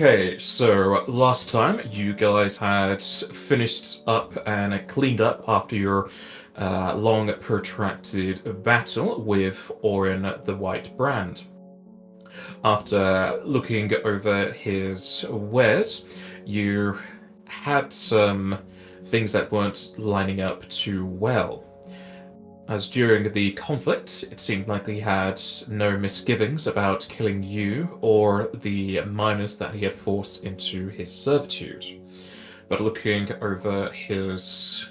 Okay, so last time you guys had finished up and cleaned up after your long protracted battle with Orin the White Brand. After looking over his wares, you had some things that weren't lining up too well. As during the conflict, it seemed like he had no misgivings about killing you or the miners that he had forced into his servitude. But looking over his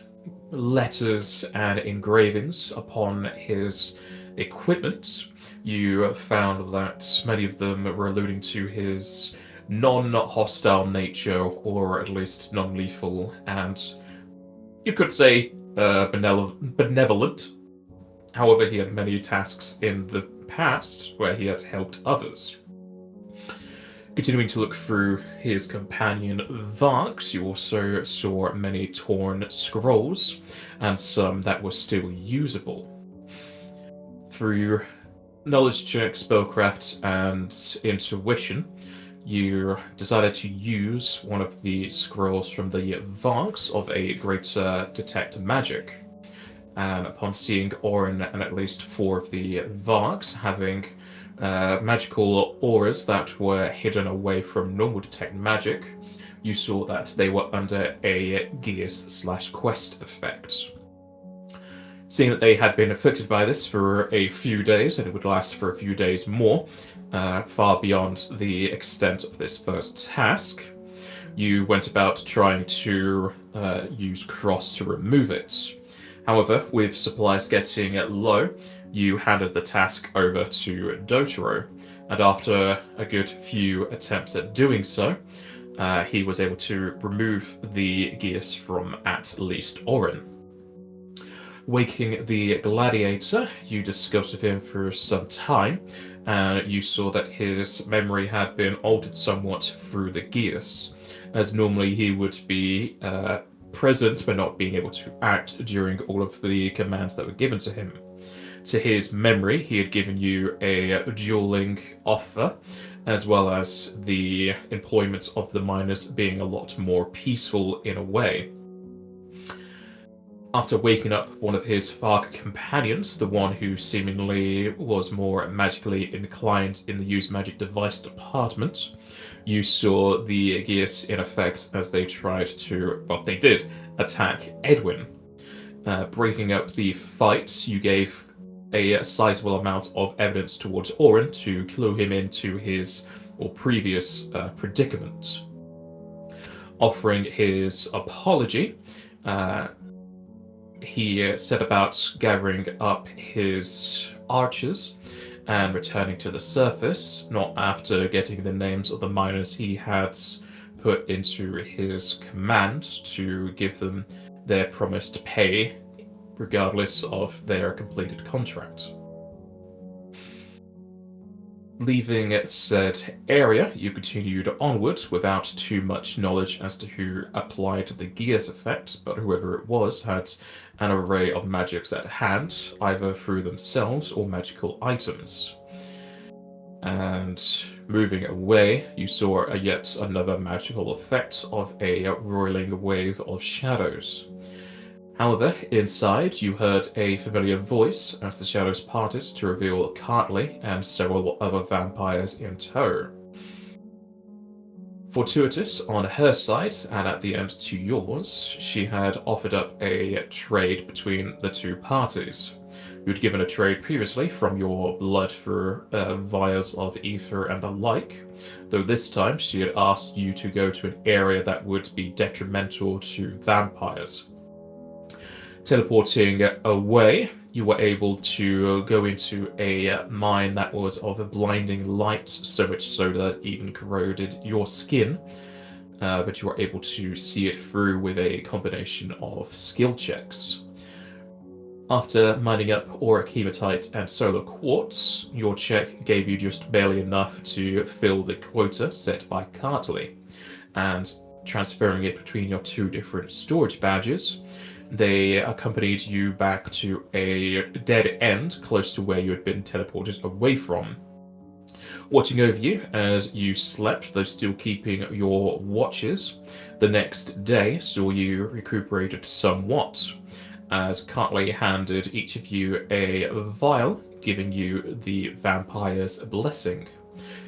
letters and engravings upon his equipment, you found that many of them were alluding to his non-hostile nature, or at least non-lethal, and you could say benevolent. However, he had many tasks in the past where he had helped others. Continuing to look through his companion Varks, you also saw many torn scrolls and some that were still usable. Through knowledge check, spellcraft, and intuition, you decided to use one of the scrolls from the Varks of a greater detect magic. And upon seeing Orin and at least four of the Varks having magical auras that were hidden away from normal detect magic, you saw that they were under a Geas/Quest effect. Seeing that they had been afflicted by this for a few days, and it would last for a few days more, far beyond the extent of this first task, you went about trying to use Cross to remove it. However, with supplies getting low, you handed the task over to Dotaro, and after a good few attempts at doing so, he was able to remove the Geas from at least Orin. Waking the gladiator, you discussed with him for some time, and you saw that his memory had been altered somewhat through the Geas, as normally he would be present but not being able to act during all of the commands that were given to him. To his memory, he had given you a dueling offer, as well as the employment of the miners being a lot more peaceful in a way. After waking up one of his Vark companions, the one who seemingly was more magically inclined in the use magic device department, you saw the Geas in effect as they tried to, well, they did attack Edwin. Breaking up the fight, you gave a sizable amount of evidence towards Orin to clue him into his or previous predicament. Offering his apology, he set about gathering up his archers and returning to the surface, not after getting the names of the miners he had put into his command to give them their promised pay, regardless of their completed contract. Leaving said area, you continued onward without too much knowledge as to who applied the Geas effect, but whoever it was had an array of magics at hand, either through themselves or magical items. And moving away, you saw yet another magical effect of a roiling wave of shadows. However, inside, you heard a familiar voice as the shadows parted to reveal Karthurra and several other vampires in tow. Fortuitous on her side, and at the end to yours, she had offered up a trade between the two parties. You had given a trade previously from your blood for vials of ether and the like, though this time she had asked you to go to an area that would be detrimental to vampires. Teleporting away, you were able to go into a mine that was of a blinding light, so much so that it even corroded your skin, but you were able to see it through with a combination of skill checks. After mining up auric hematite and solar quartz, your check gave you just barely enough to fill the quota set by Karthurra, and transferring it between your two different storage badges, they accompanied you back to a dead end close to where you had been teleported away from. Watching over you as you slept, though still keeping your watches, the next day saw you recuperated somewhat, as Cartley handed each of you a vial, giving you the vampire's blessing,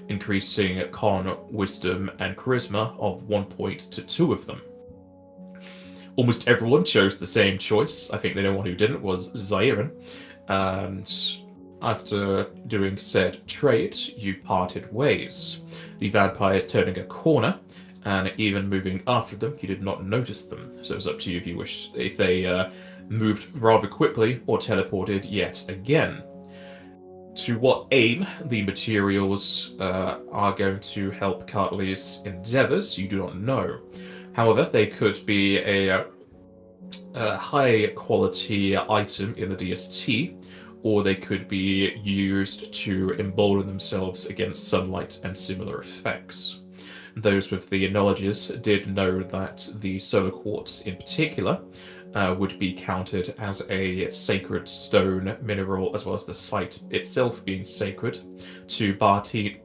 increasing con, wisdom, and charisma of 1 point to 2 of them. Almost everyone chose the same choice. I think the only one who didn't was Zairin, and after doing said trade, you parted ways. The vampires turning a corner, and even moving after them, you did not notice them. So it's up to you if you wish, if they moved rather quickly or teleported yet again. To what aim the materials are going to help Cartley's endeavors, you do not know. However, they could be a high quality item in the DST, or they could be used to embolden themselves against sunlight and similar effects. Those with the knowledges did know that the solar quartz in particular would be counted as a sacred stone mineral, as well as the site itself being sacred, to Pardini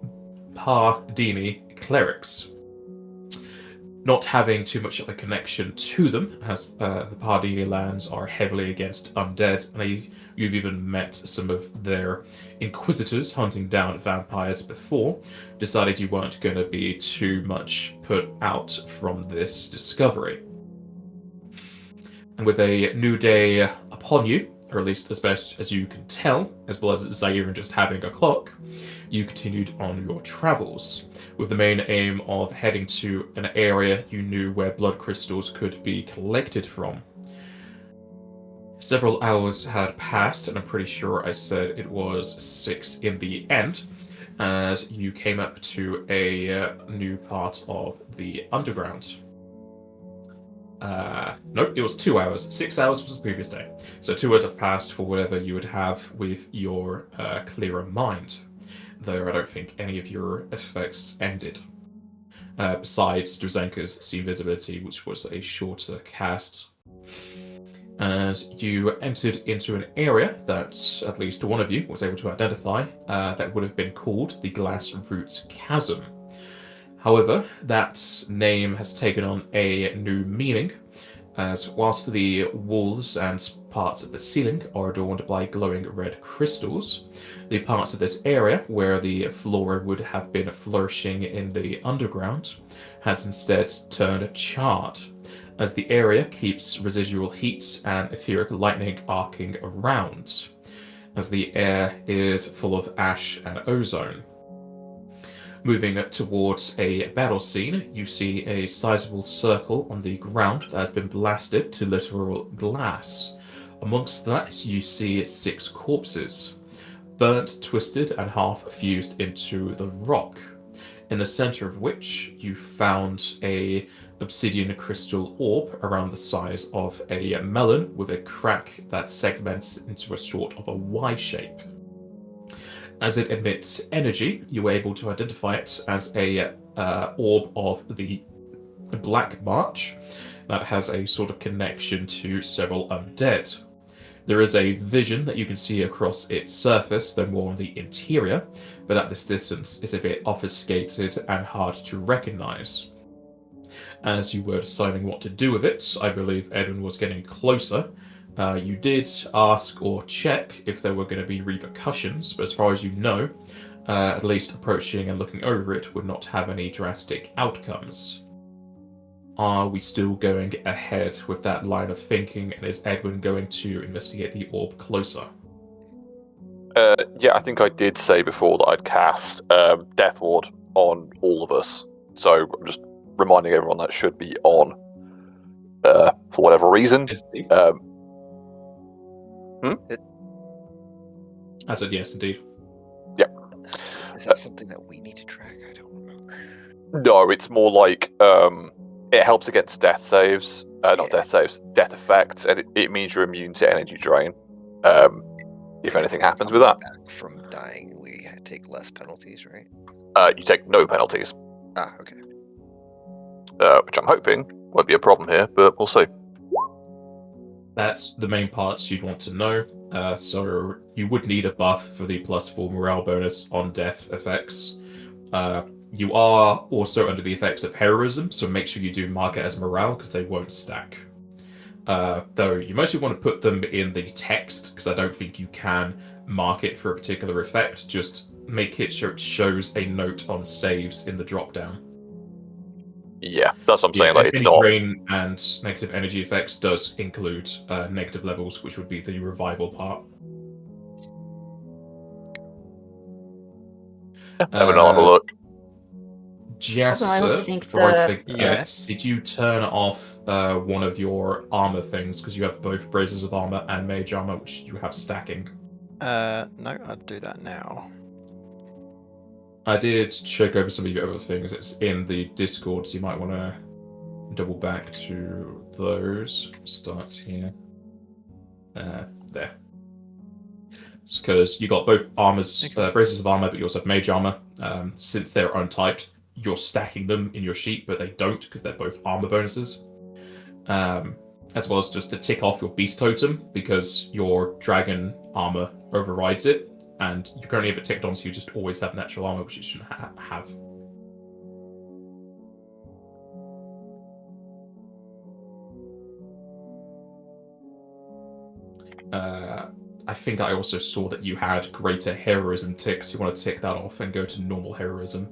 clerics. Not having too much of a connection to them, as the Pardini lands are heavily against undead, and you've even met some of their inquisitors hunting down vampires before, decided you weren't going to be too much put out from this discovery. And with a new day upon you, or at least as best as you can tell, as well as Zaire and just having a clock, you continued on your travels, with the main aim of heading to an area you knew where blood crystals could be collected from. Several hours had passed, and I'm pretty sure I said it was 6 in the end, as you came up to a new part of the underground. Nope, it was 2 hours. 6 hours was the previous day. So 2 hours have passed for whatever you would have with your clearer mind. Though I don't think any of your effects ended. Besides Druzenka's See Visibility, which was a shorter cast. As you entered into an area that at least one of you was able to identify, that would have been called the Glass Roots Chasm. However, that name has taken on a new meaning, as whilst the walls and parts of the ceiling are adorned by glowing red crystals, the parts of this area where the flora would have been flourishing in the underground has instead turned charred, as the area keeps residual heat and etheric lightning arcing around, as the air is full of ash and ozone. Moving towards a battle scene, you see a sizable circle on the ground that has been blasted to literal glass. Amongst that, you see 6 corpses, burnt, twisted, and half fused into the rock, in the center of which you found a obsidian crystal orb around the size of a melon with a crack that segments into a sort of a Y shape. As it emits energy, you were able to identify it as a orb of the Black March that has a sort of connection to several undead. There is a vision that you can see across its surface, though more on the interior, but at this distance is a bit obfuscated and hard to recognize. As you were deciding what to do with it, I believe Edwin was getting closer. You did ask or check if there were going to be repercussions, but as far as you know, at least approaching and looking over it would not have any drastic outcomes. Are we still going ahead with that line of thinking, and is Edwin going to investigate the orb closer? Yeah, I think I did say before that I'd cast Death Ward on all of us, so I'm just reminding everyone that should be on for whatever reason. I said yes, indeed. Yeah. Is that something that we need to track? I don't remember. No, it's more like it helps against death saves, not death saves, death effects, and it means you're immune to energy drain. If anything happens with that. Back from dying, we take less penalties, right? You take no penalties. Ah, okay. Which I'm hoping won't be a problem here, but we'll see. That's the main parts you'd want to know. So you would need a buff for the +4 morale bonus on death effects. You are also under the effects of heroism, so make sure you do mark it as morale because they won't stack. Though you mostly want to put them in the text because I don't think you can mark it for a particular effect. Just make it sure it shows a note on saves in the drop-down. Yeah, that's what I'm saying. Yeah, Like, it's any not. drain and negative energy effects does include negative levels, which would be the revival part. Everyone will have a look. Also, I don't Jester, think before I the- forget, Yes. did you turn off one of your armor things? Because you have both braces of armor and mage armor, which you have stacking. No, I'll do that now. I did check over some of your other things. It's in the Discord, so you might want to double back to those. Starts here. There. It's because you got both armors, Okay. braces of armor, but you also have mage armor. Since they're untyped, you're stacking them in your sheet, but they don't because they're both armor bonuses. As well as just to tick off your beast totem because your dragon armor overrides it, and you currently have it ticked on, so you just always have natural armor, which you shouldn't have. I think I also saw that you had greater heroism ticks. You want to tick that off and go to normal heroism.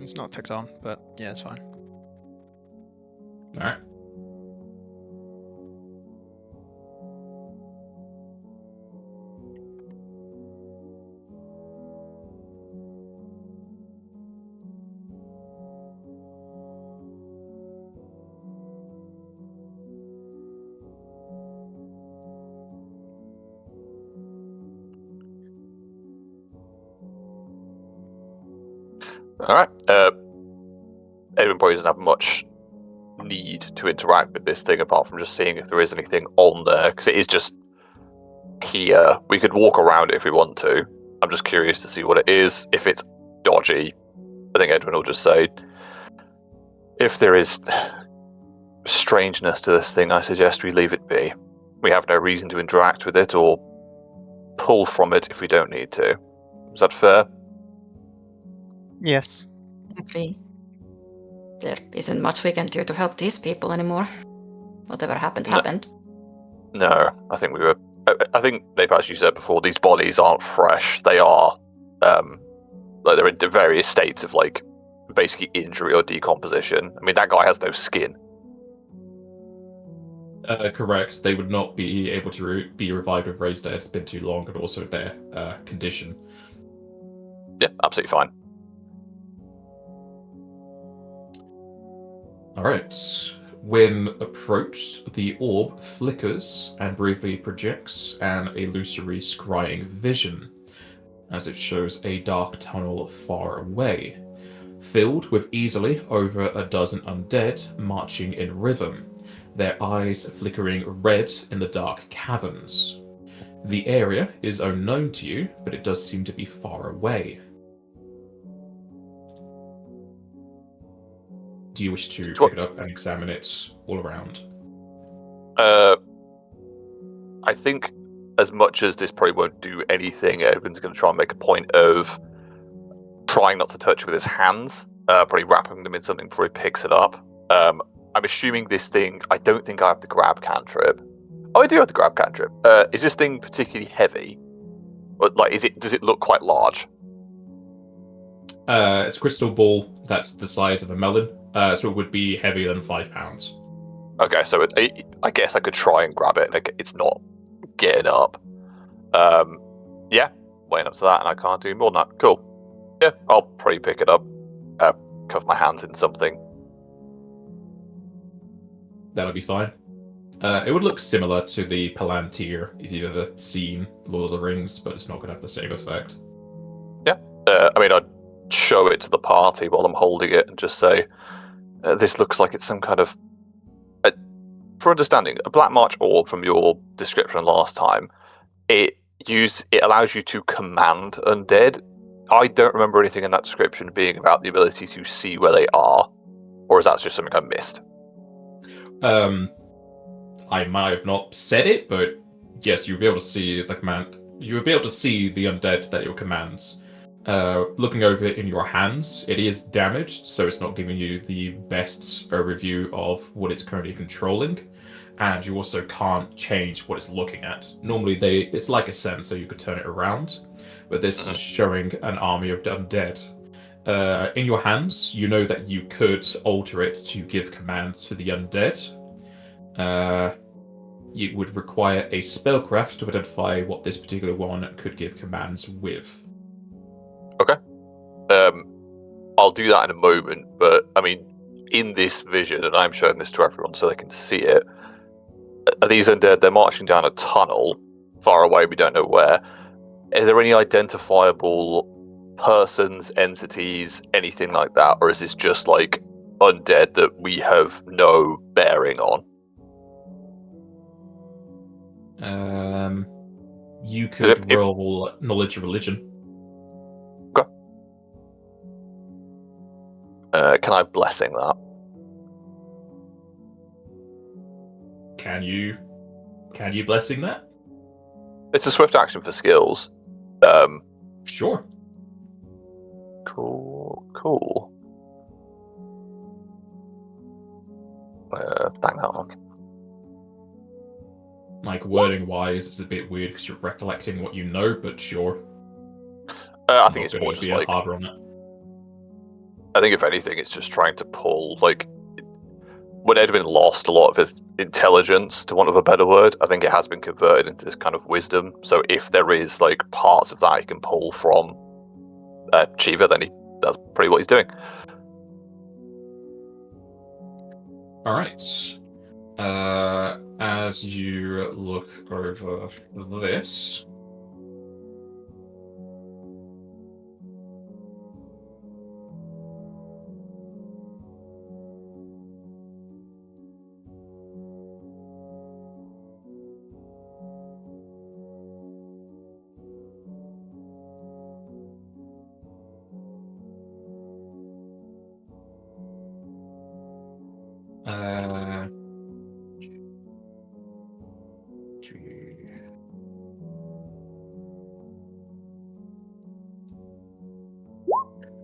It's not ticked on, but yeah, it's fine. Alright. All right. Everyone probably doesn't have much need to interact with this thing apart from just seeing if there is anything on there, because it is just here. We could walk around it if we want to. I'm just curious to see what it is. If it's dodgy, I think Edwin will just say, if there is strangeness to this thing, I suggest we leave it be. We have no reason to interact with it or pull from it if we don't need to. Is that fair? Yes. Agree. There isn't much we can do to help these people anymore. Whatever happened, No. happened. No, I think we were. I think maybe, as you said before, these bodies aren't fresh. They are, like they're in various states of like basically injury or decomposition. I mean, that guy has no skin. Correct. They would not be able to be revived with raised dead. It's been too long, and also their condition. Yeah, absolutely fine. Alright. When approached, the orb flickers and briefly projects an illusory scrying vision, as it shows a dark tunnel far away, filled with easily over a dozen undead marching in rhythm, their eyes flickering red in the dark caverns. The area is unknown to you, but it does seem to be far away. Do you wish to pick it up and examine it all around? I think as much as this probably won't do anything, Edwin's going to try and make a point of trying not to touch with his hands, probably wrapping them in something before he picks it up. I'm assuming this thing, I don't think I have the grab cantrip. Oh, I do have the grab cantrip. Is this thing particularly heavy? Or, like, does it look quite large? It's a crystal ball that's the size of a melon, so it would be heavier than 5 pounds. Okay, so I guess I could try and grab it, and it's not getting up. Yeah, weighing up to that, and I can't do more than that. Cool. Yeah, I'll probably pick it up, cover my hands in something. That'll be fine. It would look similar to the Palantir if you've ever seen Lord of the Rings, but it's not going to have the same effect. Yeah, I mean, I'd show it to the party while I'm holding it and just say, this looks like it's some kind of... for understanding, a Black March orb from your description last time, it allows you to command undead. I don't remember anything in that description being about the ability to see where they are, or is that just something I missed? I might have not said it, but yes, you'll be able to see the command. you would be able to see the undead that your commands. Looking over it in your hands, it is damaged, so it's not giving you the best overview of what it's currently controlling, and you also can't change what it's looking at. Normally, it's like a sensor, you could turn it around, but this is showing an army of undead. In your hands, you know that you could alter it to give command to the undead. You would require a spellcraft to identify what this particular one could give commands with. Okay. I'll do that in a moment, but I mean, in this vision, and I'm showing this to everyone so they can see it, are these undead? They're marching down a tunnel far away, we don't know where. Are there any identifiable persons, entities, anything like that, or is this just like undead that we have no bearing on? You could roll knowledge of religion. Can I blessing that? Can you blessing that? It's a swift action for skills. Sure. Cool. Bang that on. Like, wording wise, it's a bit weird because you're recollecting what you know, but sure. I think it's more just like harder on it. I think if anything, it's just trying to pull, like, when Edwin lost a lot of his intelligence, to want of a better word, I think it has been converted into this kind of wisdom. So if there is like parts of that he can pull from Shiva, then that's pretty what he's doing. All right. As you look over this,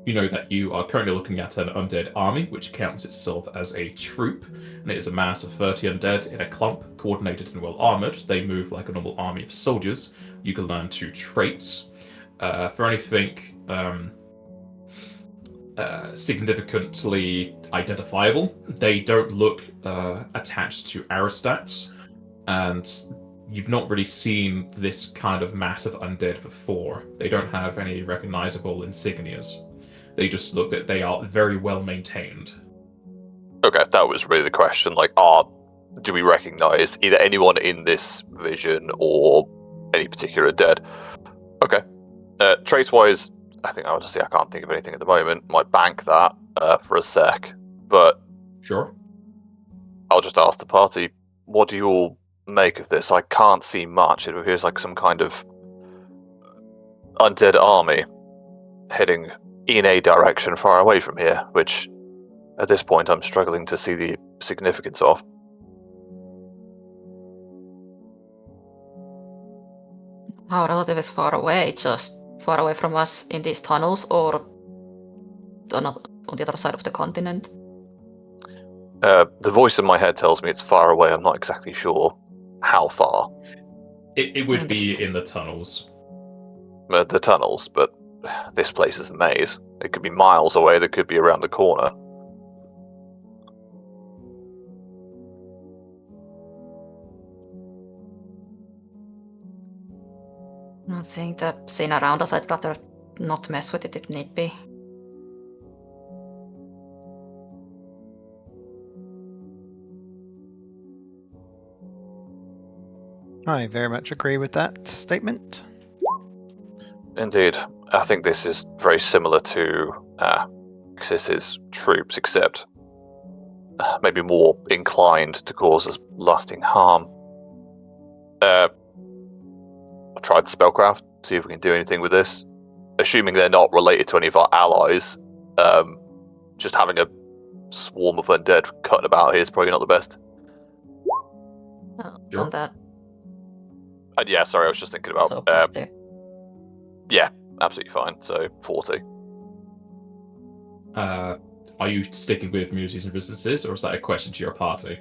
you know that you are currently looking at an undead army, which counts itself as a troop, and it is a mass of 30 undead in a clump, coordinated and well armored. They move like a normal army of soldiers. You can learn 2 traits. For anything significantly identifiable, they don't look attached to aerostats, and you've not really seen this kind of mass of undead before. They don't have any recognizable insignias. They just look that they are very well maintained. Okay, that was really the question. Like, do we recognize either anyone in this vision or any particular dead? Okay. Trace-wise, I think I would just say I can't think of anything at the moment. Might bank that for a sec, but Sure. I'll just ask the party, what do you all make of this? I can't see much. It appears like some kind of undead army heading in a direction far away from here, which at this point I'm struggling to see the significance of. How relatively far away? Just far away from us in these tunnels, or on the other side of the continent? The voice in my head tells me it's far away. I'm not exactly sure how far. It would be in the tunnels. The tunnels, but this place is a maze. It could be miles away. That could be around the corner. I think the scene around us, I'd rather not mess with it if need be. I very much agree with that statement. Indeed. I think this is very similar to Xis's troops, except maybe more inclined to cause us lasting harm. I tried spellcraft, see if we can do anything with this. Assuming they're not related to any of our allies, just having a swarm of undead cutting about here is probably not the best. On that Yeah, sorry, I was just thinking about. So +2. Yeah, absolutely fine. So 40. Are you sticking with immunities and resistances, or is that a question to your party?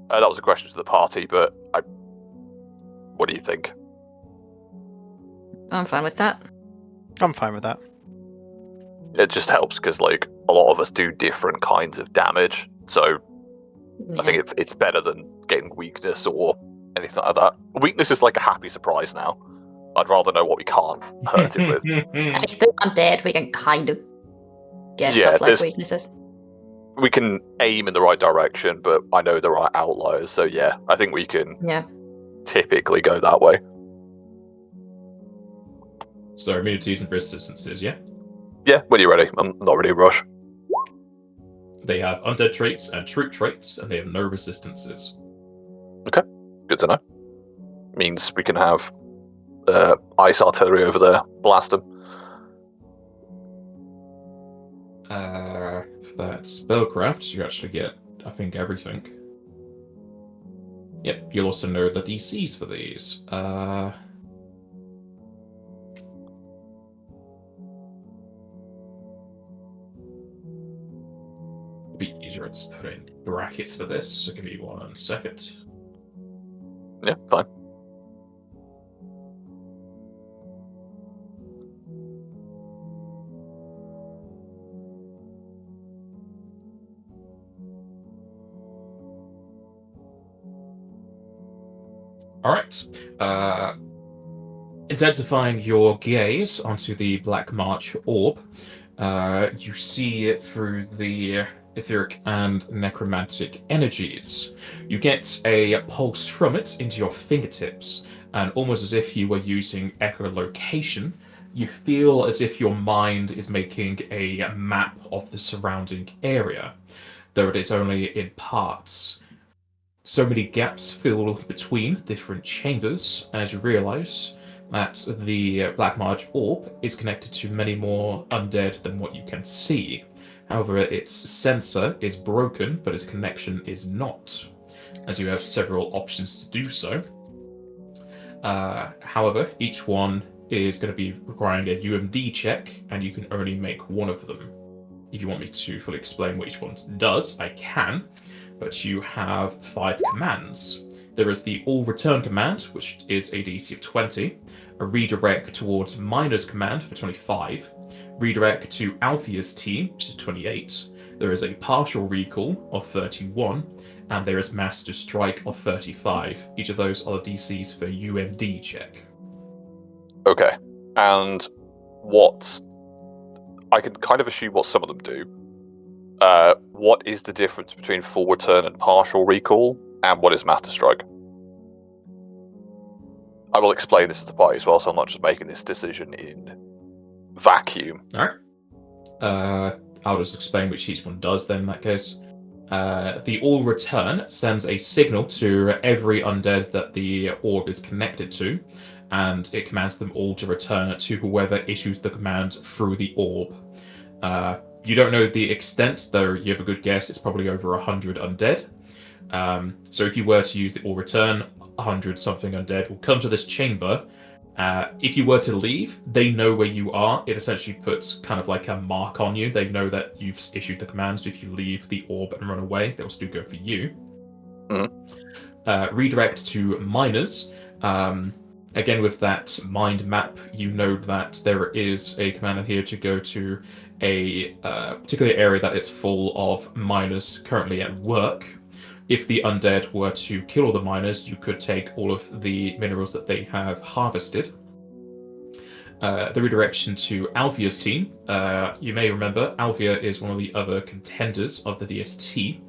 That was a question to the party, but what do you think? I'm fine with that. I'm fine with that. It just helps because like a lot of us do different kinds of damage, so I think it's better than getting weakness or anything like that. Weakness is like a happy surprise now. I'd rather know what we can't hurt it with. And if they're undead, we can kind of get Yeah, stuff like weaknesses. We can aim in the right direction, but I know there are outliers, so yeah, I think we can Yeah. typically go that way. So immunities and resistances, yeah? Yeah, when you're ready. I'm not really in a rush. They have undead traits and troop traits, and they have no resistances. Okay, good to know. Means we can have ice artillery over there, blast them. For that spellcraft, you actually get, I think, everything. Yep, you'll also know the DCs for these. It'd be easier to just put in brackets for this, so give me 1 second. Yeah, fine. Alright. Intensifying your gaze onto the Black March orb, you see it through the etheric and necromantic energies. You get a pulse from it into your fingertips, and almost as if you were using echolocation, you feel as if your mind is making a map of the surrounding area, though it is only in parts. So many gaps fill between different chambers as you realize that the Black March orb is connected to many more undead than what you can see. However, its sensor is broken, but its connection is not, as you have several options to do so. However, each one is going to be requiring a UMD check, and you can only make one of them. If you want me to fully explain what each one does, I can, but you have 5 commands. There is the All Return command, which is a DC of 20, a redirect towards Miner's command for 25, redirect to Althea's team, which is 28, there is a partial recall of 31, and there is Master Strike of 35. Each of those are the DCs for UMD check. Okay, and what... I can kind of assume what some of them do. What is the difference between full return and partial recall, and what is Master Strike? I will explain this to the party as well, so I'm not just making this decision in vacuum. Alright. I'll just explain which each one does then in that case. The All Return sends a signal to every undead that the orb is connected to, and it commands them all to return to whoever issues the command through the orb. You don't know the extent, though you have a good guess, it's probably over 100 undead. So if you were to use the All Return, 100 something undead will come to this chamber. If you were to leave, they know where you are. It essentially puts kind of like a mark on you. They know that you've issued the command, so if you leave the orb and run away, they'll still go for you. Redirect to Miners. Again, with that mind map, you know that there is a command here to go to a particular area that is full of miners currently at work. If the undead were to kill all the miners, you could take all of the minerals that they have harvested. The redirection to Althea's team. You may remember, Althea is one of the other contenders of the DST,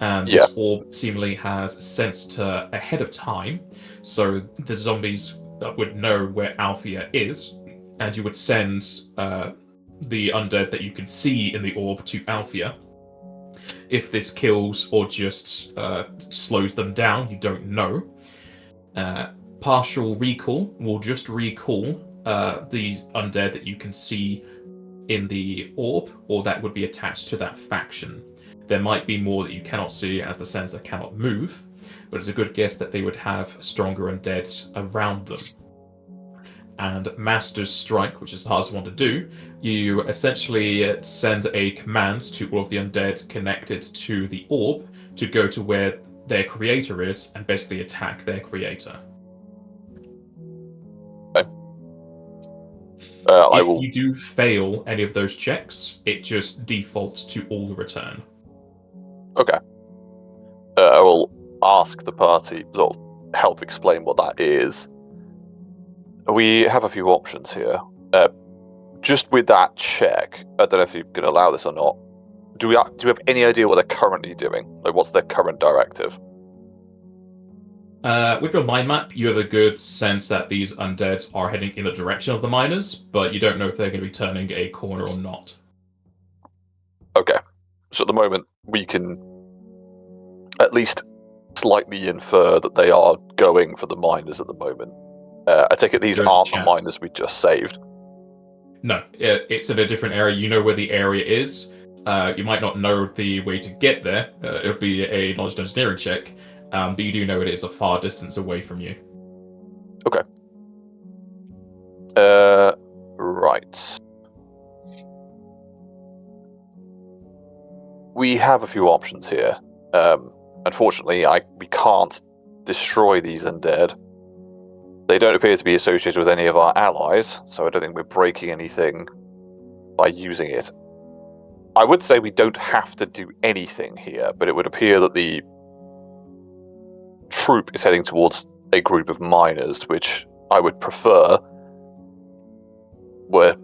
and this orb seemingly has sensed her ahead of time, so the zombies would know where Althea is, and you would send the undead that you can see in the orb to Althea. If this kills or just slows them down, you don't know. Partial recall will just recall the undead that you can see in the orb, or that would be attached to that faction. There might be more that you cannot see as the sensor cannot move, but it's a good guess that they would have stronger undead around them. And Master's Strike, which is the hardest one to do, you essentially send a command to all of the undead connected to the orb to go to where their creator is and basically attack their creator. If you do fail any of those checks, it just defaults to all return. Okay. I will ask the party, sort of help explain what that is. We have a few options here. Just with that check, I don't know if you can allow this or not. Do we have any idea what they're currently doing? Like, what's their current directive? With your mind map, you have a good sense that these undead are heading in the direction of the miners, but you don't know if they're going to be turning a corner or not. Okay. So at the moment, we can at least slightly infer that they are going for the miners at the moment. I take it these There's a aren't the chance. miners we just saved. No, it's in a different area. You know where the area is. You might not know the way to get there. It'll be a knowledge and engineering check, but you do know it is a far distance away from you. Okay. Right. We have a few options here. Unfortunately, we can't destroy these undead. They don't appear to be associated with any of our allies, so I don't think we're breaking anything by using it. I would say we don't have to do anything here, but it would appear that the troop is heading towards a group of miners, which I would prefer were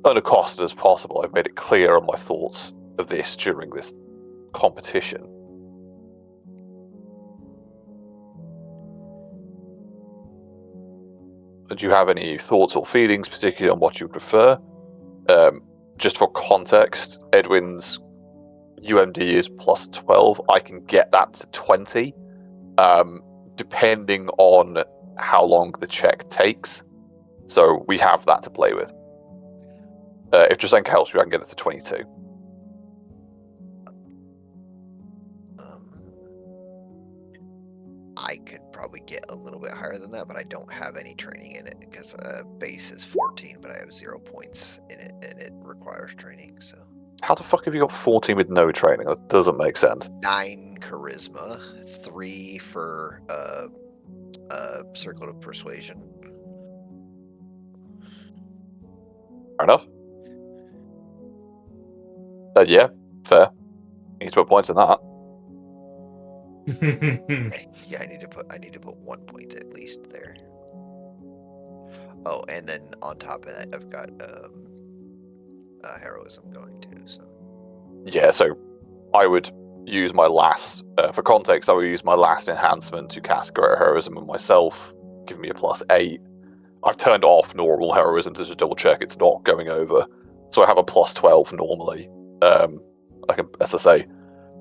unaccosted as possible. I've made it clear on my thoughts of this during this competition. Do you have any thoughts or feelings, particularly on what you would prefer? Just for context, Edwin's UMD is plus 12. I can get that to 20, depending on how long the check takes. So we have that to play with. If Jasenka helps me, I can get it to 22. I could probably get a little bit higher than that, but I don't have any training in it because base is 14, but I have 0 points in it, and it requires training. So How the fuck have you got 14 with no training? That doesn't make sense. 9 charisma, 3 for circle of persuasion. Fair enough. Yeah, fair. You need to put points in that. Yeah, I need to put 1 point at least there. Oh, and then on top of that, I've got heroism going too. So Yeah, so I would use my last, for context, I would use my last enhancement to cast Greater Heroism on myself, giving me a plus 8. I've turned off normal heroism to just double check it's not going over. So I have a plus 12 normally. As I say,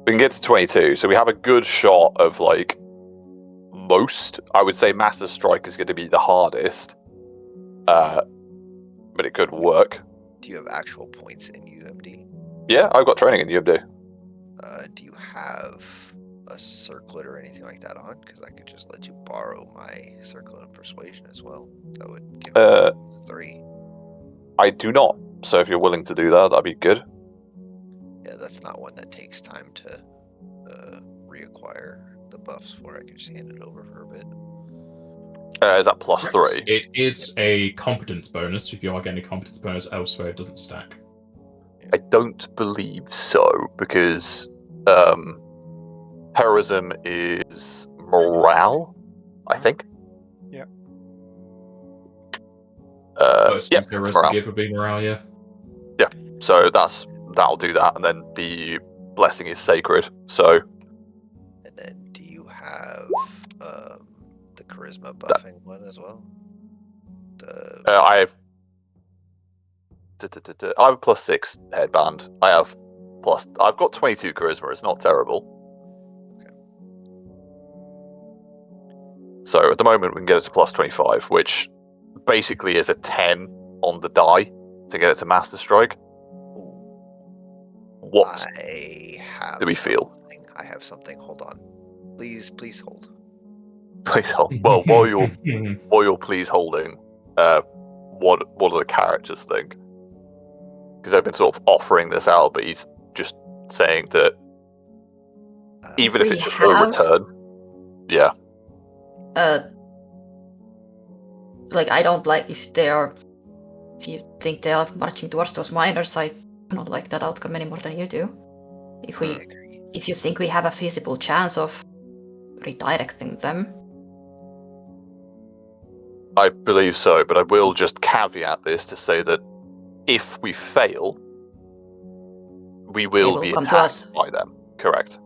we can get to 22. So we have a good shot of like most. I would say Master Strike is going to be the hardest, but it could work. do you have actual points in UMD? Yeah, I've got training in UMD. Do you have a circlet or anything like that on? Because I could just let you borrow my circlet of persuasion as well. That would give me 3. I do not. So if you're willing to do that, that'd be good. Yeah, that's not one that takes time to reacquire the buffs for. I can just hand it over for a bit. Is that plus 3? It is a competence bonus. If you are getting a competence bonus elsewhere, it doesn't stack. I don't believe so, because heroism is morale, I think. Yeah. Most it's heroes morale. give would be morale, yeah. Yeah, so that'll do that, and then the blessing is sacred. So. And then, do you have the charisma buffing one as well? I have a plus 6 headband. I've got 22 charisma. It's not terrible. Okay. So at the moment we can get it to plus 25, which basically is a 10 on the die to get it to Master Strike. What I have do we feel? I have something. Hold on. Please hold. Please hold. Well, while you're please holding, what do the characters think? Because they've been sort of offering this out, but he's just saying that even if we it's just have- a return, yeah. Like, I don't like if you think they are marching towards those miners, I don't like that outcome any more than you do. I agree. If you think we have a feasible chance of redirecting them, I believe so, but I will just caveat this to say that if we fail, we will be come to us. attacked by them. Correct.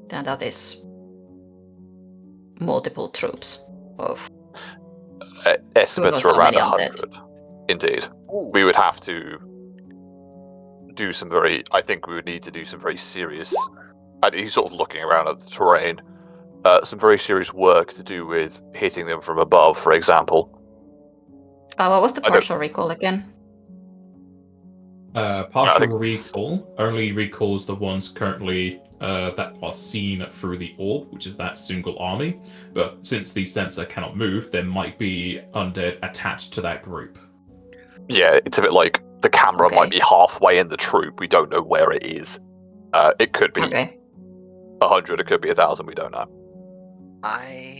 then that is multiple troops of Estimates knows are how around many undead. 100. Indeed. Ooh, We would have to do some very... I think we would need to do some very serious... And he's sort of looking around at the terrain. Some very serious work to do with hitting them from above, for example. What was the I don't- partial recall again? Partial think- recall only recalls the ones currently that are seen through the orb, which is that single army. But since the sensor cannot move, there might be undead attached to that group. Yeah, it's a bit like the camera Okay. might be halfway in the troop. We don't know where it is. It could be Okay, 100, it could be 1,000, we don't know.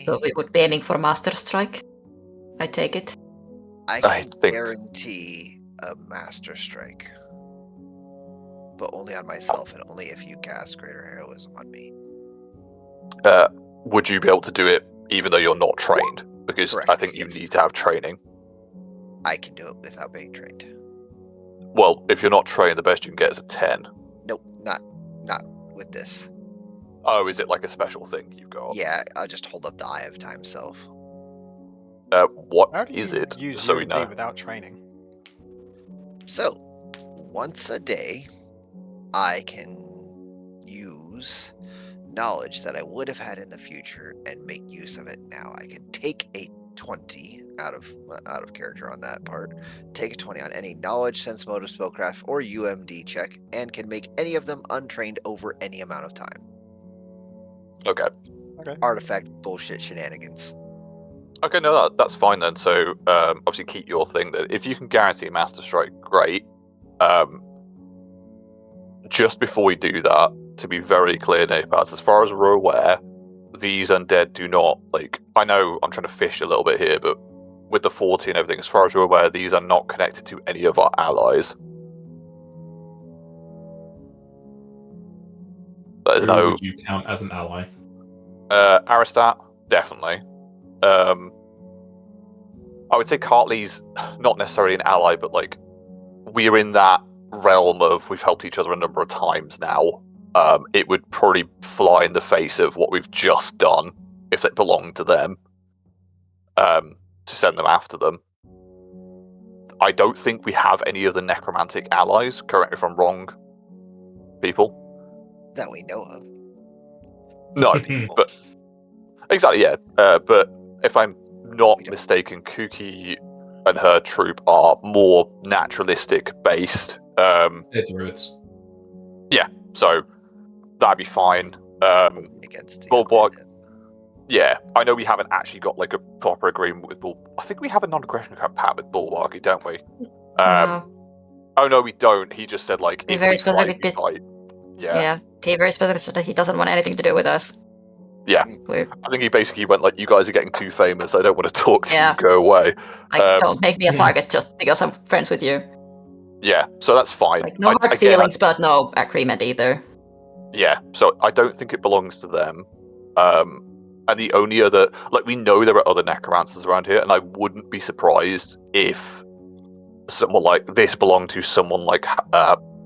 so we would be aiming for Master Strike, I take it. I I can think- guarantee a Master Strike. But only on myself and only if you cast Greater Heroism on me. Would you be able to do it even though you're not trained? Because I Correct, think you yes. need to have training. I can do it without being trained. Well, if you're not trained, the best you can get is a 10. Nope, not with this. Oh, is it like a special thing you've got? Yeah, I'll just hold up the Eye of Time Self. What How do is you it? use So we UMD know. without training? So, once a day, I can use knowledge that I would have had in the future and make use of it now. I can take a 20 out of character on that part. Take a 20 on any knowledge, sense motive, spellcraft, or UMD check, and can make any of them untrained over any amount of time. Okay. Okay. Artifact bullshit shenanigans. Okay, no, that's fine then. So, obviously keep your thing then. If you can guarantee a Master Strike, great. Just before we do that, to be very clear, Napads, as far as we're aware, these undead do not, like, I know I'm trying to fish a little bit here, but with the 40 and everything, as far as we're aware, these are not connected to any of our allies. There's Who no... would you count as an ally? Aristat, definitely. I would say Cartley's not necessarily an ally, but, like, we're in that realm of we've helped each other a number of times now. It would probably fly in the face of what we've just done if it belonged to them, to send them after them. I don't think we have any of the necromantic allies, correct me if I'm wrong, people. That we know of. No, People. but exactly, yeah. But if I'm not We don't. mistaken, Kuki and her troop are more naturalistic based. They're druids. So that'd be fine. Against the Bulwark. undead. Yeah, I know we haven't actually got like a proper agreement with Bull. I think we have a non-aggression pact with Bulwark, don't we? No. Oh no, we don't. He just said like He if very we fight, specifically we did- fight. Yeah. Yeah, he very specifically said that he doesn't want anything to do with us. Yeah. We're, I think he basically went like, "You guys are getting too famous. I don't want to talk to Yeah. you. Go away." like, don't make me a target just because I'm friends with you. Yeah, so that's fine. Like, no hard feelings, but no agreement either. Yeah, so I don't think it belongs to them. And the only other, like, we know there are other necromancers around here, and I wouldn't be surprised if someone like this belonged to someone like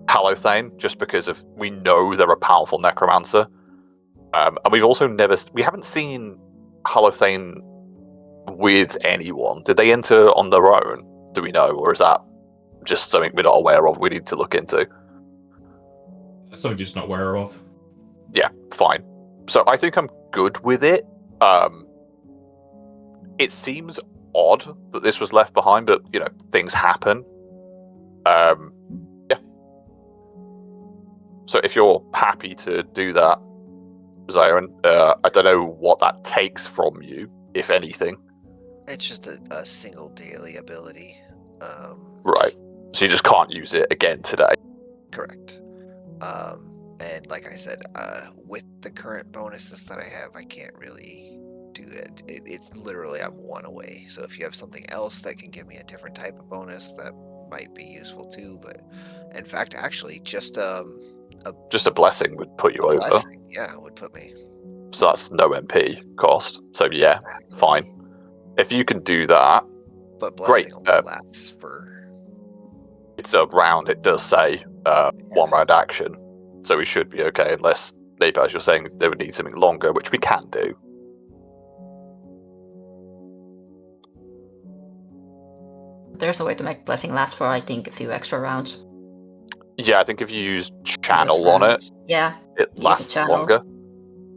Hallowthane, just because of we know they're a powerful necromancer. And we've also we haven't seen Hallowthane with anyone. Did they enter on their own? Do we know, or is that just something we're not aware of? We need to look into. Something just not aware of. Yeah, fine. So I think I'm good with it. It seems odd that this was left behind, but you know, things happen. Yeah. So if you're happy to do that, Zyron. I don't know what that takes from you, if anything. It's just a single daily ability. Right. So you just can't use it again today. Correct. And like I said, with the current bonuses that I have, I can't really do it. It's literally I'm one away. So if you have something else that can give me a different type of bonus, that might be useful too. But in fact, actually, just a blessing would put you over. blessing, yeah, would put me. So that's no MP cost. So yeah, Exactly. fine. If you can do that, But great. blessing only lasts for. It's a round. It does say 1 round action, so we should be okay. Unless maybe as you're saying they would need something longer, which we can do. There's a way to make blessing last for, I think, a few extra rounds. Yeah, I think if you use channel on it, yeah, it lasts longer.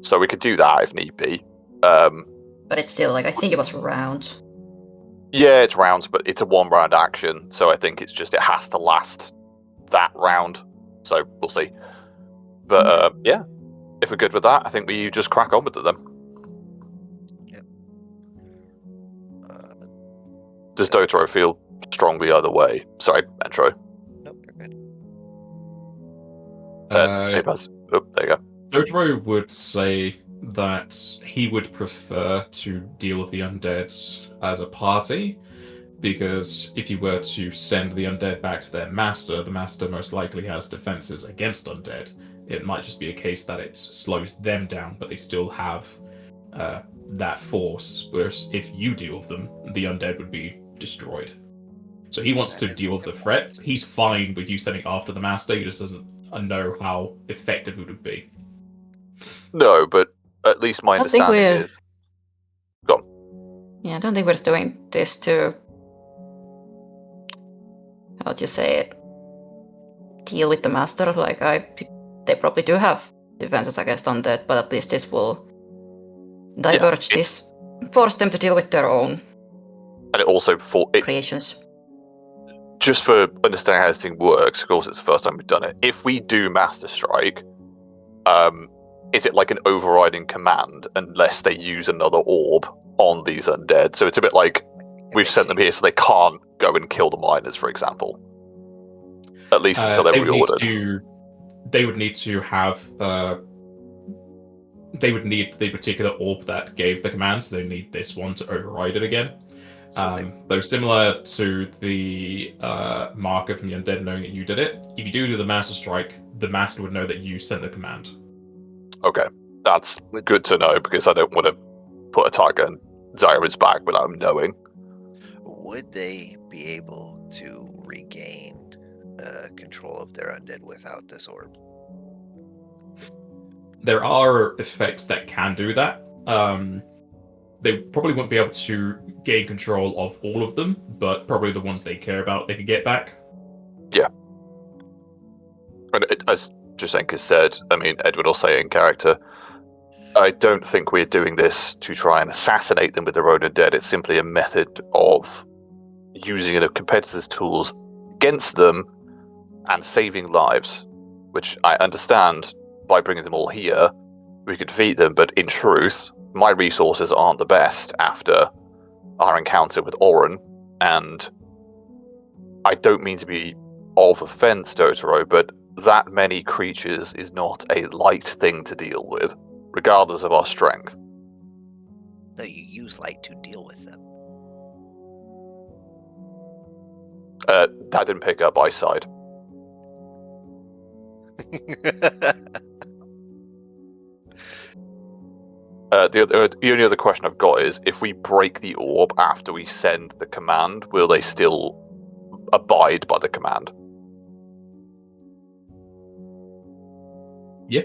So we could do that if need be. But it's still I think it was round. Yeah, it's rounds, but it's a 1 round action, so I think it's just it has to last that round. So we'll see. But yeah, if we're good with that, I think we just crack on with it then. Yep. Does Dotaro feel strongly either way? Sorry, Entro. Nope, you're good. Oh, there you go. Dotaro would say that he would prefer to deal with the undead as a party, because if you were to send the undead back to their master, the master most likely has defenses against undead. It might just be a case that it slows them down, but they still have that force, whereas if you deal with them, the undead would be destroyed. So he wants to deal with the threat. He's fine with you sending after the master, he just doesn't know how effective it would be. No, but at least my understanding is... Go on. Yeah, I don't think we're doing this to... How do you say it? Deal with the master. They probably do have defenses against undead, but at least this will diverge this, force them to deal with their own. And it also creations. Just for understanding how this thing works, of course it's the first time we've done it. If we do Master Strike, is it like an overriding command unless they use another orb on these undead? So it's a bit like we've sent them here so they can't go and kill the miners, for example. At least until they're reordered. They would need to have... they would need the particular orb that gave the command, so they need this one to override it again. Though similar to the marker from the undead knowing that you did it, if you do the Master Strike, the Master would know that you sent the command. Okay, that's good to know, because I don't want to put a target on Zyron's back without him knowing. Would they be able to regain control of their undead without this orb? There are effects that can do that. They probably won't be able to gain control of all of them, but probably the ones they care about they can get back. Yeah. And as Jasenka said, I mean, Edward will say in character, I don't think we're doing this to try and assassinate them with their own undead. It's simply a method of using a competitor's tools against them and saving lives, which I understand by bringing them all here, we could defeat them, but in truth, my resources aren't the best after our encounter with Oren, and I don't mean to be of offense, Dotaro, but that many creatures is not a light thing to deal with, regardless of our strength. No, you use light to deal with them. That didn't pick up eyesight. The only other question I've got is, if we break the orb after we send the command, will they still abide by the command? Yeah,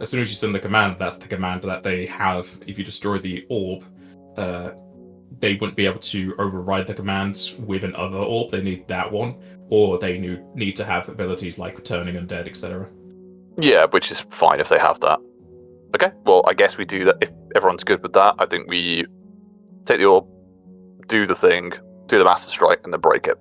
as soon as you send the command, that's the command that they have. If you destroy the orb, they wouldn't be able to override the commands with another orb. They need that one, or they need to have abilities like returning undead, etc. Yeah, which is fine if they have that. Okay, well, I guess we do that. If everyone's good with that, I think we take the orb, do the thing, do the Master Strike, and then break it.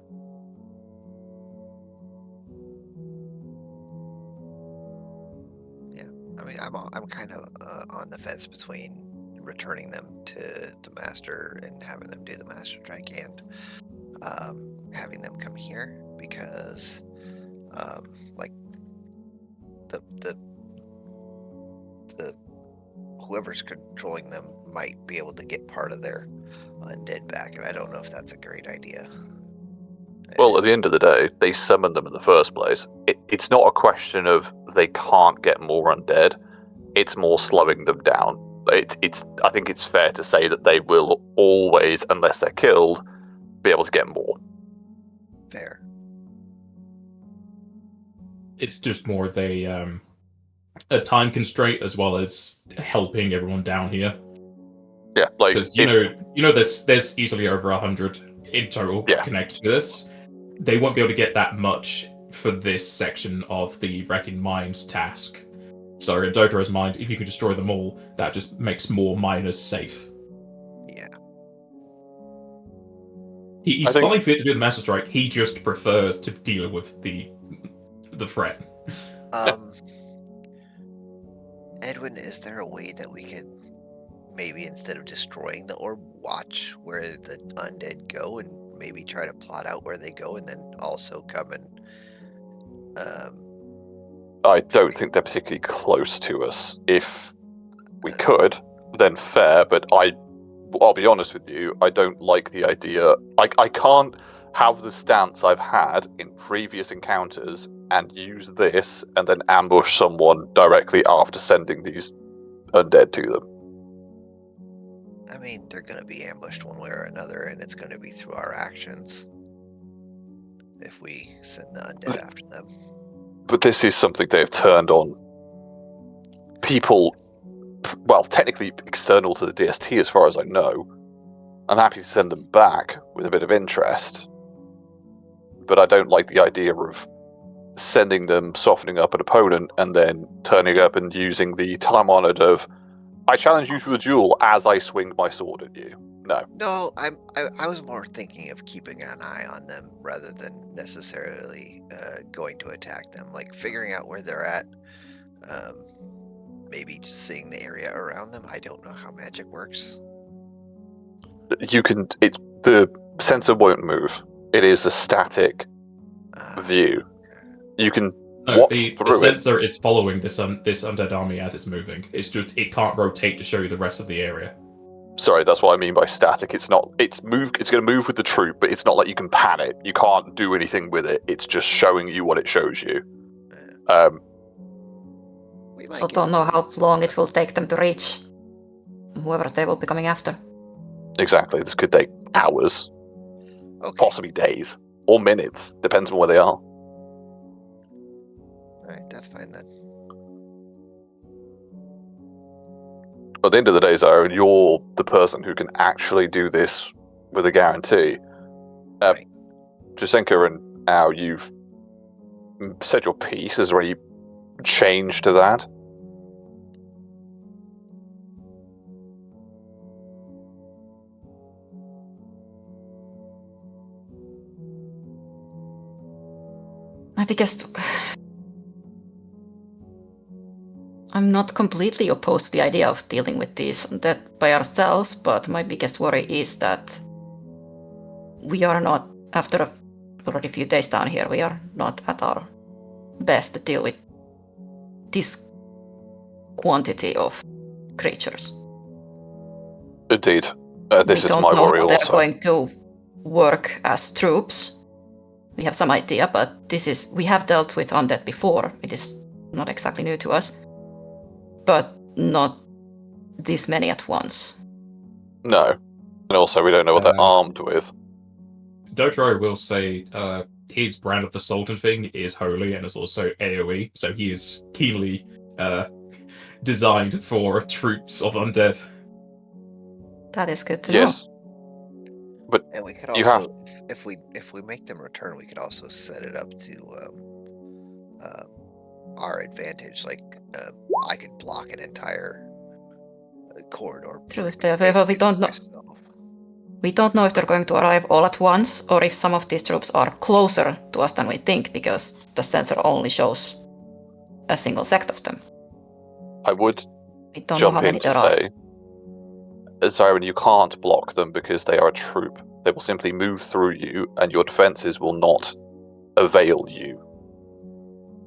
Yeah, I mean, I'm kind of on the fence between returning them to the master and having them do the master strike and having them come here because like the whoever's controlling them might be able to get part of their undead back, and I don't know if that's a great idea. Well, at the end of the day, they summoned them in the first place. It's not a question of they can't get more undead. It's more slowing them down. I think it's fair to say that they will always, unless they're killed, be able to get more. Fair. It's just more of a time constraint as well as helping everyone down here. Yeah, like because there's easily over 100 in total connected to this. They won't be able to get that much for this section of the Wrecking Mines task. So in Dotaro's mind, if you can destroy them all, that just makes more miners safe. Yeah. He's fine fit to do the Master Strike. He just prefers to deal with the threat. Edwin, is there a way that we could maybe instead of destroying the orb, watch where the undead go and maybe try to plot out where they go and then also come and I don't think they're particularly close to us. If we could, then fair, but I'll be honest with you, I don't like the idea. I can't have the stance I've had in previous encounters and use this and then ambush someone directly after sending these undead to them. I mean, they're going to be ambushed one way or another, and it's going to be through our actions if we send the undead after them. But this is something they've turned on people, well, technically external to the DST as far as I know. I'm happy to send them back with a bit of interest, but I don't like the idea of sending them, softening up an opponent, and then turning up and using the time-honored of, I challenge you to a duel as I swing my sword at you. No, I was more thinking of keeping an eye on them rather than necessarily going to attack them. Like figuring out where they're at, maybe just seeing the area around them. I don't know how magic works. You can. The sensor won't move. It is a static view. You can watch the through sensor is following this undead army as it's moving. It's just it can't rotate to show you the rest of the area. Sorry, that's what I mean by static. It's not. It's moved. It's going to move with the troop, but it's not like you can pan it. You can't do anything with it. It's just showing you what it shows you. So don't know how long it will take them to reach whoever they will be coming after. Exactly. This could take hours, possibly days, or minutes. Depends on where they are. Alright, that's fine then. At the end of the day, Zyron, you're the person who can actually do this with a guarantee. Jasenka and Al, you've said your piece. Is there any change to that? My biggest... I'm not completely opposed to the idea of dealing with these undead by ourselves, but my biggest worry is that we are not, after already a few days down here, we are not at our best to deal with this quantity of creatures. Indeed. This is my worry also. We don't know how they're going to work as troops. We have some idea, but we have dealt with undead before. It is not exactly new to us. But not this many at once. No. And also we don't know what they're armed with. Dotaro will say his brand of the Sultan thing is holy and is also AoE, so he is keenly designed for troops of undead. That is good to know. Yes. But and we could also, if we make them return, we could also set it up to our advantage. Like I could block an entire corridor. True. We don't know. We don't know if they're going to arrive all at once, or if some of these troops are closer to us than we think, because the sensor only shows a single sect of them. I would We don't know how jump many in to there are. say, Zyron, you can't block them because they are a troop. They will simply move through you, and your defenses will not avail you.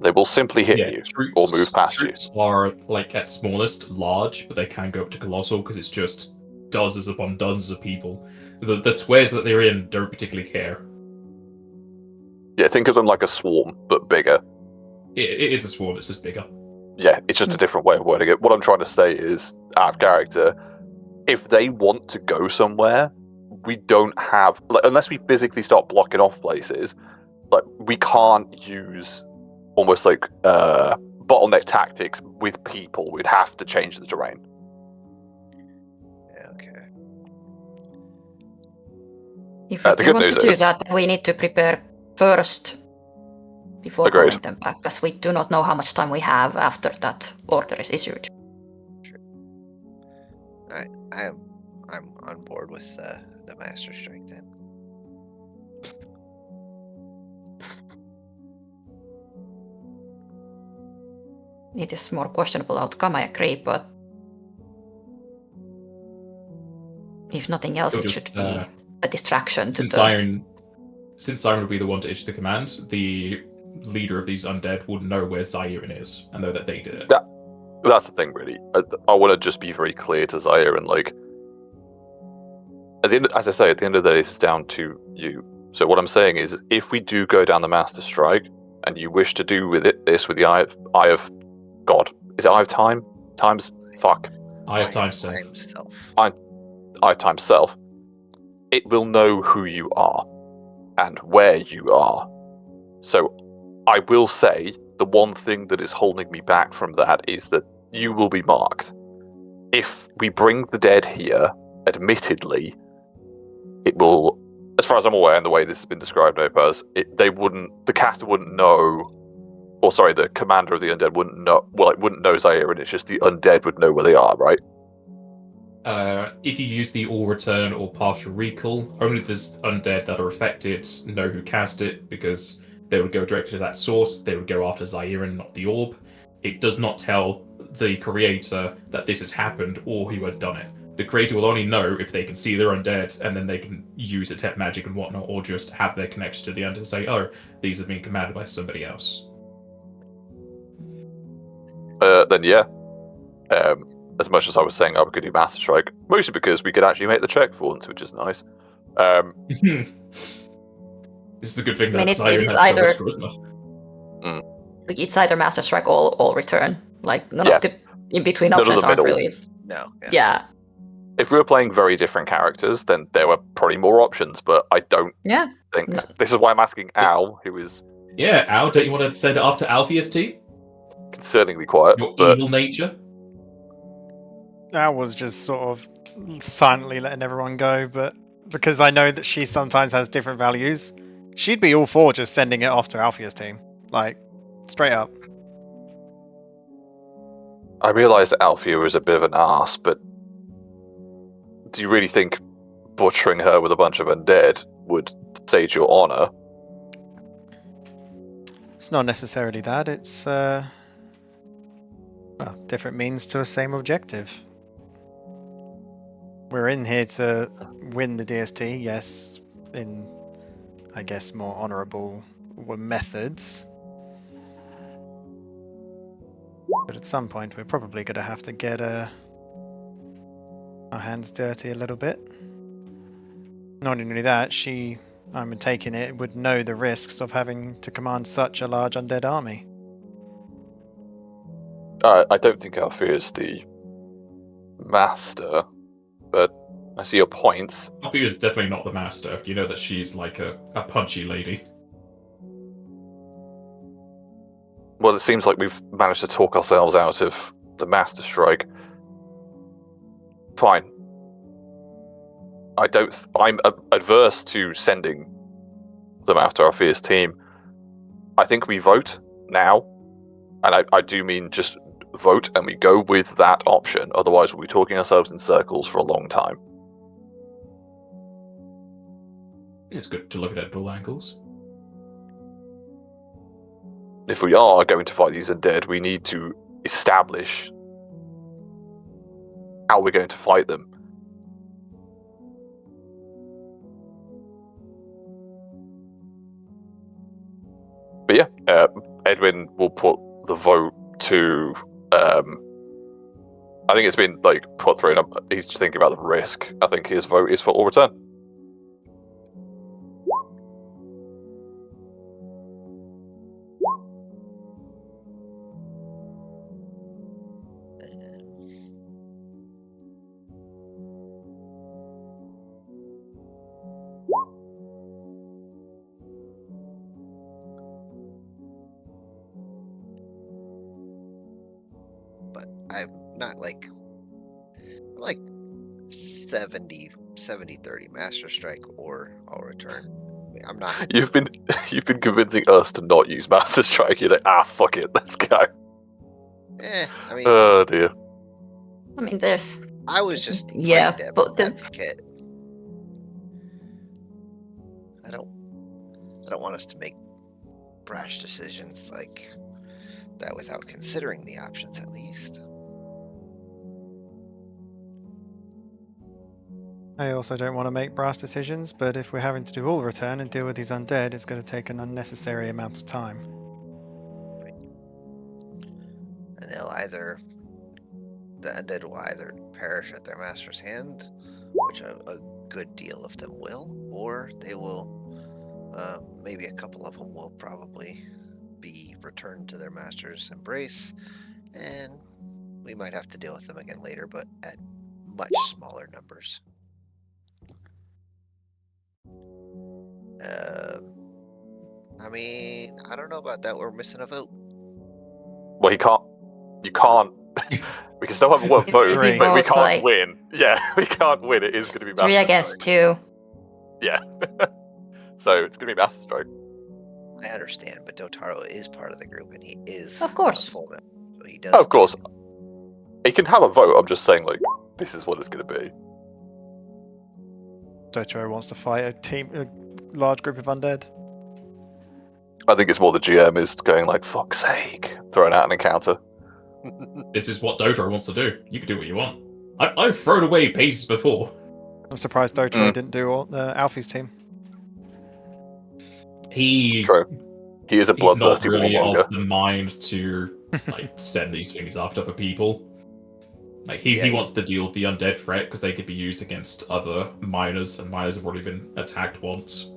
They will simply hit you or move past you. Troops are, like, at smallest, large, but they can go up to colossal because it's just dozens upon dozens of people. The squares that they're in don't particularly care. Yeah, think of them like a swarm, but bigger. It is a swarm, it's just bigger. Yeah, it's just a different way of wording it. What I'm trying to say is, out of character, if they want to go somewhere, we don't have, like, unless we physically start blocking off places, like, we can't use almost like bottleneck tactics with people. We'd have to change the terrain. Okay. If we The do good want to news do is- that, we need to prepare first before Agreed. calling them back, because we do not know how much time we have after that order is issued. I'm on board with the Master Strike then. It is more questionable outcome, I agree, but if nothing else, It'll it just, should be a distraction to Since the... Siren would be the one to issue the command, the leader of these undead would know where Zyron is and know that they did it. That's the thing, really. I want to just be very clear to Zyron, like, at the end, as I say, at the end of the day, this is down to you. So what I'm saying is, if we do go down the Master Strike, and you wish to do with this with the Eye of God, is it Eye of Time? Times fuck. I have time self. Eye of Time self. It will know who you are and where you are. So I will say the one thing that is holding me back from that is that you will be marked. If we bring the dead here, admittedly, it will, as far as I'm aware, and the way this has been described, the caster wouldn't know, or sorry, the commander of the undead wouldn't know, wouldn't know Zaire, and it's just the undead would know where they are, right? If you use the all return or partial recall, only the undead that are affected know who cast it, because they would go directly to that source. They would go after Zaire and not the orb. It does not tell the creator that this has happened or who has done it. The creator will only know if they can see their undead, and then they can use detect magic and whatnot, or just have their connection to the undead and say, oh, these have been commanded by somebody else. Then yeah. As much as I was saying I could do Master Strike, mostly because we could actually make the check for once, which is nice. This is a good thing I mean, that Zyron has so much charisma. It's either Master Strike or all return. Like, none of the in-between None of options the aren't middle. really... No. Yeah. If we were playing very different characters, then there were probably more options, but I don't think... No. This is why I'm asking Al, who is... Yeah, Al, don't you want to send it off to Alpheus team? concerningly quiet, Your but... evil nature? I was just sort of silently letting everyone go, but because I know that she sometimes has different values, she'd be all for just sending it off to Alphea's team. Like, straight up. I realise that Alfia is a bit of an arse, but do you really think butchering her with a bunch of undead would stage your honour? It's not necessarily that, it's well, different means to a same objective. We're in here to win the DST, yes, in, I guess, more honourable methods. But at some point we're probably going to have to get our hands dirty a little bit. Not only that, I'm taking it, would know the risks of having to command such a large undead army. I don't think Alfia is the master, but I see your points. Alpheus is definitely not the master. You know that she's like a punchy lady. Well, it seems like we've managed to talk ourselves out of the Master Strike. Fine. I'm adverse to sending them after Alfia's team. I think we vote now, and I do mean just vote and we go with that option. Otherwise, we'll be talking ourselves in circles for a long time. It's good to look at it at all angles. If we are going to fight these undead, we need to establish how we're going to fight them. But yeah, Edwin will put the vote to. I think it's been like put through, and he's thinking about the risk. I think his vote is for all return. But I'm not like 70-30 Master Strike or I'll return. I mean, I'm not. You've been convincing us to not use Master Strike. You're like, fuck it, let's go. I mean, Oh dear. I mean, there's. I was just playing Yeah, devil's but the, advocate. I don't want us to make brash decisions like that without considering the options at least. I also don't want to make brash decisions, but if we're having to do all return and deal with these undead, it's going to take an unnecessary amount of time. And the undead will either perish at their master's hand, which a good deal of them will, or they will, maybe a couple of them will probably be returned to their master's embrace, and we might have to deal with them again later, but at much smaller numbers. I mean, I don't know about that. We're missing a vote. Well, you can't. We can still have one If vote, he but we votes, can't like, win. Yeah, we can't win. It is going to be 3 Master against Strike. 2. Yeah. So it's going to be Master Strike. I understand, but Dotaro is part of the group, and he is Of course. a full member, so he does. Oh, of course. He can have a vote. I'm just saying, like, this is what it's going to be. Docho wants to fight a large group of undead. I think it's more the GM is going like, fuck's sake, throwing out an encounter. This is what Dodro wants to do. You can do what you want. I've thrown away pages before. I'm surprised Docho didn't do all Alfie's team. True. He is a He's not bloodthirsty really warmonger. of the mind to send these things after other people. Like he wants to deal with the undead threat because they could be used against other miners, and miners have already been attacked once.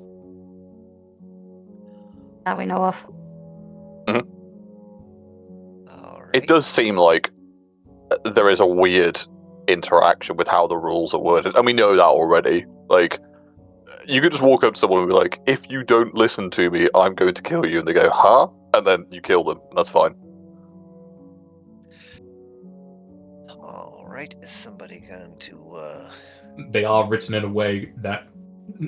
That we know of. All right. It does seem like there is a weird interaction with how the rules are worded, and we know that already. Like, you could just walk up to someone and be like, if you don't listen to me, I'm going to kill you. And they go, huh? And then you kill them. And that's fine. All right. Is somebody going to? They are written in a way that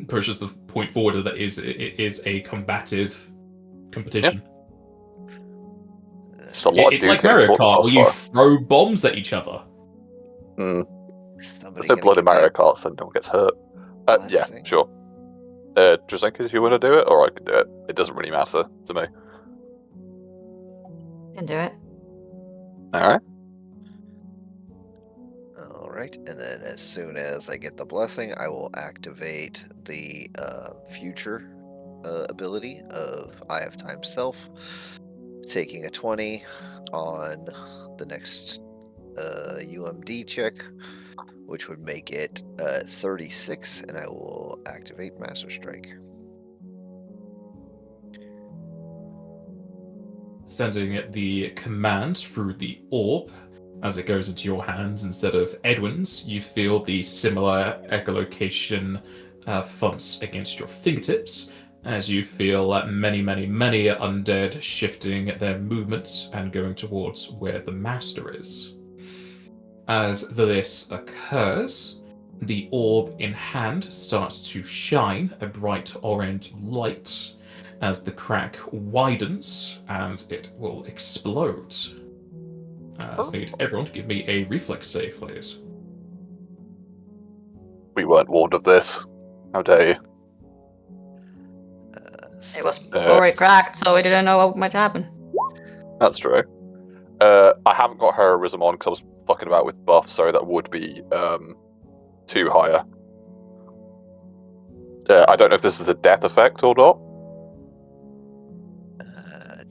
pushes the point forward that it is a combative competition. It's a lot of It's dudes like getting Mario caught in Kart where you crossfire. throw bombs at each other. Somebody There's no gonna blood in give me Mario a Kart, so no one gets hurt. Yeah, blessing? sure. Drazenkas, you want to do it, or I can do it? It doesn't really matter to me. Can do it. All right. All right, and then as soon as I get the blessing, I will activate the future ability of Eye of Time Self, taking a 20 on the next UMD check, which would make it 36, and I will activate Master Strike. Sending the command through the orb as it goes into your hands instead of Edwin's, you feel the similar echolocation thumps against your fingertips as you feel many undead shifting their movements and going towards where the master is. As this occurs, the orb in hand starts to shine a bright orange light as the crack widens and it will explode. I need everyone to give me a reflex save, please. We weren't warned of this. How dare you? It was already cracked, so we didn't know what might happen. That's true. I haven't got heroism on because I was fucking about with buffs, so that would be 2 higher. I don't know if this is a death effect or not.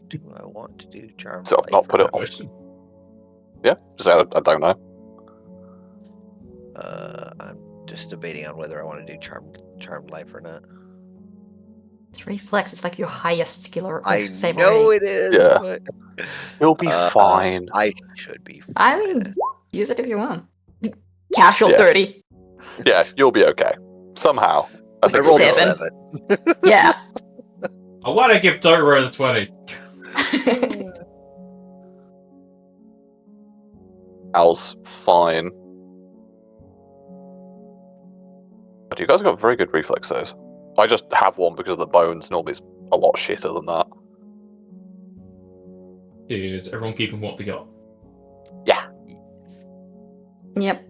Do I want to do charm? So I've not put it on. Question. Yeah, so I don't know. I'm just debating on whether I want to do charmed life or not. It's reflex. It's like your highest skill or I save know already. it is, Yeah. but You'll be fine. I should be. I mean, use it if you want. Casual Yeah. 30. Yeah, you'll be okay. Somehow. I I think rolled a Seven. 7. Yeah. I want to give Totoro the 20. Al's fine. But you guys got very good reflex saves. I just have one because of the bones. Normally it's a lot shitter than that. Is everyone keeping what they got? Yeah. Yep.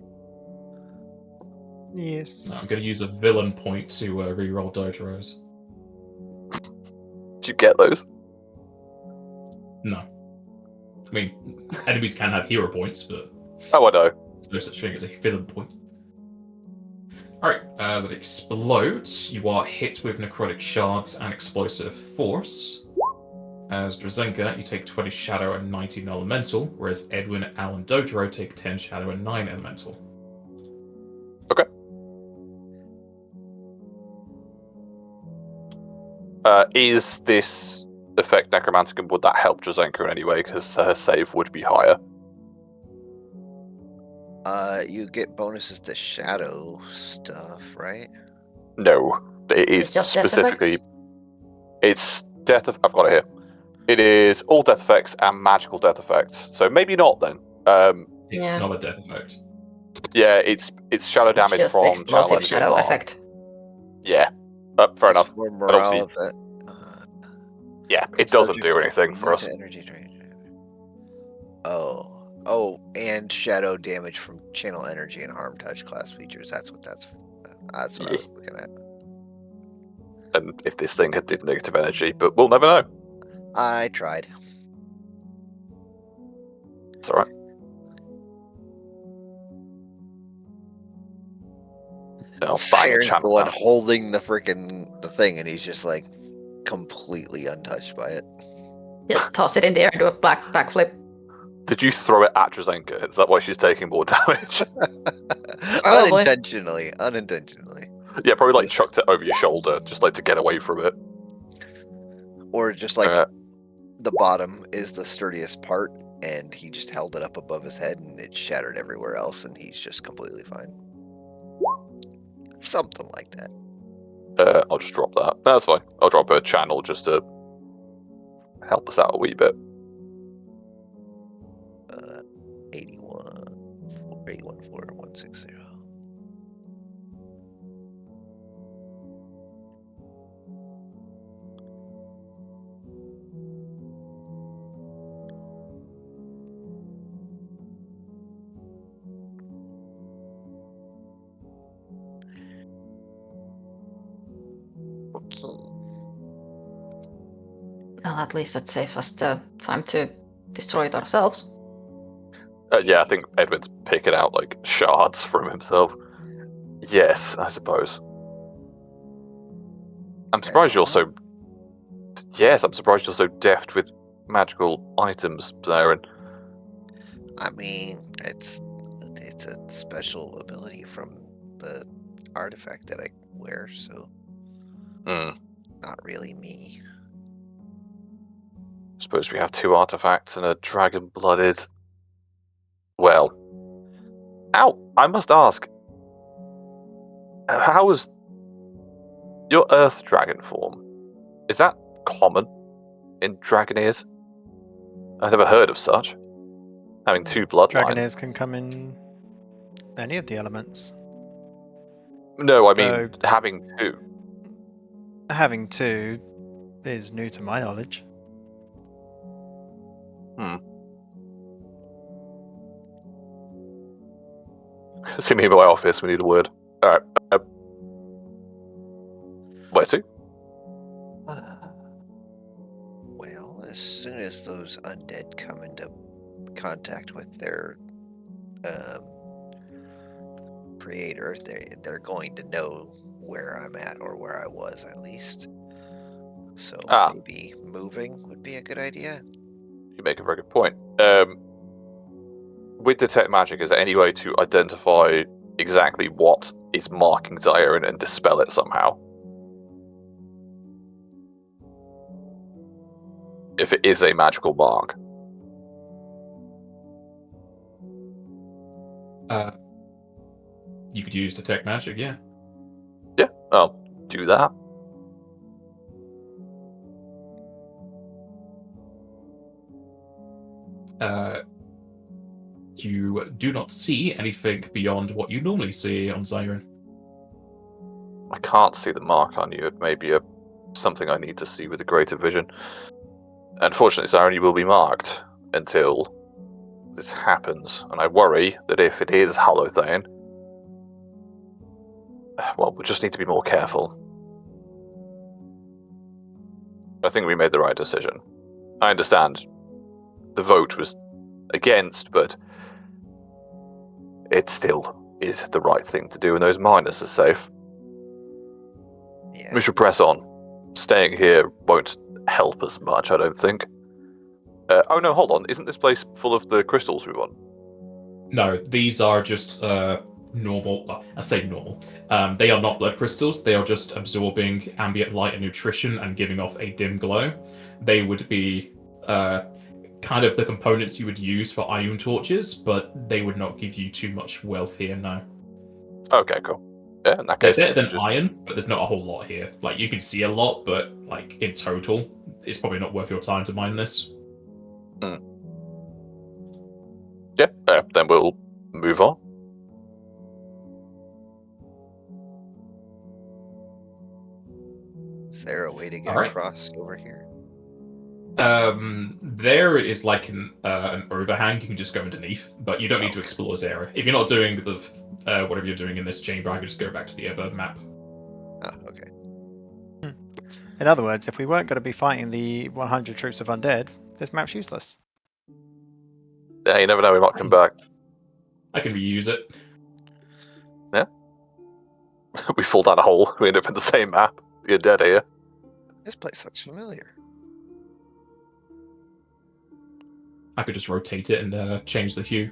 Yes. No, I'm going to use a villain point to reroll Totoro's. Did you get those? No. I mean, enemies can have hero points, but Oh, I know. there's no such thing as a villain point. Alright, as it explodes, you are hit with necrotic shards and explosive force. As Drazenka, you take 20 shadow and 19 elemental, whereas Edwin, Al, and Dotaro take 10 shadow and 9 elemental. Okay. Is this effect necromantic, and would that help Drazenka in any way? Because her save would be higher. You get bonuses to shadow stuff, right? No. It is It's just death specifically... effects? It's death... I've got it here. It is all death effects and magical death effects. So maybe not then. It's Yeah. not a death effect. Yeah, it's shadow It's damage just from channel explosive energy shadow harm. effect. Yeah, fair enough. For But obviously, morale, that yeah, it doesn't do subject is anything for immune us. to energy drain. Oh, and shadow damage from channel energy and harm touch class features. That's what I was looking at. And if this thing had did negative energy, but we'll never know. I tried. It's alright. I'll bang a Siren's the channel one down. holding the thing, and he's just like completely untouched by it. Just toss it in the air and do a backflip. Did you throw it at Drazenka? Is that why she's taking more damage? Probably. Unintentionally. Yeah, probably like chucked it over your shoulder, just like to get away from it. Or just like the bottom is the sturdiest part, and he just held it up above his head, and it shattered everywhere else, and he's just completely fine. Something like that. I'll just drop that. That's fine. I'll drop a channel just to help us out a wee bit. 81 4 160. Okay. Well, at least that saves us the time to destroy it ourselves. Yeah, I think Edwin's picking out like shards from himself. Yes, I suppose. I'm surprised you're so. Yes, I'm surprised you're so deft with magical items, Zarin. I mean, it's a special ability from the artifact that I wear, so not really me. I suppose we have 2 artifacts and a dragon-blooded. Well, I must ask, how is your Earth Dragon form? Is that common in Dragoneers? I've never heard of such. Having 2 bloodlines. Dragonaires can come in any of the elements. No, I mean having 2. Having 2 is new to my knowledge. See me in my office, we need a word. Alright. Where to? Well, as soon as those undead come into contact with their creator, they're going to know where I'm at, or where I was at least. So maybe moving would be a good idea. You make a very good point. With detect magic, is there any way to identify exactly what is marking Zyron and dispel it somehow? If it is a magical mark. You could use detect magic, yeah. Yeah, I'll do that. You do not see anything beyond what you normally see on Zyron. I can't see the mark on you. It may be something I need to see with a greater vision. Unfortunately, Zyron, you will be marked until this happens, and I worry that if it is Holothane, well, we'll just need to be more careful. I think we made the right decision. I understand the vote was against, but it still is the right thing to do, and those miners are safe. Yeah. We should press on. Staying here won't help us much, I don't think. Oh no, hold on. Isn't this place full of the crystals we want? No, these are just normal. Well, I say normal. They are not blood crystals. They are just absorbing ambient light and nutrition and giving off a dim glow. They would be kind of the components you would use for ion torches, but they would not give you too much wealth here, no. Okay, cool. Yeah, in that They're case, better than iron, but there's not a whole lot here. Like, you can see a lot, but like in total, it's probably not worth your time to mine this. Yeah, then we'll move on. Is there a way to get All right. across over here? There is like an overhang you can just go underneath, but you don't need to explore this area. If you're not doing the whatever you're doing in this chamber, I could just go back to the other map. Oh, okay. In other words, if we weren't going to be fighting the 100 troops of undead, this map's useless. Yeah, you never know, we might come back. I can reuse it. Yeah. We fall down a hole, we end up in the same map. You're dead here. This place looks familiar. I could just rotate it and change the hue.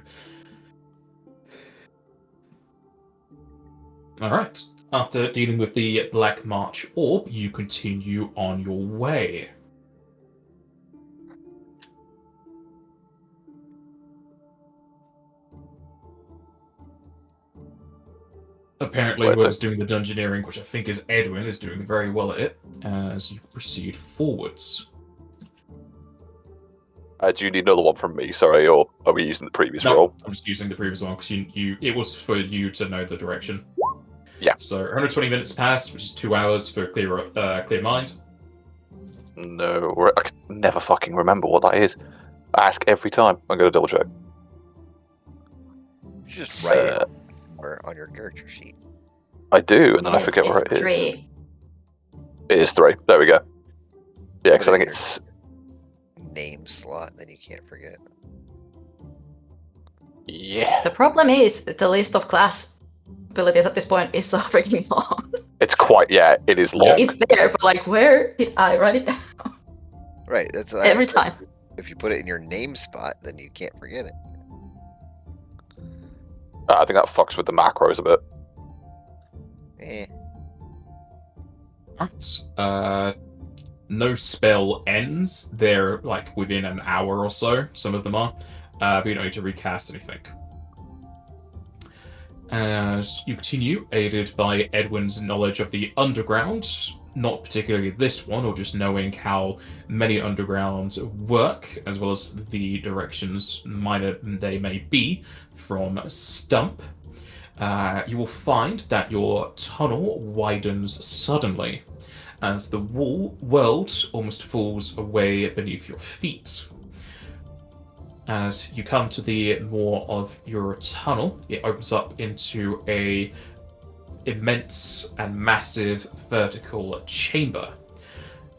Alright. After dealing with the Black March Orb, you continue on your way. Apparently, whoever's doing the dungeoneering, which I think is Edwin, is doing very well at it as you proceed forwards. Do you need another one from me, sorry, or are we using the previous roll? I'm just using the previous one because it was for you to know the direction. Yeah. So 120 minutes passed, which is 2 hours for clear mind. No, I can never fucking remember what that is. I ask every time. I'm going to double check. You should just write it somewhere on your character sheet. I do, and then I forget where it is. 3. It is 3. There we go. Yeah, because I think it's name slot, then you can't forget. Yeah. The problem is the list of class abilities at this point is so freaking long. It's quite, it is long. It's there, but like, where did I write it down? Right, that's why every time. If you put it in your name spot, then you can't forget it. I think that fucks with the macros a bit. Alright. No spell ends. They're like within an hour or so. Some of them are. But you don't need to recast anything. As you continue, aided by Edwin's knowledge of the underground, not particularly this one, or just knowing how many undergrounds work, as well as the directions minor they may be from Stump, you will find that your tunnel widens suddenly, as the world almost falls away beneath your feet. As you come to the more of your tunnel, it opens up into a immense and massive vertical chamber,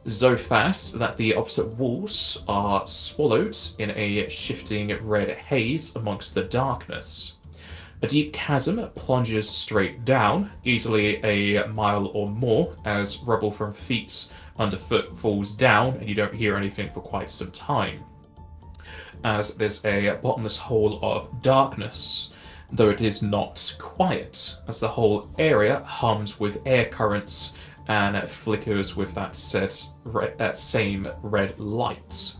so fast that the opposite walls are swallowed in a shifting red haze amongst the darkness. A deep chasm plunges straight down, easily a mile or more, as rubble from feet underfoot falls down and you don't hear anything for quite some time. As there's a bottomless hole of darkness, though it is not quiet, as the whole area hums with air currents and flickers with that same red light.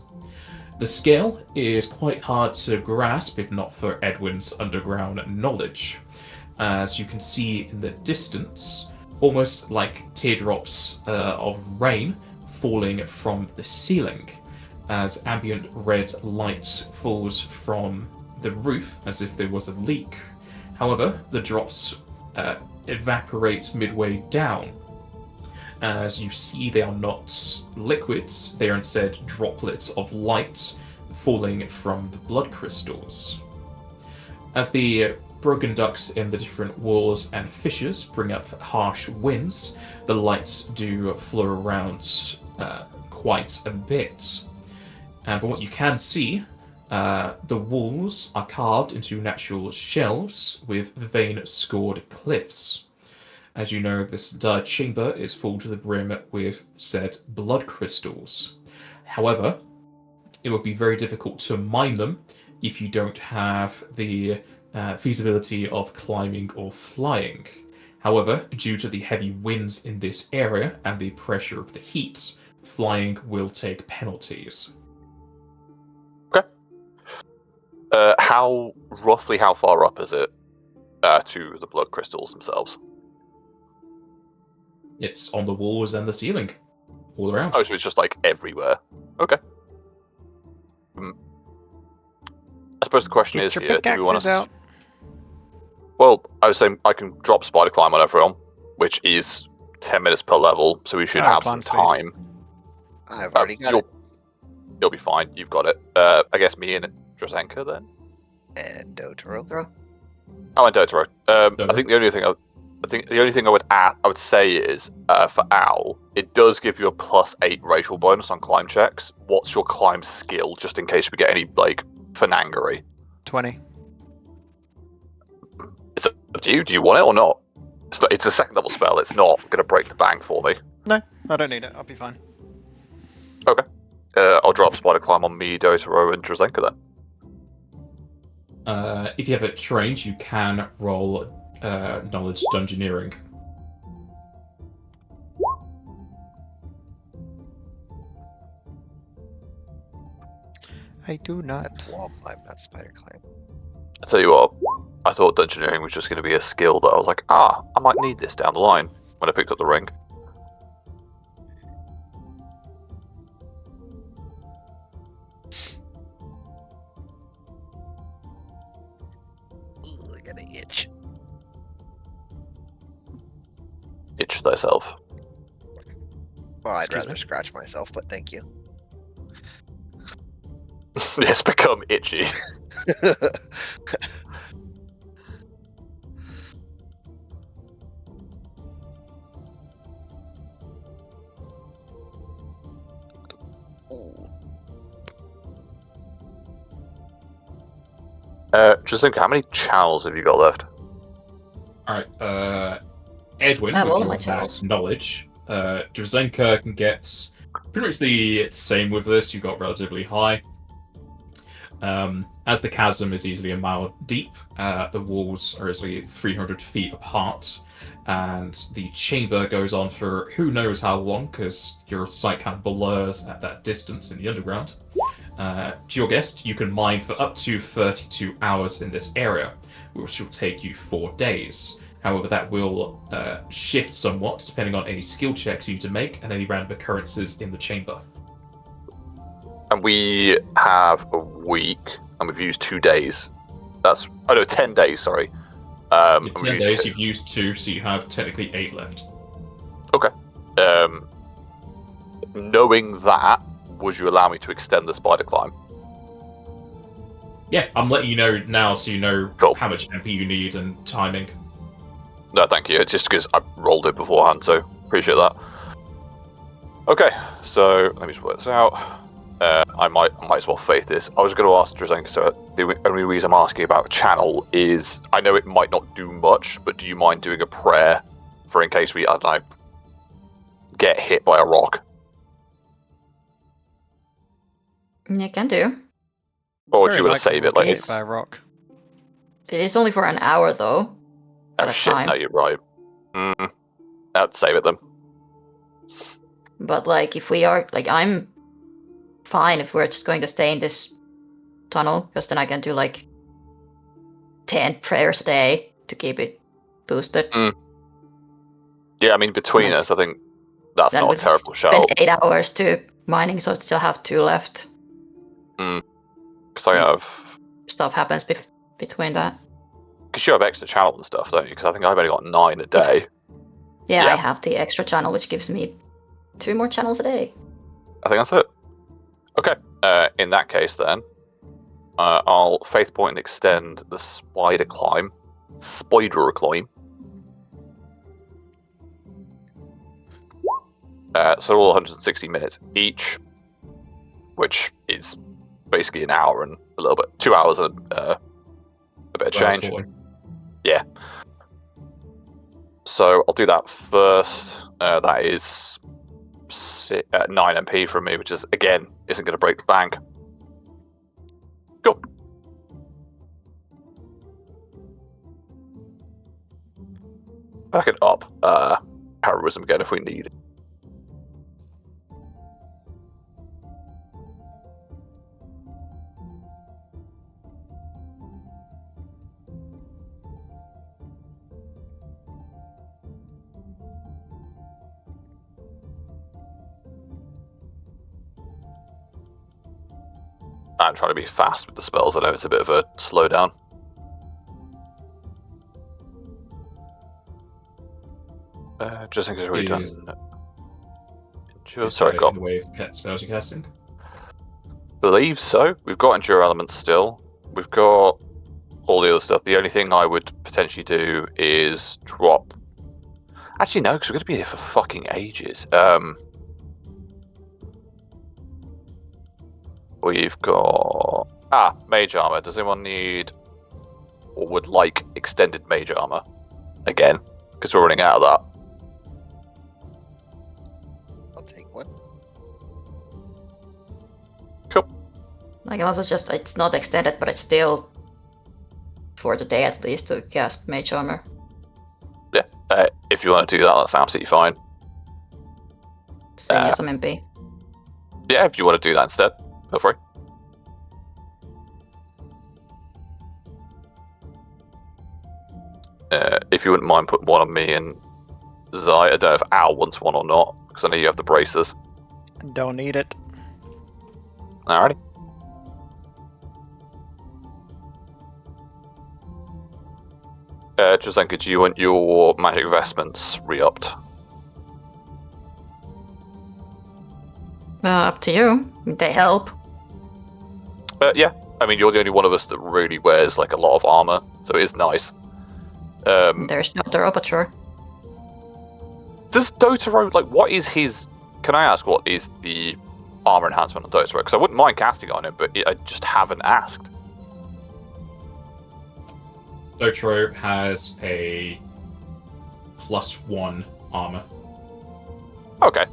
The scale is quite hard to grasp if not for Edwin's underground knowledge, as you can see in the distance, almost like teardrops of rain falling from the ceiling, as ambient red light falls from the roof as if there was a leak. However, the drops evaporate midway down. As you see, they are not liquids, they are instead droplets of light falling from the blood crystals. As the broken ducts in the different walls and fissures bring up harsh winds, the lights do flow around quite a bit. And from what you can see, the walls are carved into natural shelves with vein-scored cliffs. As you know, this dark chamber is full to the brim with said blood crystals. However, it would be very difficult to mine them if you don't have the feasibility of climbing or flying. However, due to the heavy winds in this area and the pressure of the heat, flying will take penalties. Okay. How far up is it to the blood crystals themselves? It's on the walls and the ceiling, all around. Oh, so it's just like everywhere. Okay. I suppose the question Get is your here: do we want pickaxes out? Well, I was saying I can drop spider climb on everyone, which is 10 minutes per level, so we should have some climb speed. time. I've already got it. You'll be fine. You've got it. I guess me and Drazenka then. And Dotaro. Oh, and Dotaro. I think the only thing I would say is for Owl, it does give you a +8 racial bonus on climb checks. What's your climb skill, just in case we get any like finangery? 20. It's up to you. Do you want it or not? It's a second level spell. It's not going to break the bank for me. No, I don't need it. I'll be fine. Okay. I'll drop spider climb on me, Dotaro, and Drazenka then. If you have it trained, you can roll knowledge dungeoneering. I do not. That's wall climb, not spider climb. I tell you what, I thought dungeoneering was just going to be a skill that I was like, I might need this down the line when I picked up the ring. Ooh, I got an itch. Itch thyself. Well, I'd Excuse rather me? scratch myself, but thank you. Yes, become itchy. Ooh. Just think, how many channels have you got left? Alright, Edwin, I have with all your my vast channels. knowledge, Drazenka can get pretty much the same with this. You got relatively high. As the chasm is easily a mile deep, the walls are easily 300 feet apart, and the chamber goes on for who knows how long, because your sight kind of blurs at that distance in the underground. To your guest, you can mine for up to 32 hours in this area, which will take you 4 days. However, that will shift somewhat depending on any skill checks you need to make and any random occurrences in the chamber. And we have a week, and we've used 2 days. 10 days, sorry. In 10 days, you've used 2, so you have technically 8 left. Okay. Knowing that, would you allow me to extend the spider climb? Yeah, I'm letting you know now so you know Cool. how much MP you need and timing. No, thank you. It's just because I rolled it beforehand, so appreciate that. Okay, so let me just work this out. I might as well faith this. I was going to ask Drazenka, so The only reason I'm asking about channel is I know it might not do much, but do you mind doing a prayer for in case we, I don't know, get hit by a rock? You can do. Or do Very you want to likely save we'll it? get Like, hit by a rock. It's only for an hour though. oh At a shit, time. no, you're right. I'd save it then. But like, if we are like, I'm fine if we're just going to stay in this tunnel, because then I can do like 10 prayers a day to keep it boosted. Yeah, I mean, between Like, us, I think that's then not a we terrible spend shout. 8 hours to mining, so I still have 2 left. Because I If- have... Stuff happens between that. Because you have extra channel and stuff, don't you? Because I think I've only got 9 a day. Yeah, Yeah. I have the extra channel, which gives me 2 more channels a day. I think that's it. Okay, in that case then, I'll Faith Point and extend the Spider Climb. So all 160 minutes each, which is basically an hour and a little bit, 2 hours and a bit of change. 40. Yeah. So I'll do that first. That is 9 MP from me, which is, again, isn't going to break the bank. Cool. Back it up. Heroism again if we need it. I'm trying to be fast with the spells. I know it's a bit of a slowdown. Just think it's already done. Sorry, In got. the way of pet spells you're casting. Believe so. We've got Endure Element still. We've got all the other stuff. The only thing I would potentially do is drop. Actually, no, because we're going to be here for fucking ages. We've got mage armor. Does anyone need or would like extended mage armor again? Because we're running out of that. I'll take one. Cool. I can also just, it's not extended, but it's still for the day at least to cast mage armor. Yeah. If you want to do that, that's absolutely fine. Save you some MP. Yeah, if you want to do that instead, feel free. If you wouldn't mind putting one on me and Zai. I don't know if Al wants one or not, because I know you have the braces. Don't need it. Alrighty. Jazenka, do you want your magic vestments re-upped? Up to you. They help. Yeah. I mean, you're the only one of us that really wears like a lot of armor, so it is nice. There's Dr. Opature. Does Dotaro, like, what is his... Can I ask what is the armor enhancement on Dotaro? Because I wouldn't mind casting on him, but I just haven't asked. Dotaro has a +1 armor. Okay.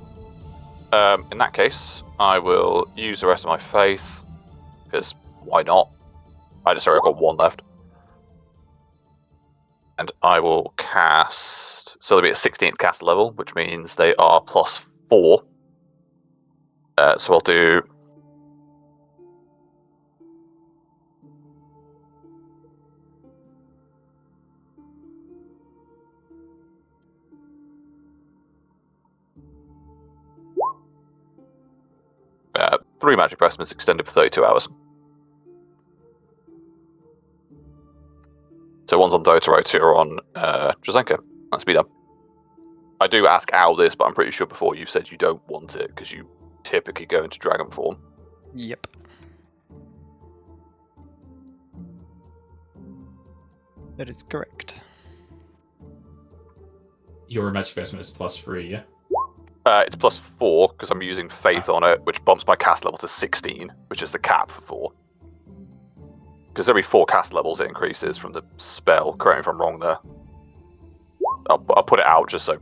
In that case, I will use the rest of my faith, because why not? I just already got 1 left. And I will cast... So they'll be at 16th cast level, which means they are +4. So I'll do... Uh, 3 magic vestments extended for 32 hours. So one's on Dotaro, 2 are on Jazenka. That's me done. I do ask Al this, but I'm pretty sure before you said you don't want it, because you typically go into dragon form. Yep. That is correct. Your magic investment is +3, yeah? It's +4, because I'm using faith on it, which bumps my cast level to 16, which is the cap for 4. Because every 4 cast levels it increases from the spell. Correct me if I'm wrong there. I'll put it out just so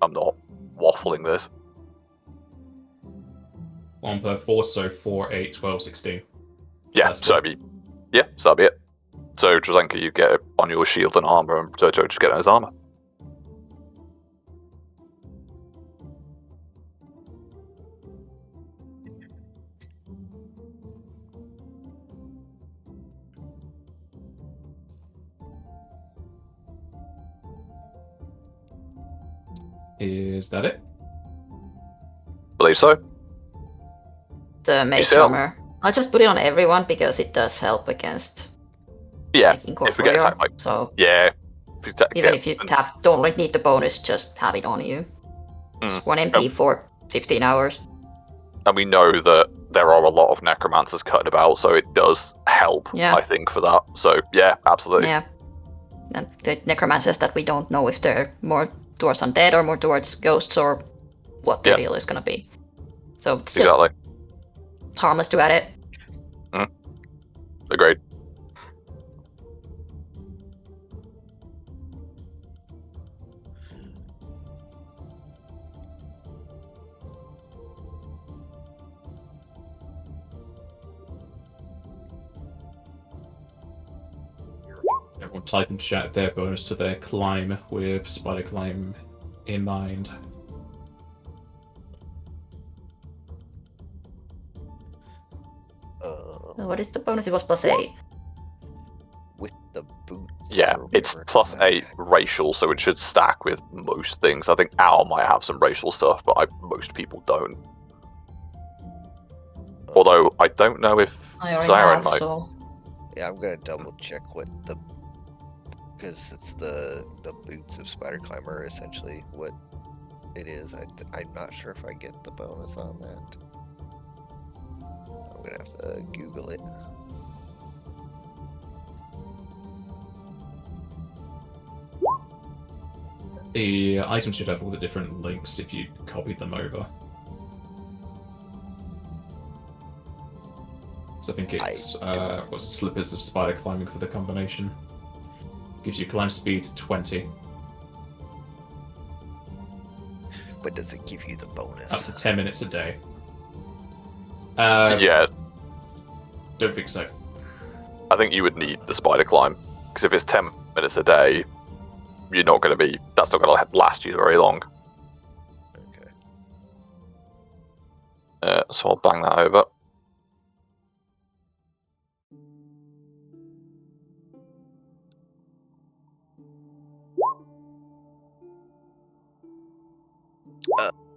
I'm not waffling this. 1 per 4, so 4, 8, 12, 16. Yeah, That's so cool. that'd be it. So Drazenka, you get it on your shield and armor, and Jojo just get it on his armor. Is that it? Believe so. The mage still- armor. I'll just put it on everyone because it does help against Yeah, like, if we get incorporeal. attacked by So yeah, even if you don't need the bonus, just have it on you. It's 1 MP for 15 hours. and we know that there are a lot of necromancers cutting about, so it does help. Yeah. I think for that. So yeah, absolutely. Yeah. And the necromancers that we don't know if they're more towards undead or more towards ghosts or what their Yeah. deal is gonna be. So it's just Exactly. harmless to add it. Agreed. Everyone type in chat their bonus to their climb with spider climb in mind. So what is the bonus? It was +8. With the boots. Yeah, or it's whatever. +8 racial, so it should stack with most things. I think Al might have some racial stuff, but most people don't. Although I don't know if I already Zyron have, might. so Yeah, I'm gonna double check what the, because it's the boots of Spider Climber essentially what it is. I'm not sure if I get the bonus on that. I'm gonna have to Google it. The item should have all the different links if you copied them over. So I think it's slippers of spider climbing for the combination. Gives you climb speed 20. But does it give you the Up bonus? to 10 minutes a day. Yeah, Don't think so. I think you would need the spider climb, because if it's 10 minutes a day, you're not going to be. That's not going to last you very long. Okay. So I'll bang that over.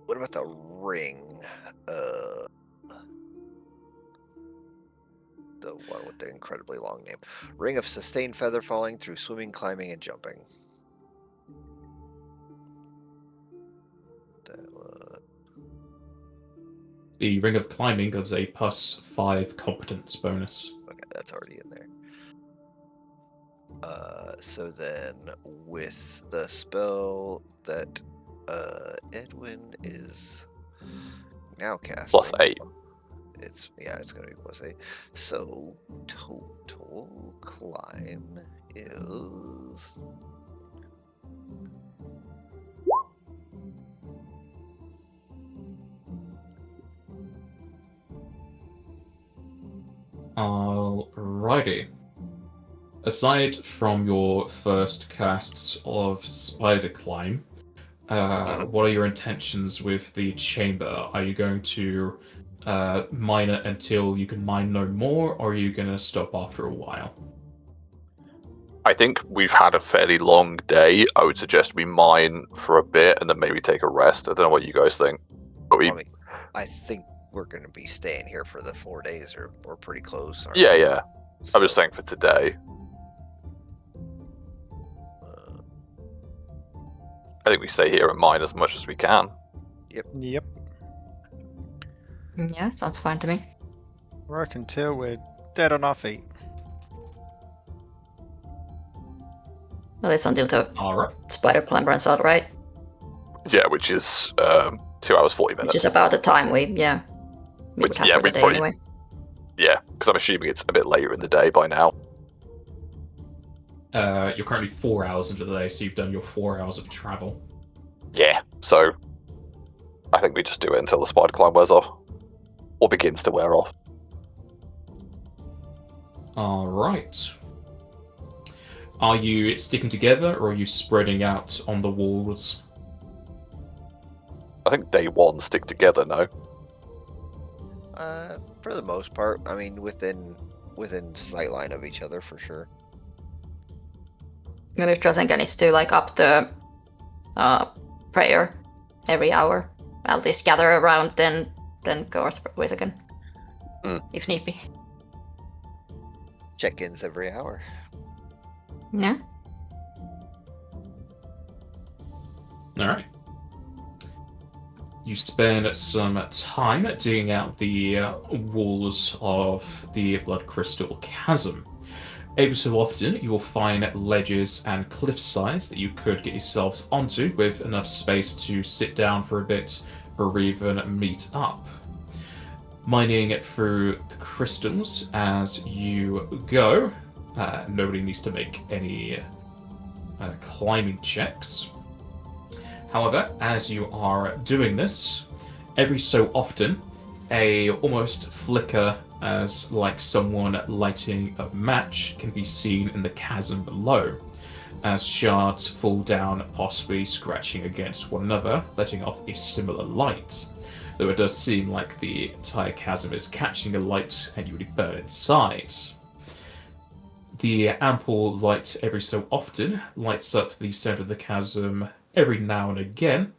What about the ring? The one with the incredibly long name. Ring of sustained feather falling through swimming, climbing, and jumping. The Ring of Climbing gives a +5 competence bonus. Okay, that's already in there. So then with the spell that Edwin is now casting. +8. It's gonna be +8. So total climb is Alrighty. Aside from your first casts of Spider Climb, what are your intentions with the chamber? Are you going to mine it until you can mine no more, or are you going to stop after a while? I think we've had a fairly long day. I would suggest we mine for a bit and then maybe take a rest. I don't know what you guys think. But I think we're gonna be staying here for the 4 days or pretty close. aren't yeah, we? yeah. I was So, saying for today. I think we stay here and mine as much as we can. Yep. yeah, sounds fine to me. Work until we're dead on our feet. At least until the Alright. spider climb runs out, right? Yeah, which is 2 hours 40 minutes. Which is about the time we meet Which, halfway yeah, the we'd day probably- anyway. Yeah, because I'm assuming it's a bit later in the day by now. You're currently 4 hours into the day, so you've done your 4 hours of travel. Yeah, so I think we just do it until the spider climb wears off. Or begins to wear off. Alright. Are you sticking together, or are you spreading out on the walls? I think day one stick together, no? For the most part, I mean, within sightline of each other for sure. And if Drasenka needs to like up the prayer every hour, at least gather around, then go our separate ways again, if need be. Check-ins every hour. Yeah. Alright. You spend some time digging out the walls of the Blood Crystal Chasm. Every so often, you will find ledges and cliff sides that you could get yourselves onto with enough space to sit down for a bit or even meet up. Mining through the crystals as you go. Nobody needs to make any climbing checks. However, as you are doing this, every so often, a almost flicker as like someone lighting a match can be seen in the chasm below, as shards fall down, possibly scratching against one another, letting off a similar light. Though it does seem like the entire chasm is catching a light and you would burn inside. The ample light every so often lights up the center of the chasm every now and again,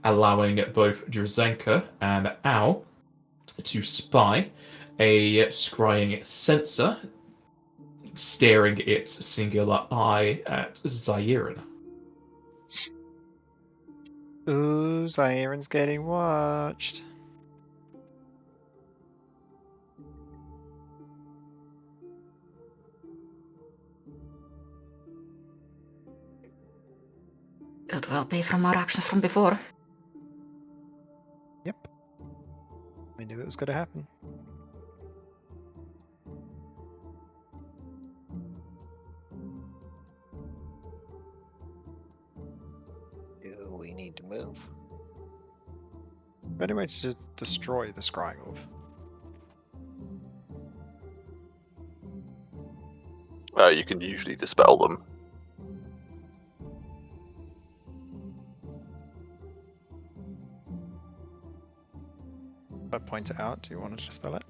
allowing both Drazenka and Ao to spy a scrying sensor staring its singular eye at Zairin. Ooh, Zairin's getting watched. Could well be from our actions from before. Yep. I knew it was going to happen. Do we need to move? Better way to just destroy the scrying orb. You can usually dispel them. If I point it out, do you want to dispel it?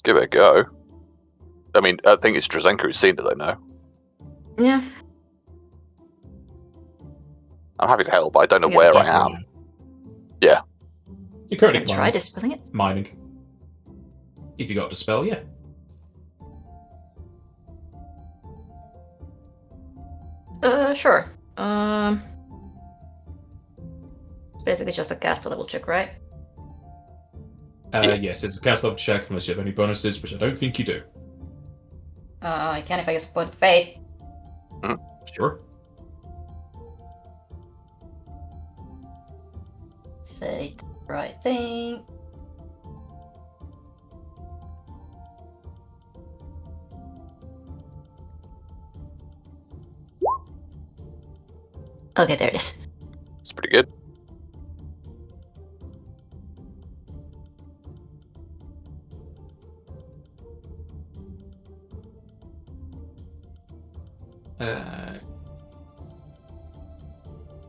Give it a go. I mean, I think it's Drazenka who's seen it though now. Yeah. I'm happy to help, but I don't know Yeah, where I Technically, am. yeah. You're You currently can try mining. dispelling it. Mining. If you got dispel, yeah. Sure. Basically just a cast level check, right? Yeah. Yes, it's a cast level check unless you have any bonuses, which I don't think you do. I can if I use point of fate. Sure. Say the right thing. Okay, there it is. It's pretty good.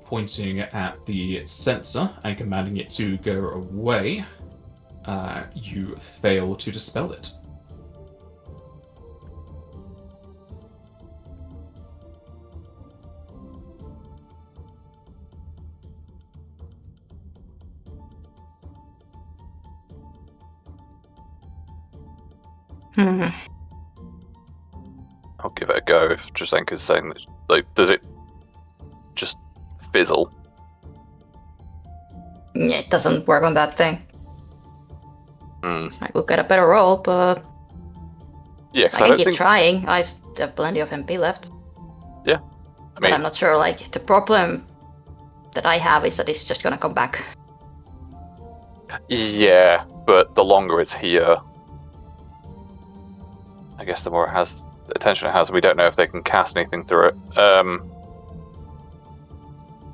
Pointing at the sensor and commanding it to go away, you fail to dispel it. Hmm. I'll give it a go if Drazenka's saying that. Like, does it just fizzle? Yeah, it doesn't work on that thing. Hmm. I will get a better roll, but Yeah, I because I can don't keep think. trying. I've have plenty of MP left. I But mean, I'm not sure, like, the problem that I have is that it's just gonna come back. yeah, but the longer it's here, I guess the more attention it has, we don't know if they can cast anything through it.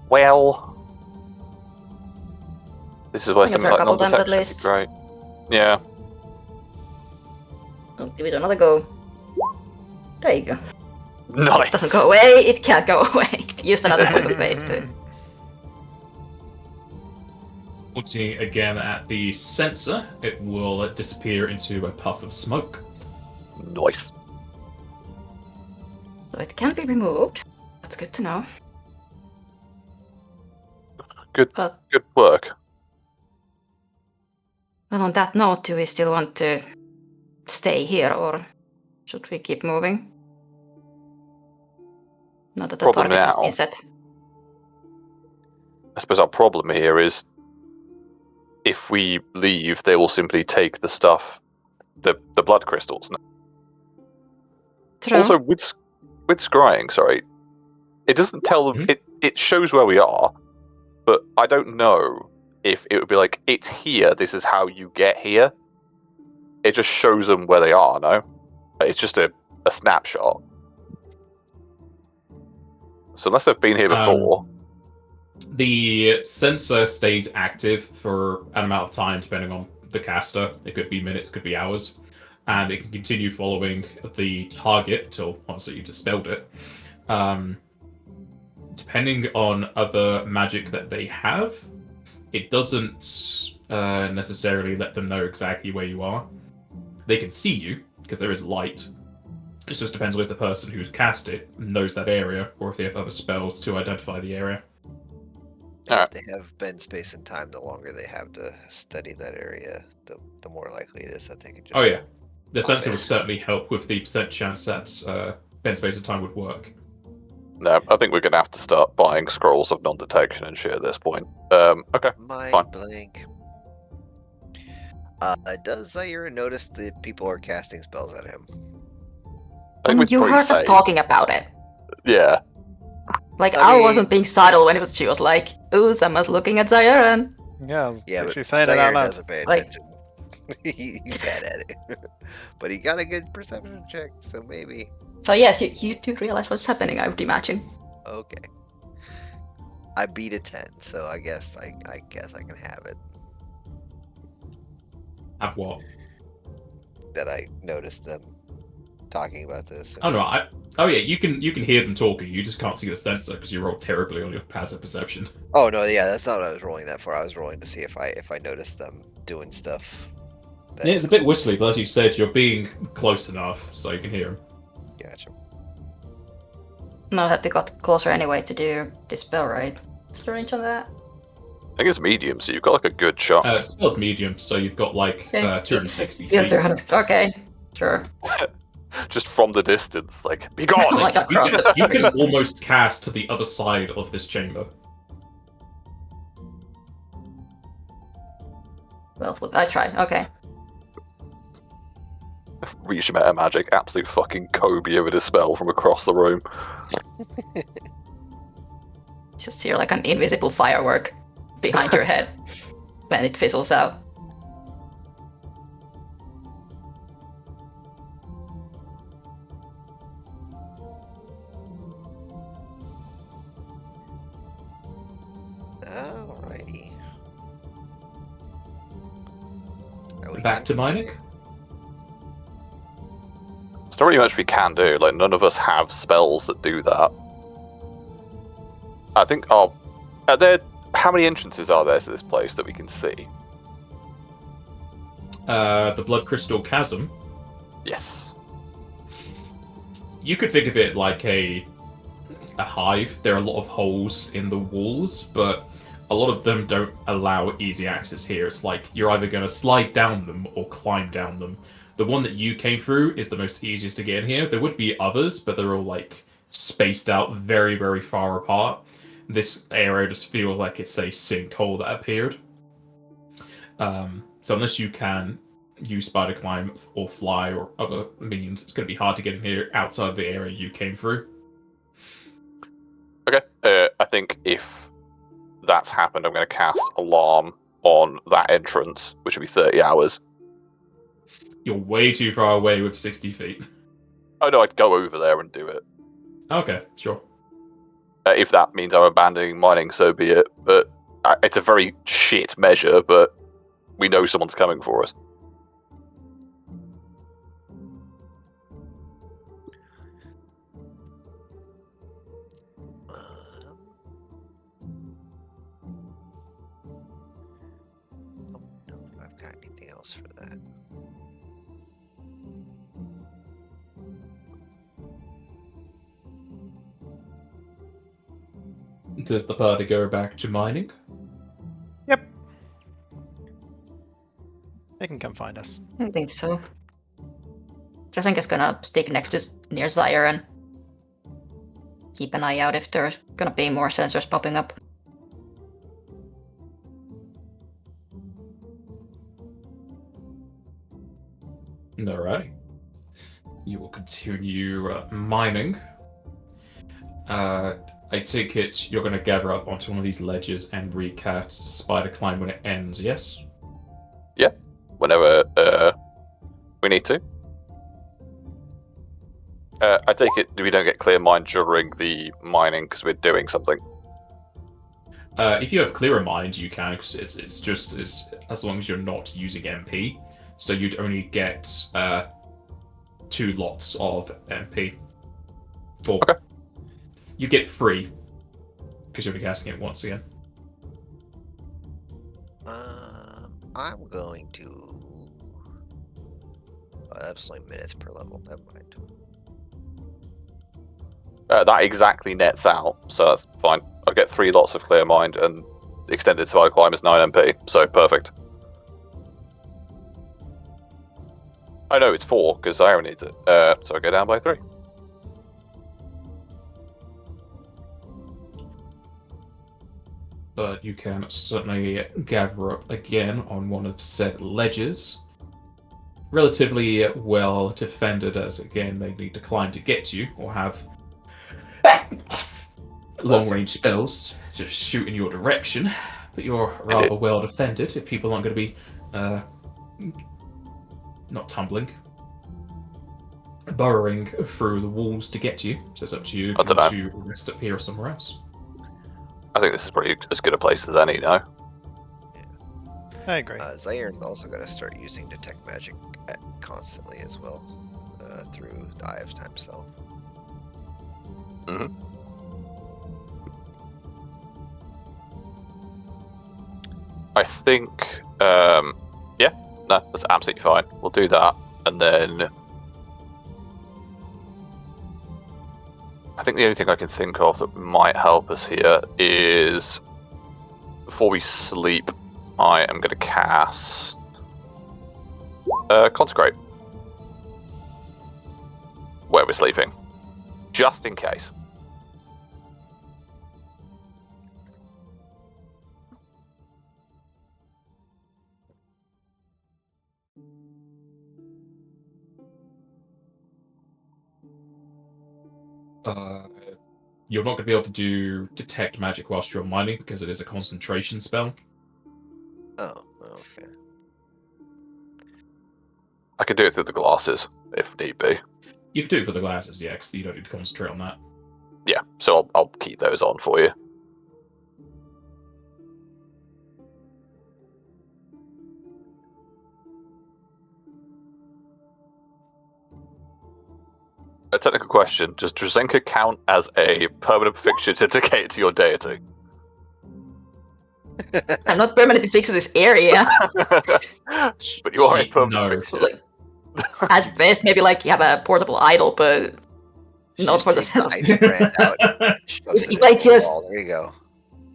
Well, this is where I can something try a like couple times at non-detection would least. be great. Yeah. I'll give it another go. There you go. Nice. It doesn't go away, it can't go away. Used another point of fate too. Looking again at the sensor, it will disappear into a puff of smoke. Nice. So it can be removed. That's good to know. Good But work. well, on that note, do we still want to stay here or should we keep moving? Now that the Problem target has now- been set. I suppose our problem here is if we leave, they will simply take the stuff, the blood crystals. True. Also, with scrying, sorry, it doesn't tell them. It shows where we are, but I don't know if it would be like, it's here. This is how you get here. It just shows them where they are. No, it's just a snapshot. So unless they've been here before, The sensor stays active for an amount of time, depending on the caster. It could be minutes, could be hours, and it can continue following the target till once you dispelled it. Depending on other magic that they have, it doesn't necessarily let them know exactly where you are. They can see you because there is light. It just depends on if the person who's cast it knows that area, or if they have other spells to identify the area. If they have bend space and time, the longer they have to study that area, the more likely it is that they can just. Oh yeah, the pop sensor in. would certainly help with the percent chance that bend space and time would work. no, I think we're going to have to start buying scrolls of non-detection and shit at this point. Okay. Mind fine. blank. Does Zaira notice that people are casting spells at him? I think we'd You probably heard us say- talking about it. Yeah. Like, I I mean- wasn't being subtle when she was like, ooh, someone's looking at Zayaran. Yeah, I was Yeah, but literally saying it out Zaire loud. doesn't pay Like- attention. He's bad at it. But he got a good perception check, so maybe. So yes, you do realize what's happening, I would imagine. Okay. I beat a 10, so I guess I guess I can have it. Have what? That I noticed them talking about this. Oh no, oh yeah, you can hear them talking. You just can't see the sensor because you rolled terribly on your passive perception. Oh no, yeah, that's not what I was rolling that for. I was rolling to see if I noticed them doing stuff. that- Yeah, it's a bit whistly, but as you said, you're being close enough so you can hear them. Gotcha. No, that they got closer anyway to do this spell, right? What's the range on that? I think it's medium, so you've got like a good shot. It spells medium, so you've got like Okay, 260 Yeah, feet. 200. Okay, sure. Just from the distance, like, be gone! Like across the You can field. almost cast to the other side of this chamber. Well, I tried. Okay. Reach meta magic, absolute fucking Kobe with his spell from across the room. Just hear like an invisible firework behind your head when it fizzles out. Alrighty. Are we Back to done? mining. There's not really much we can do. Like, none of us have spells that do that. I think, are there... How many entrances are there to this place that we can see? The Blood Crystal Chasm. Yes. You could think of it like a hive. There are a lot of holes in the walls, but a lot of them don't allow easy access here. It's like you're either going to slide down them or climb down them. The one that you came through is the most easiest to get in here. There would be others, but they're all like spaced out very, very far apart. This area just feels like it's a sinkhole that appeared. So unless you can use spider climb or fly or other means, it's going to be hard to get in here outside the area you came through. Okay. I think if that's happened, I'm going to cast Alarm on that entrance, which will be 30 hours. You're way too far away with 60 feet. Oh no, I'd go over there and do it. Okay, sure. If that means I'm abandoning mining, so be it. But it's a very shit measure, but we know someone's coming for us. Don't know if I've got anything else for that. Does the party go back to mining? Yep. They can come find us. I think so. Trasenka's gonna stick next to near Zyre and keep an eye out if there's gonna be more sensors popping up. Alright. You will continue mining. I take it you're going to gather up onto one of these ledges and recast spider climb when it ends, yes? Whenever we need to. I take it we don't get clear mind during the mining because we're doing something. If you have clearer mind, you can, because it's just as long as you're not using MP. So you'd only get 2 lots of MP. Okay. You get 3, because you'll be casting it once again. I'm going to. Oh, that's only minutes per level. Never mind. That exactly nets out, so that's fine. I'll get 3 lots of clear mind, and extended spider climb is 9 MP, so perfect. I know it's 4 because Zyra needs it, so I go down by 3. But you can certainly gather up again on one of said ledges. Relatively well defended, as again they need to climb to get to you, or have long-range spells to shoot in your direction. But you're rather well defended if people aren't going to be not tumbling, burrowing through the walls to get to you. So it's up to you if you want to rest up here or somewhere else. I think this is pretty as good a place as any, no? I agree. Zaire's also going to start using detect magic constantly as well through the Eye of Time Cell. Mm-hmm. I think, that's absolutely fine. We'll do that, and then I think the only thing I can think of that might help us here is before we sleep, I am going to cast Consecrate where we're sleeping, just in case. You're not going to be able to do detect magic whilst you're mining because it is a concentration spell. Oh, okay. I could do it through the glasses if need be. You can do it for the glasses, yeah, because you don't need to concentrate on that. Yeah, so I'll keep those on for you. A technical question: does Drazenka count as a permanent fixture dedicated to your deity? I'm not permanently fixed to this area. But you are a permanent fixture. Like, at best, maybe like you have a portable idol, but not for the sense of. Ice brand out. If I just there you go.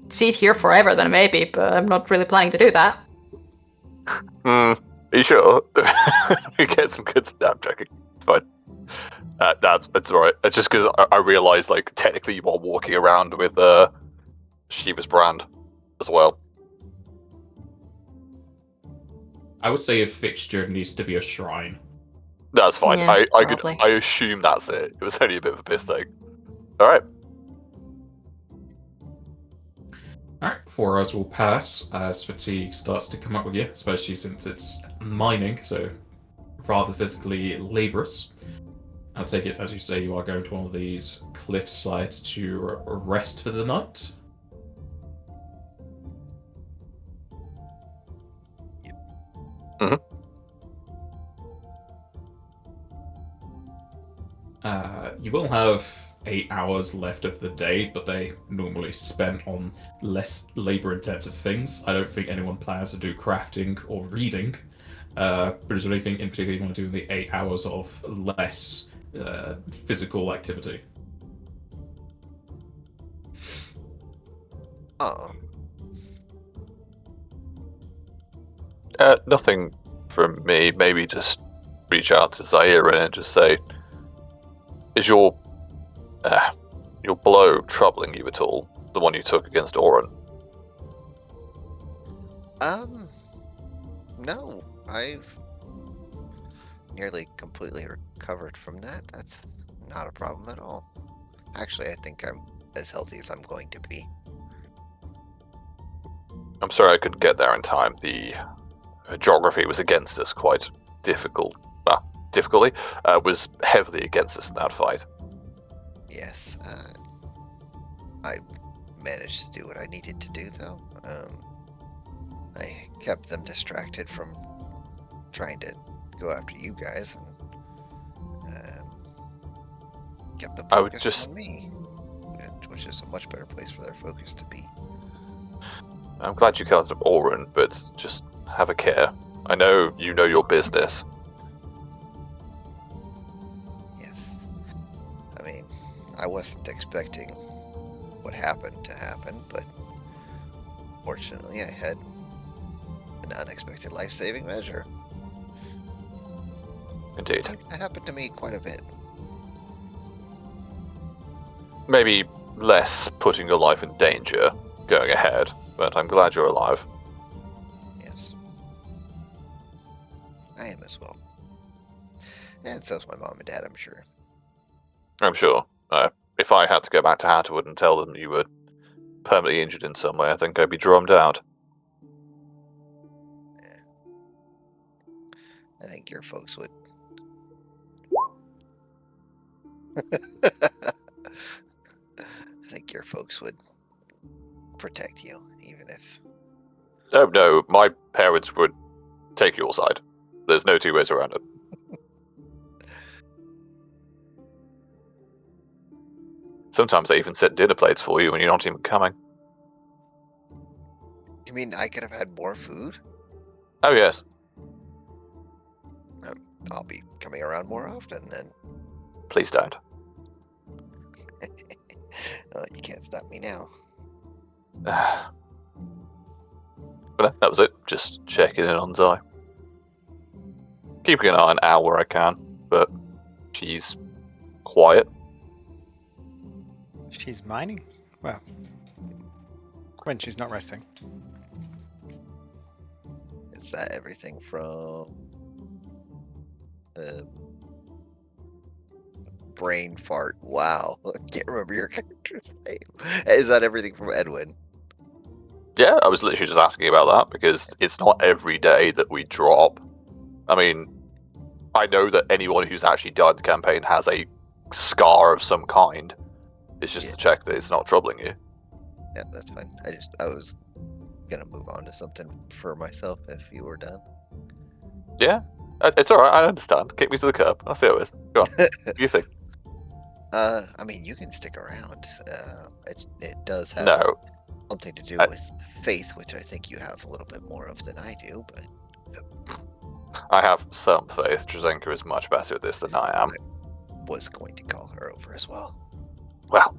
sit here forever, then maybe, but I'm not really planning to do that. Are you sure? We get some good snap checking. It's fine. That's alright. It's just because I realised, like, technically you are walking around with Shiva's brand as well. I would say a fixture needs to be a shrine. That's fine. Yeah, I assume that's it. It was only a bit of a mistake. Alright. Alright, 4 hours will pass as fatigue starts to come up with you, especially since it's mining, so rather physically laborious. I take it, as you say, you are going to one of these cliff sides to rest for the night. Mhm. You will have 8 hours left of the day, but they normally spent on less labor-intensive things. I don't think anyone plans to do crafting or reading. But is there anything in particular you want to do in the 8 hours of less physical activity? Oh, Nothing from me. Maybe just reach out to Zaire and just say, "Is your blow troubling you at all? The one you took against Oren?" no. I've nearly completely recovered from that. That's not a problem at all. Actually, I think I'm as healthy as I'm going to be. I'm sorry I couldn't get there in time. The geography was against us quite difficultly. Was heavily against us in that fight. Yes, I managed to do what I needed to do, though. I kept them distracted from trying to go after you guys, and kept them I would focused just- on me, which is a much better place for their focus to be. I'm glad you called up Oren, but just have a care. I know you know your business. Yes. I mean, I wasn't expecting what happened to happen, but fortunately I had an unexpected life-saving measure. Indeed. It seems to happen to me quite a bit. Maybe less putting your life in danger going ahead, but I'm glad you're alive. Yes. I am as well. And so's my mom and dad, I'm sure. I'm sure. If I had to go back to Hattahwood and tell them you were permanently injured in some way, I think I'd be drummed out. I think your folks would. I think your folks would protect you, even if. Oh no, my parents would take your side. There's no two ways around it. Sometimes they even set dinner plates for you when you're not even coming. You mean I could have had more food? Oh yes. I'll be coming around more often then. Please don't. You can't stop me now. But that was it. Just checking in on Zai. Keeping an eye on Al where I can, but she's quiet. She's mining? Well, when she's not resting. Is that everything from brain fart? Wow, I can't remember your character's name. Is that everything from Edwin? Yeah, I was literally just asking about that because it's not every day that we drop. I mean, I know that anyone who's actually died the campaign has a scar of some kind. It's just to check that it's not troubling you. Yeah, that's fine. I was gonna move on to something for myself if you were done. Yeah, it's alright, I understand. Kick me to the curb. I'll see how it is. Go on. What do you think? I mean, you can stick around. It does have No. something to do with faith, which I think you have a little bit more of than I do, but I have some faith. Drzenka is much better at this than I am. was going to call her over as well. Well,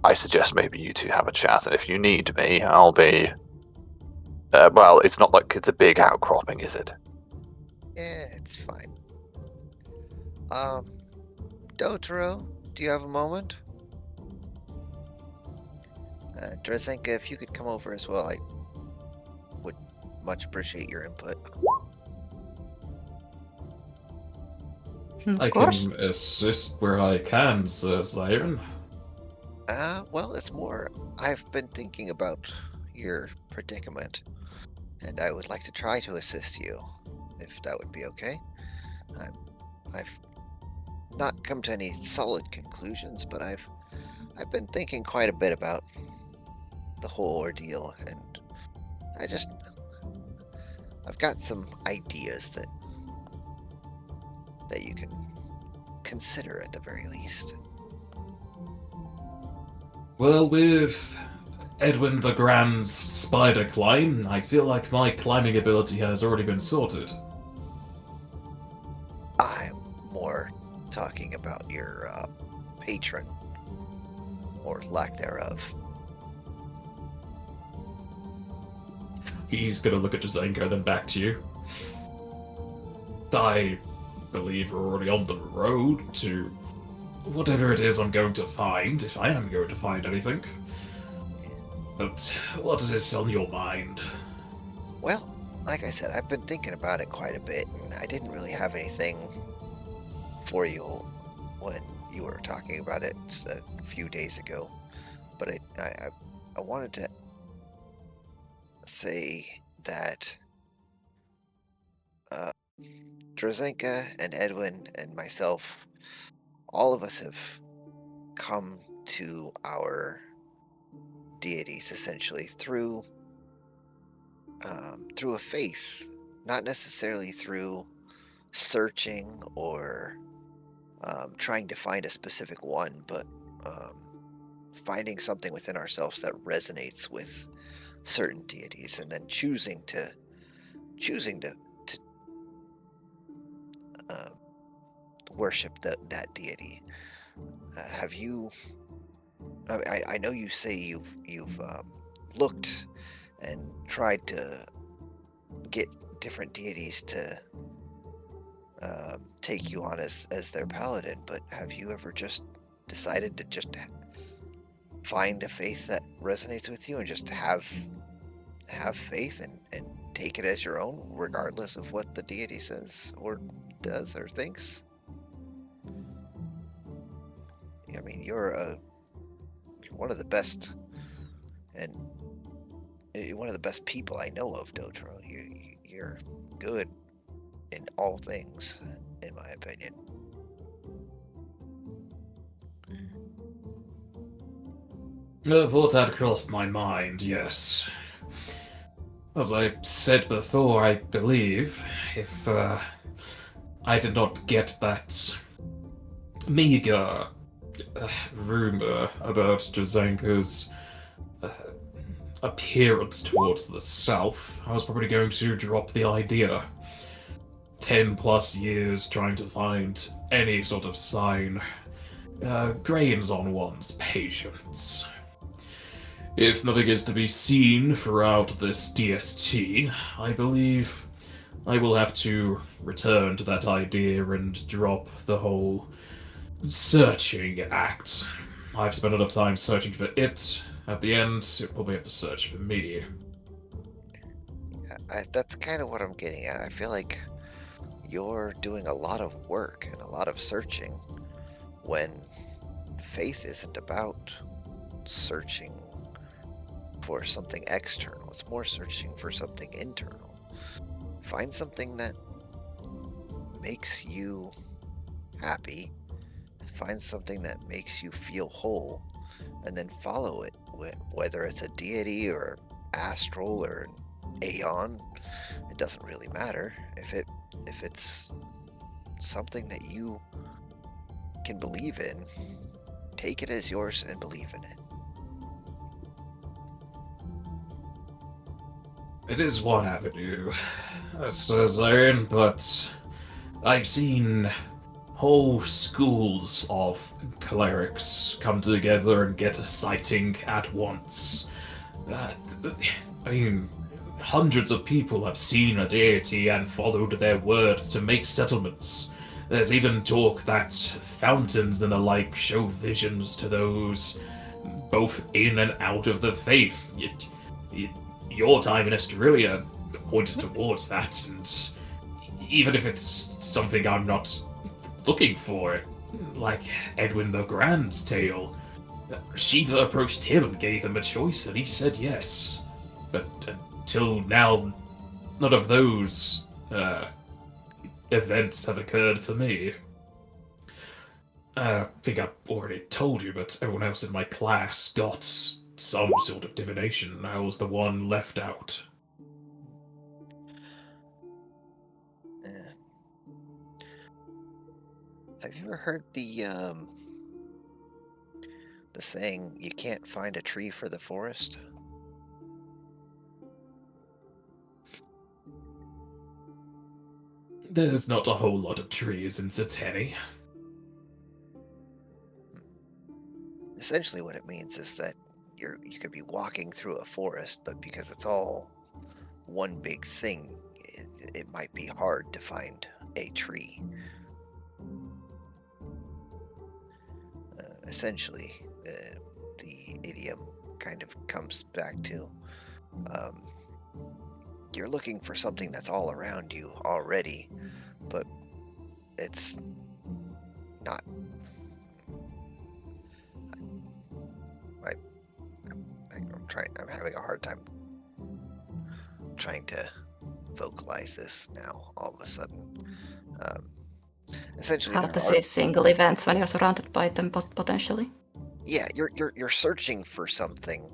I suggest maybe you two have a chat, and if you need me, I'll be... well, it's not like it's a big outcropping, is it? Yeah, it's fine. Dotaro, do you have a moment? Drzenka, if you could come over as well, I would much appreciate your input. Of I course. can assist where I can, Sir Siren. Well, it's more, I've been thinking about your predicament, and I would like to try to assist you, if that would be okay. I've not come to any solid conclusions, but I've been thinking quite a bit about the whole ordeal, and I've got some ideas that you can consider at the very least. Well, with Edwin the Grand's spider climb, I feel like my climbing ability has already been sorted. I'm more talking about your patron, or lack thereof. He's gonna look at Jazenko, then back to you. I believe we're already on the road to whatever it is I'm going to find, if I am going to find anything. But what is on your mind? Well, like I said, I've been thinking about it quite a bit, and I didn't really have anything for you when you were talking about it a few days ago. But I wanted to say that Drazenka and Edwin and myself, all of us have come to our deities essentially through a faith, not necessarily through searching or trying to find a specific one, but finding something within ourselves that resonates with certain deities, and then choosing to worship that deity. Have you? I know you say you've looked and tried to get different deities to take you on as their paladin, but have you ever just decided to just find a faith that resonates with you and just have faith and take it as your own, regardless of what the deity says or does or thinks? I mean, you're one of the best, and one of the best people I know of, Dotro. You're good in all things, in my opinion. A thought had crossed my mind, yes. As I said before, I believe, if I did not get that meager rumor about Jazenka's appearance towards the south, I was probably going to drop the idea. 10 plus years trying to find any sort of sign grains on one's patience. If nothing is to be seen throughout this DST, I believe I will have to return to that idea and drop the whole searching act. I've spent enough time searching for it. At the end, you'll probably have to search for me. That's kind of what I'm getting at. I feel like you're doing a lot of work and a lot of searching when faith isn't about searching for something external. It's more searching for something internal. Find something that makes you happy. Find something that makes you feel whole, and then follow it. Whether it's a deity or astral or an aeon, it doesn't really matter. If it's something that you can believe in, take it as yours and believe in it. It is one avenue, Sir, but I've seen whole schools of clerics come together and get a sighting at once. I mean, hundreds of people have seen a deity and followed their word to make settlements. There's even talk that fountains and the like show visions to those both in and out of the faith. Your time in Australia pointed towards that, and even if it's something I'm not looking for, like Edwin the Grand's tale, Shiva approached him and gave him a choice, and he said yes. But until now, none of those events have occurred for me. I think I've already told you, but everyone else in my class got some sort of divination. I was the one left out. Eh. Have you ever heard the saying, "You can't find a tree for the forest"? There's not a whole lot of trees in Zateni. Essentially, what it means is that you could be walking through a forest, but because it's all one big thing, it might be hard to find a tree. Essentially, the idiom kind of comes back to um, you're looking for something that's all around you already, but it's not. I'm having a hard time trying to vocalize this now. All of a sudden, essentially, Hard to see single events when you're surrounded by them potentially. Yeah, you're searching for something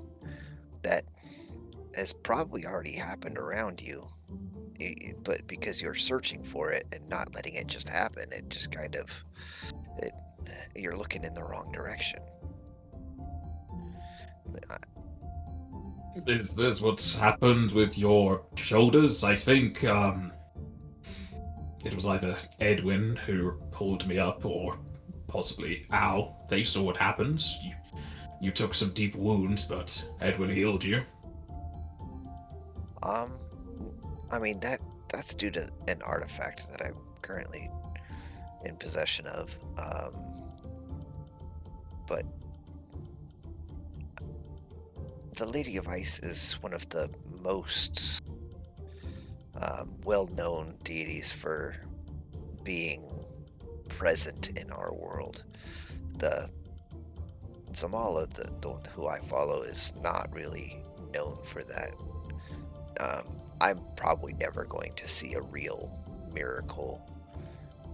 that has probably already happened around you, but because you're searching for it and not letting it just happen, it just kind of it you're looking in the wrong direction. Is this what's happened with your shoulders? I think, it was either Edwin who pulled me up, or possibly Al. They saw what happened. You took some deep wounds, but Edwin healed you. I mean that's due to an artifact that I'm currently in possession of. But the Lady of Ice is one of the most well-known deities for being present in our world. The Zamala, who I follow, is not really known for that. I'm probably never going to see a real miracle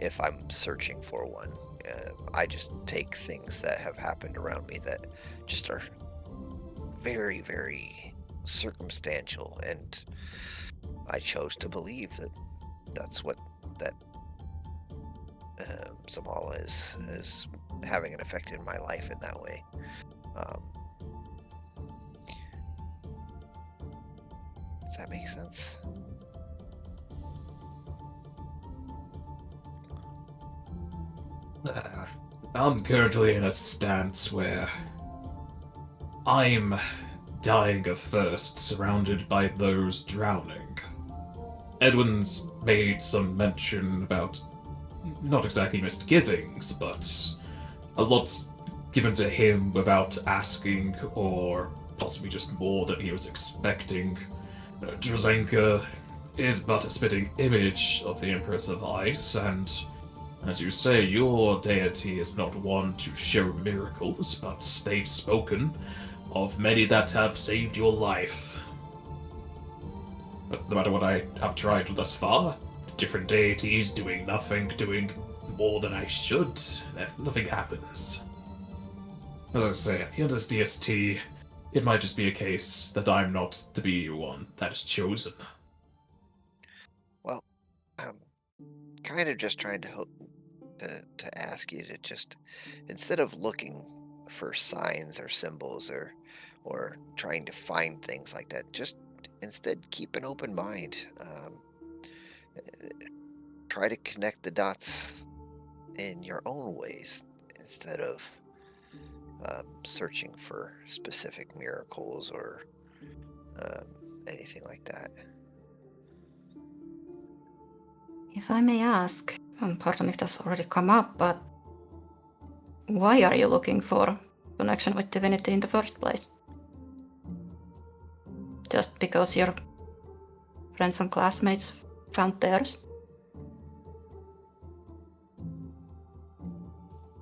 if I'm searching for one. I just take things that have happened around me that just are very, very circumstantial, and I chose to believe that that's what that Zamala is having an effect in my life in that way. Does that make sense? I'm currently in a stance where I'm dying of thirst, surrounded by those drowning. Edwin's made some mention about not exactly misgivings, but a lot's given to him without asking, or possibly just more than he was expecting. Drazenka is but a spitting image of the Empress of Ice, and as you say, your deity is not one to show miracles, but they've spoken of many that have saved your life. But no matter what I have tried thus far, different deities doing nothing, doing more than I should, nothing happens. As I say, at the end of this DST, it might just be a case that I'm not to be one that is chosen. Well, I'm kind of just trying to ask you to just, instead of looking for signs or symbols or trying to find things like that, just instead keep an open mind. Try to connect the dots in your own ways instead of searching for specific miracles or anything like that. If I may ask, pardon me if that's already come up, but why are you looking for connection with divinity in the first place? Just because your friends and classmates found theirs?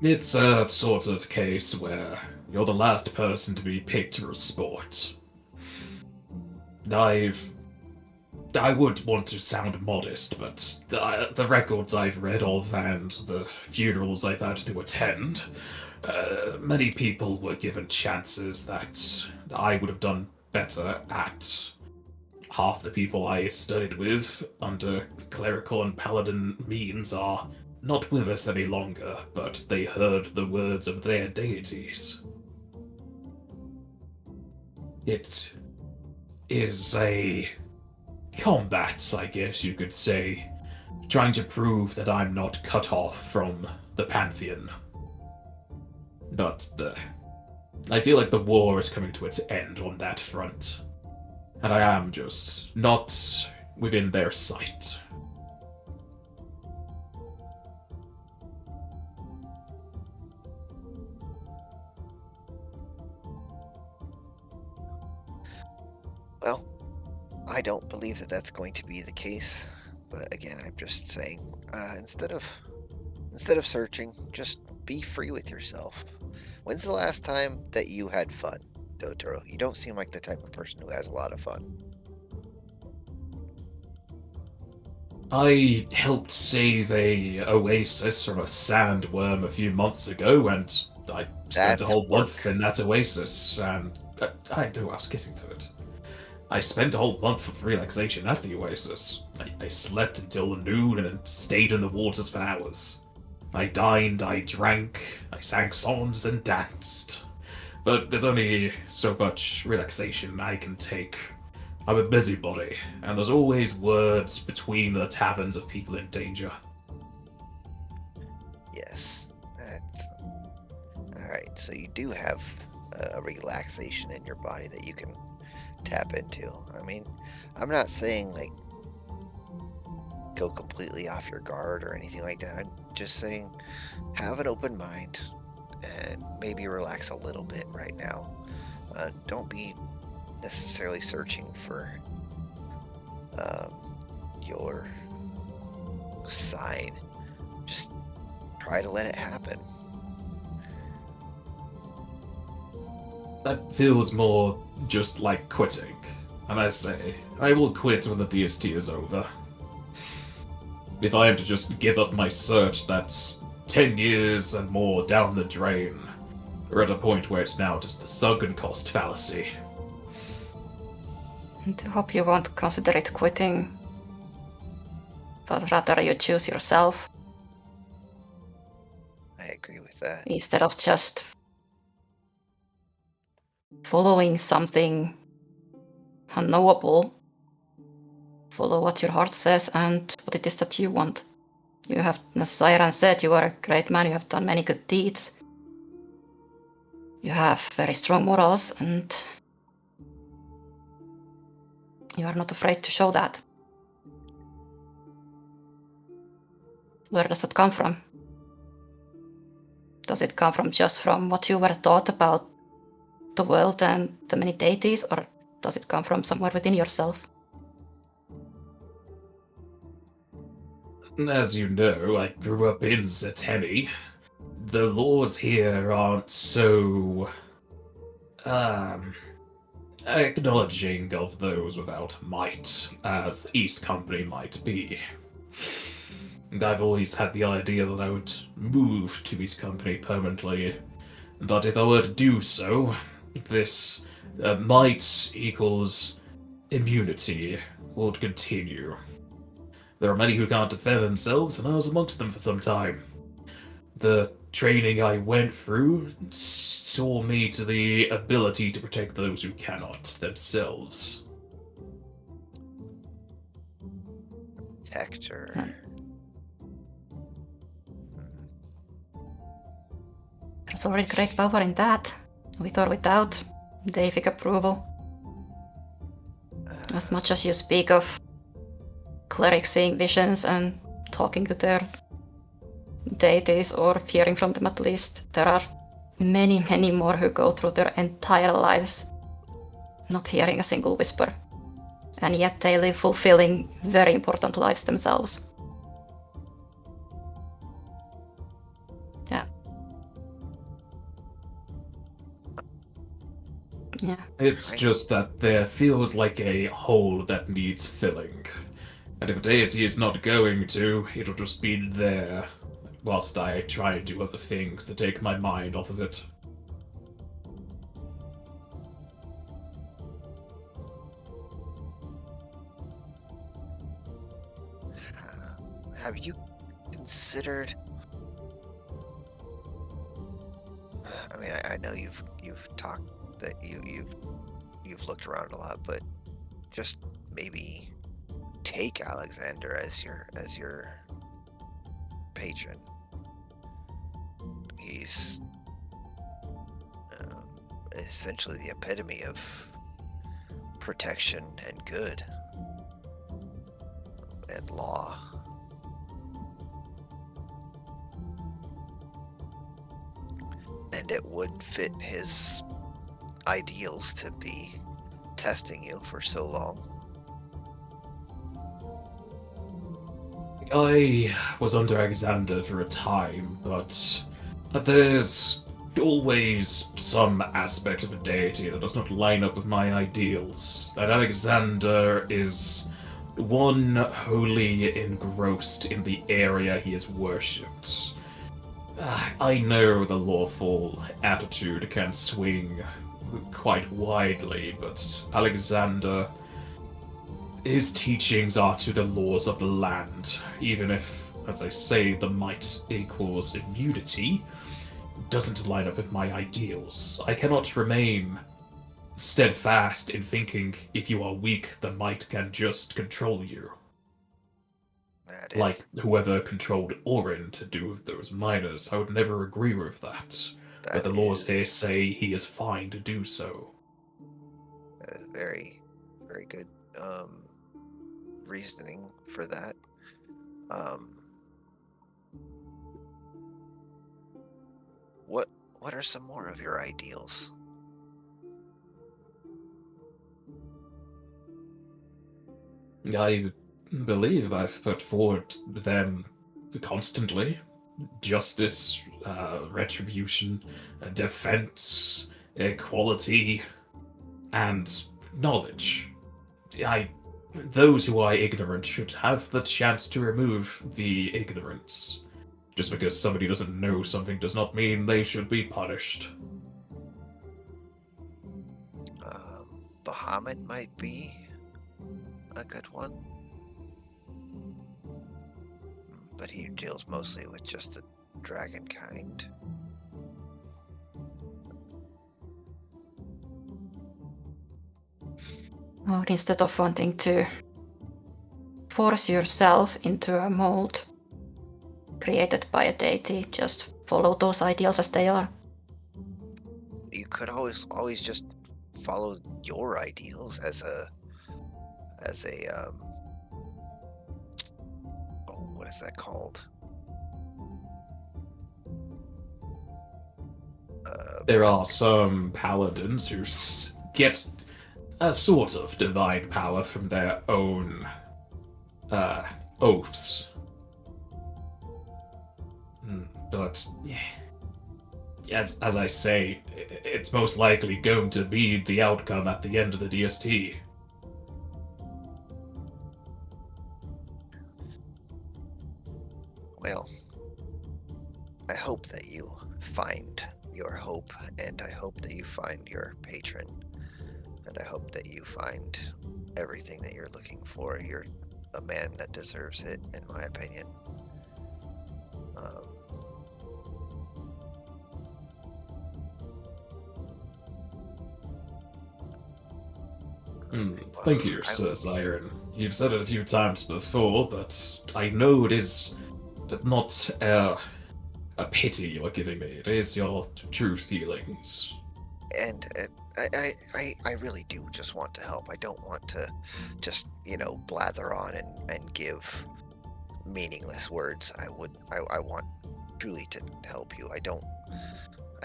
It's a sort of case where you're the last person to be picked for a sport. I've I would want to sound modest, but the records I've read of and the funerals I've had to attend, many people were given chances that I would have done better at. Half the people I studied with under clerical and paladin means are not with us any longer, but they heard the words of their deities. It is a combat, I guess you could say, trying to prove that I'm not cut off from the Pantheon. But I feel like the war is coming to its end on that front, and I am just not within their sight. Well, I don't believe that that's going to be the case. But again, I'm just saying, instead of searching, just be free with yourself. When's the last time that you had fun, Dotoro? You don't seem like the type of person who has a lot of fun. I helped save a oasis from a sandworm a few months ago, and I spent a That's whole month work. in that oasis, and I knew I was getting to it. I spent a whole month of relaxation at the oasis. I slept until noon and stayed in the waters for hours. I dined, I drank, I sang songs and danced. But there's only so much relaxation I can take. I'm a busybody, and there's always words between the taverns of people in danger. Yes. That's alright. So you do have a relaxation in your body that you can tap into. I mean, I'm not saying like go completely off your guard or anything like that. I'm just saying have an open mind and maybe relax a little bit right now. Don't be necessarily searching for your sign. Just try to let it happen. That feels more just like quitting. And I say, I will quit when the DST is over. If I am to just give up my search, that's 10 years and more down the drain. We're at a point where it's now just a sunken cost fallacy. I hope you won't consider it quitting, but rather you choose yourself I agree with that. instead of just following something unknowable. Follow what your heart says and what it is that you want. You have, as Siren said, you are a great man, you have done many good deeds. You have very strong morals, and you are not afraid to show that. Where does that come from? Does it come from just from what you were taught about the world and the many deities, or does it come from somewhere within yourself? As you know, I grew up in Zetemi. The laws here aren't so acknowledging of those without might, as the East Company might be. And I've always had the idea that I would move to East Company permanently, but if I were to do so, this might equals immunity would continue. There are many who can't defend themselves, and I was amongst them for some time. The training I went through saw me to the ability to protect those who cannot themselves. Protector. There's already great power in that, with or without deific approval. As much as you speak of clerics seeing visions and talking to their deities, or hearing from them at least, there are many, many more who go through their entire lives not hearing a single whisper. And yet they live fulfilling, very important lives themselves. Yeah. Yeah. It's Right. just that there feels like a hole that needs filling. And if a deity is not going to, it'll just be there, whilst I try and do other things to take my mind off of it. Have you considered? I mean, I know you've talked that you've looked around a lot, but just maybe take Alexander as your patron. He's essentially the epitome of protection and good and law. And it would fit his ideals to be testing you for so long. I was under Alexander for a time, but there's always some aspect of a deity that does not line up with my ideals. And Alexander is one wholly engrossed in the area he is worshipped. I know the lawful attitude can swing quite widely, but Alexander, his teachings are to the laws of the land, even if, as I say, the might equals immunity, doesn't line up with my ideals. I cannot remain steadfast in thinking if you are weak, the might can just control you. That Like is whoever controlled Orin to do with those miners, I would never agree with that. But the laws here say he is fine to do so. that is very, very good reasoning for that. What are some more of your ideals? I believe I've put forward them constantly. Justice, retribution, defense, equality, and knowledge. Those who are ignorant should have the chance to remove the ignorance. Just because somebody doesn't know something does not mean they should be punished. Bahamut might be a good one, but he deals mostly with just the dragon kind. Or instead of wanting to force yourself into a mold created by a deity, just follow those ideals as they are. You could always just follow your ideals as a what is that called? There are some paladins who get a sort of divine power from their own oaths. But as I say, it's most likely going to be the outcome at the end of the DST. Well, I hope that you find your hope, and I hope that you find your patron, and I hope that you find everything that you're looking for. You're a man that deserves it, in my opinion. Thank you, Sir Zyron. You've said it a few times before, but I know it is not a pity you're giving me. It is your true feelings. And I really do just want to help. I don't want to just, blather on and give meaningless words. I want truly to help you. I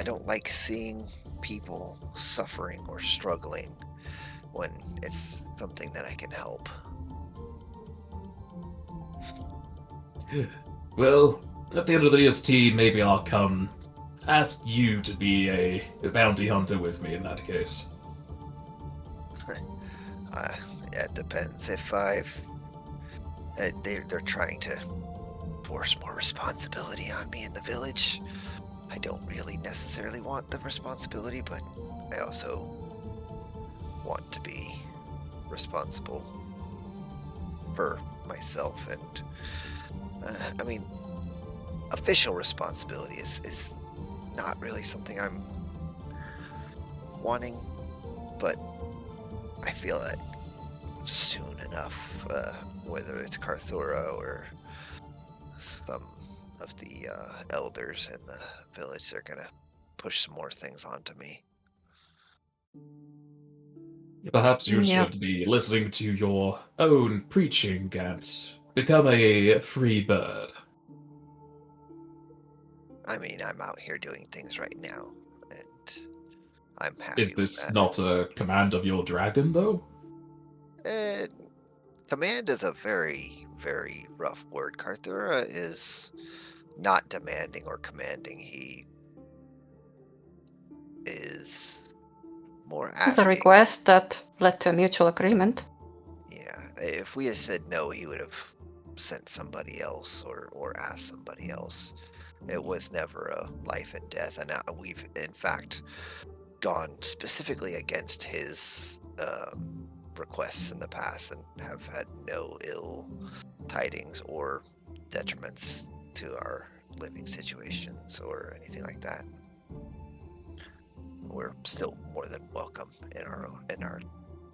don't like seeing people suffering or struggling when it's something that I can help. Well, at the end of the DST, maybe I'll come ask you to be a bounty hunter with me in that case. depends. If they're trying to force more responsibility on me in the village. I don't really necessarily want the responsibility, but I also want to be responsible for myself. And I mean, official responsibility is not really something I'm wanting, but I feel that soon enough, whether it's Karthurra or some of the elders in the village, they're gonna push some more things onto me. Perhaps you Yeah. should be listening to your own preaching and become a free bird. I mean, I'm out here doing things right now, and I'm happy Is with this that. not a command of your dragon, though? Uh, Command is a very, very rough word. Karthurra is not demanding or commanding. He is more It's a asking. request that led to a mutual agreement. Yeah, if we had said no, he would have sent somebody else or asked somebody else. It was never a life and death, and we've in fact gone specifically against his requests in the past and have had no ill tidings or detriments to our living situations or anything like that. We're still more than welcome in our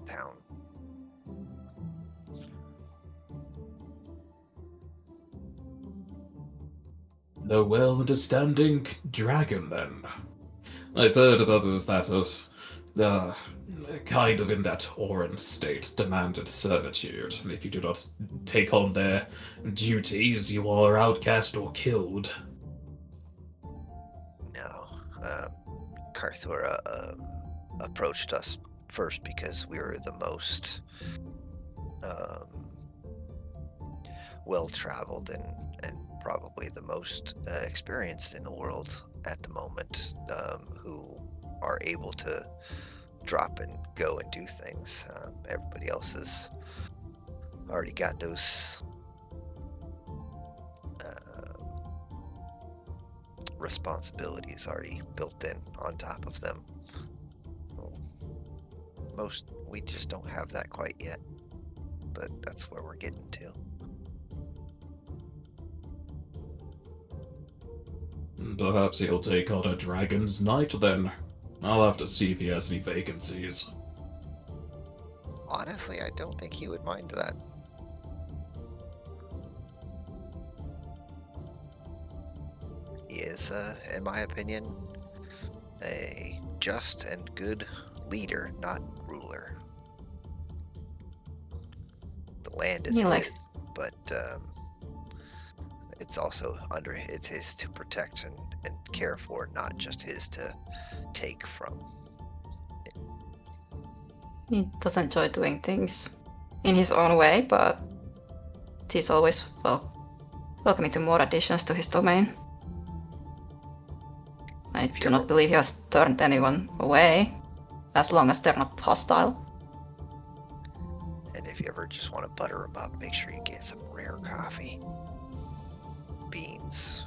town. No well-understanding dragon, then. I've heard of others that have, kind of in that Oran state, demanded servitude, and if you do not take on their duties, you are outcast or killed. No, Karthura approached us first because we were the most well-traveled and probably the most experienced in the world at the moment, who are able to drop and go and do things. Everybody else has already got those responsibilities already built in on top of them. We just don't have that quite yet, but that's where we're getting to. Perhaps he'll take on a dragon's knight, then. I'll have to see if he has any vacancies. Honestly, I don't think he would mind that. He is, in my opinion, a just and good leader, not ruler. The land is He his, likes but it's his to protect and care for, not just his to take from. He does enjoy doing things in his own way, but he's always welcoming to more additions to his domain. I do not believe he has turned anyone away, as long as they're not hostile. And if you ever just want to butter him up, make sure you get some rare coffee, beans,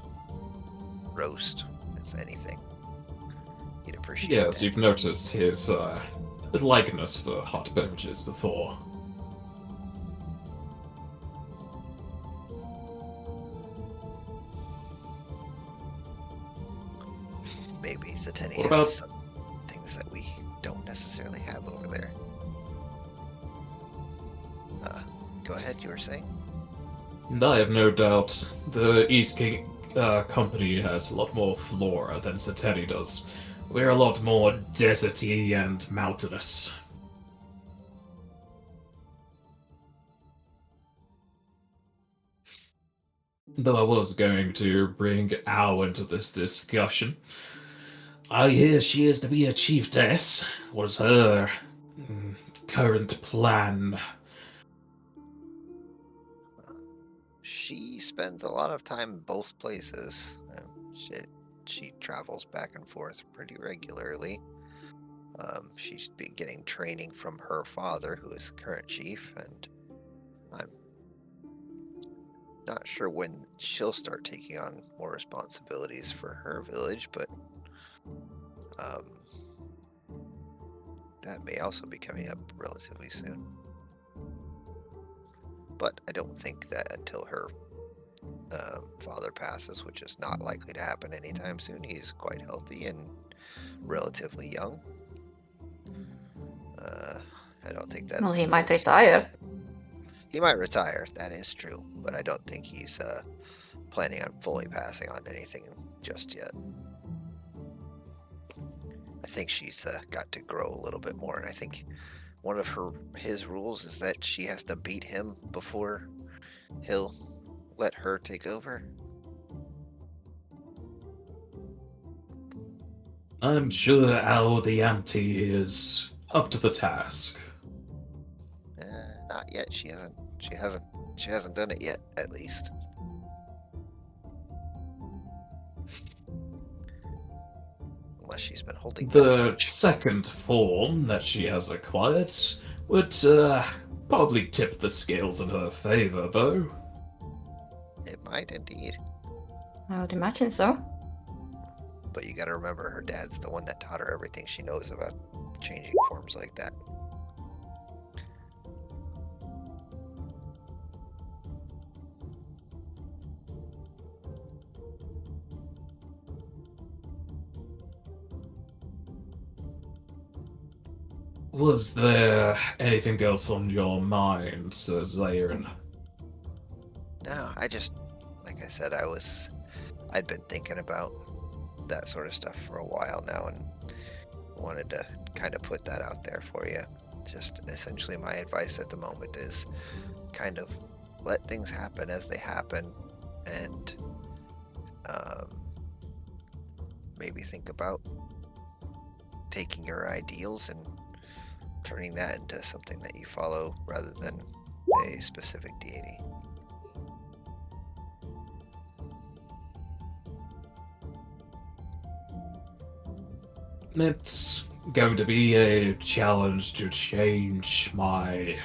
roast, it's anything. He'd appreciate Yes, that. you've noticed his, likeness for hot beverages before. Maybe Zateni What about- has some things that we don't necessarily have over there. Go ahead, you were saying? I have no doubt the East King Company has a lot more flora than Sateni does. We're a lot more deserty and mountainous. Though I was going to bring Ao into this discussion. I hear she is to be a chiefess. What is her current plan? She spends a lot of time both places. She travels back and forth pretty regularly. She's been getting training from her father, who is current chief, and I'm not sure when she'll start taking on more responsibilities for her village, but that may also be coming up relatively soon. But I don't think that until her father passes, which is not likely to happen anytime soon. He's quite healthy and relatively young. I don't think that. Well, he might retire. He might retire, that is true, but I don't think he's planning on fully passing on anything just yet. I think she's got to grow a little bit more, and I think one of his rules is that she has to beat him before he'll let her take over. I'm sure Al the Auntie is up to the task. Not yet. She hasn't done it yet, at least. Unless she's been holding The back. second form that she has acquired would probably tip the scales in her favor, though. It might indeed. I would imagine so. But you gotta remember, her dad's the one that taught her everything she knows about changing forms like that. Was there anything else on your mind, Sir Zarin? No, like I said, I'd been thinking about that sort of stuff for a while now, and wanted to kind of put that out there for you. Just essentially my advice at the moment is kind of let things happen as they happen, and maybe think about taking your ideals and turning that into something that you follow rather than a specific deity. It's going to be a challenge to change my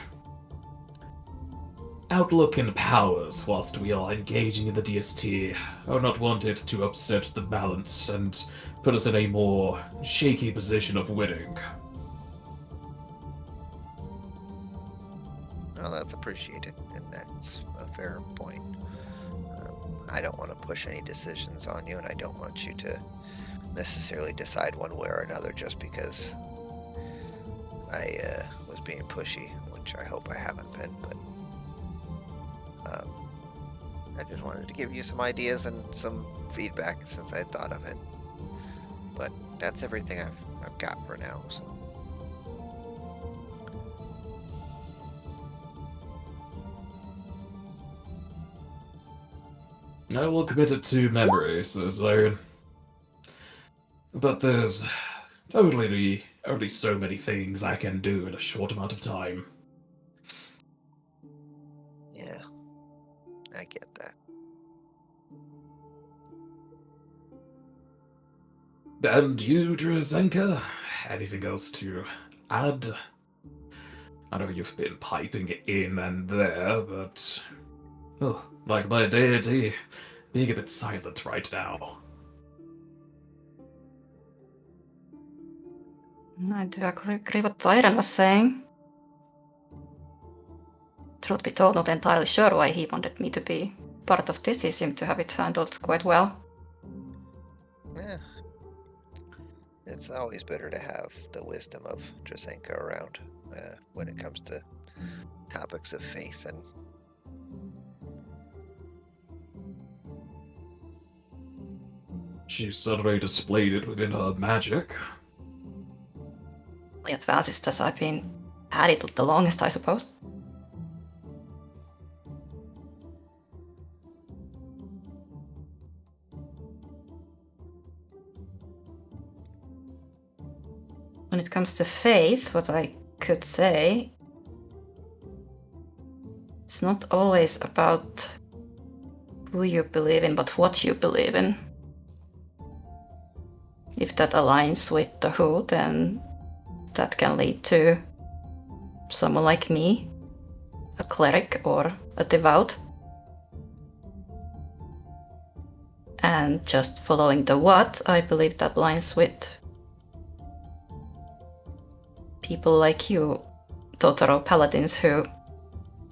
outlook and powers whilst we are engaging in the DST. I would not want it to upset the balance and put us in a more shaky position of winning. Well, that's appreciated, and that's a fair point. I don't want to push any decisions on you, and I don't want you to necessarily decide one way or another just because I was being pushy, which I hope I haven't been, but I just wanted to give you some ideas and some feedback since I thought of it. But that's everything I've got for now, so. I will commit it to memory, Sir Zarin. But there's only so many things I can do in a short amount of time. Yeah, I get that. And you, Drazenka, anything else to add? I know you've been piping in and there, but like my deity, being a bit silent right now. I do agree what Tyron was saying. Truth be told, not entirely sure why he wanted me to be part of this. He seemed to have it handled quite well. Yeah. It's always better to have the wisdom of Drazenka around when it comes to topics of faith and She suddenly displayed it within her magic. The advanced as I've been at it the longest, I suppose. When it comes to faith, what I could say, it's not always about who you believe in, but what you believe in. If that aligns with the who, then that can lead to someone like me, a cleric or a devout. And just following the what, I believe that lines with people like you, Totoro paladins, who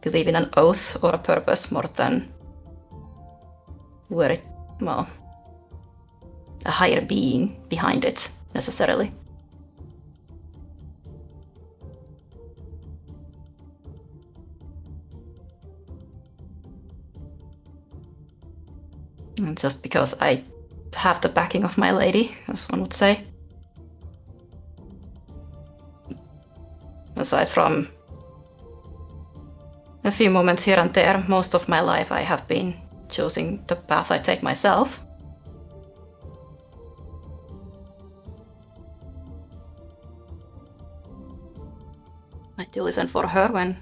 believe in an oath or a purpose more than a higher being behind it, necessarily. And just because I have the backing of my lady, as one would say. Aside from a few moments here and there, most of my life I have been choosing the path I take myself. I do listen for her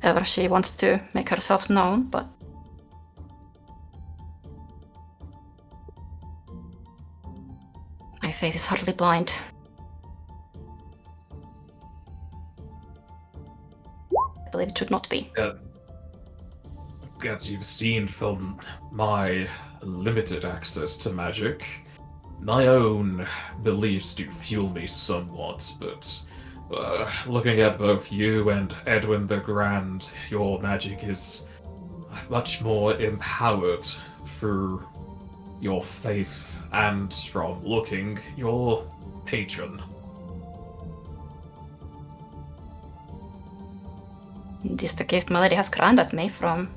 whenever she wants to make herself known, but my faith is hardly blind. I believe it should not be. As you've seen from my limited access to magic, my own beliefs do fuel me somewhat, but looking at both you and Edwin the Grand, your magic is much more empowered through your faith and from looking your patron. It is the gift my lady has granted me from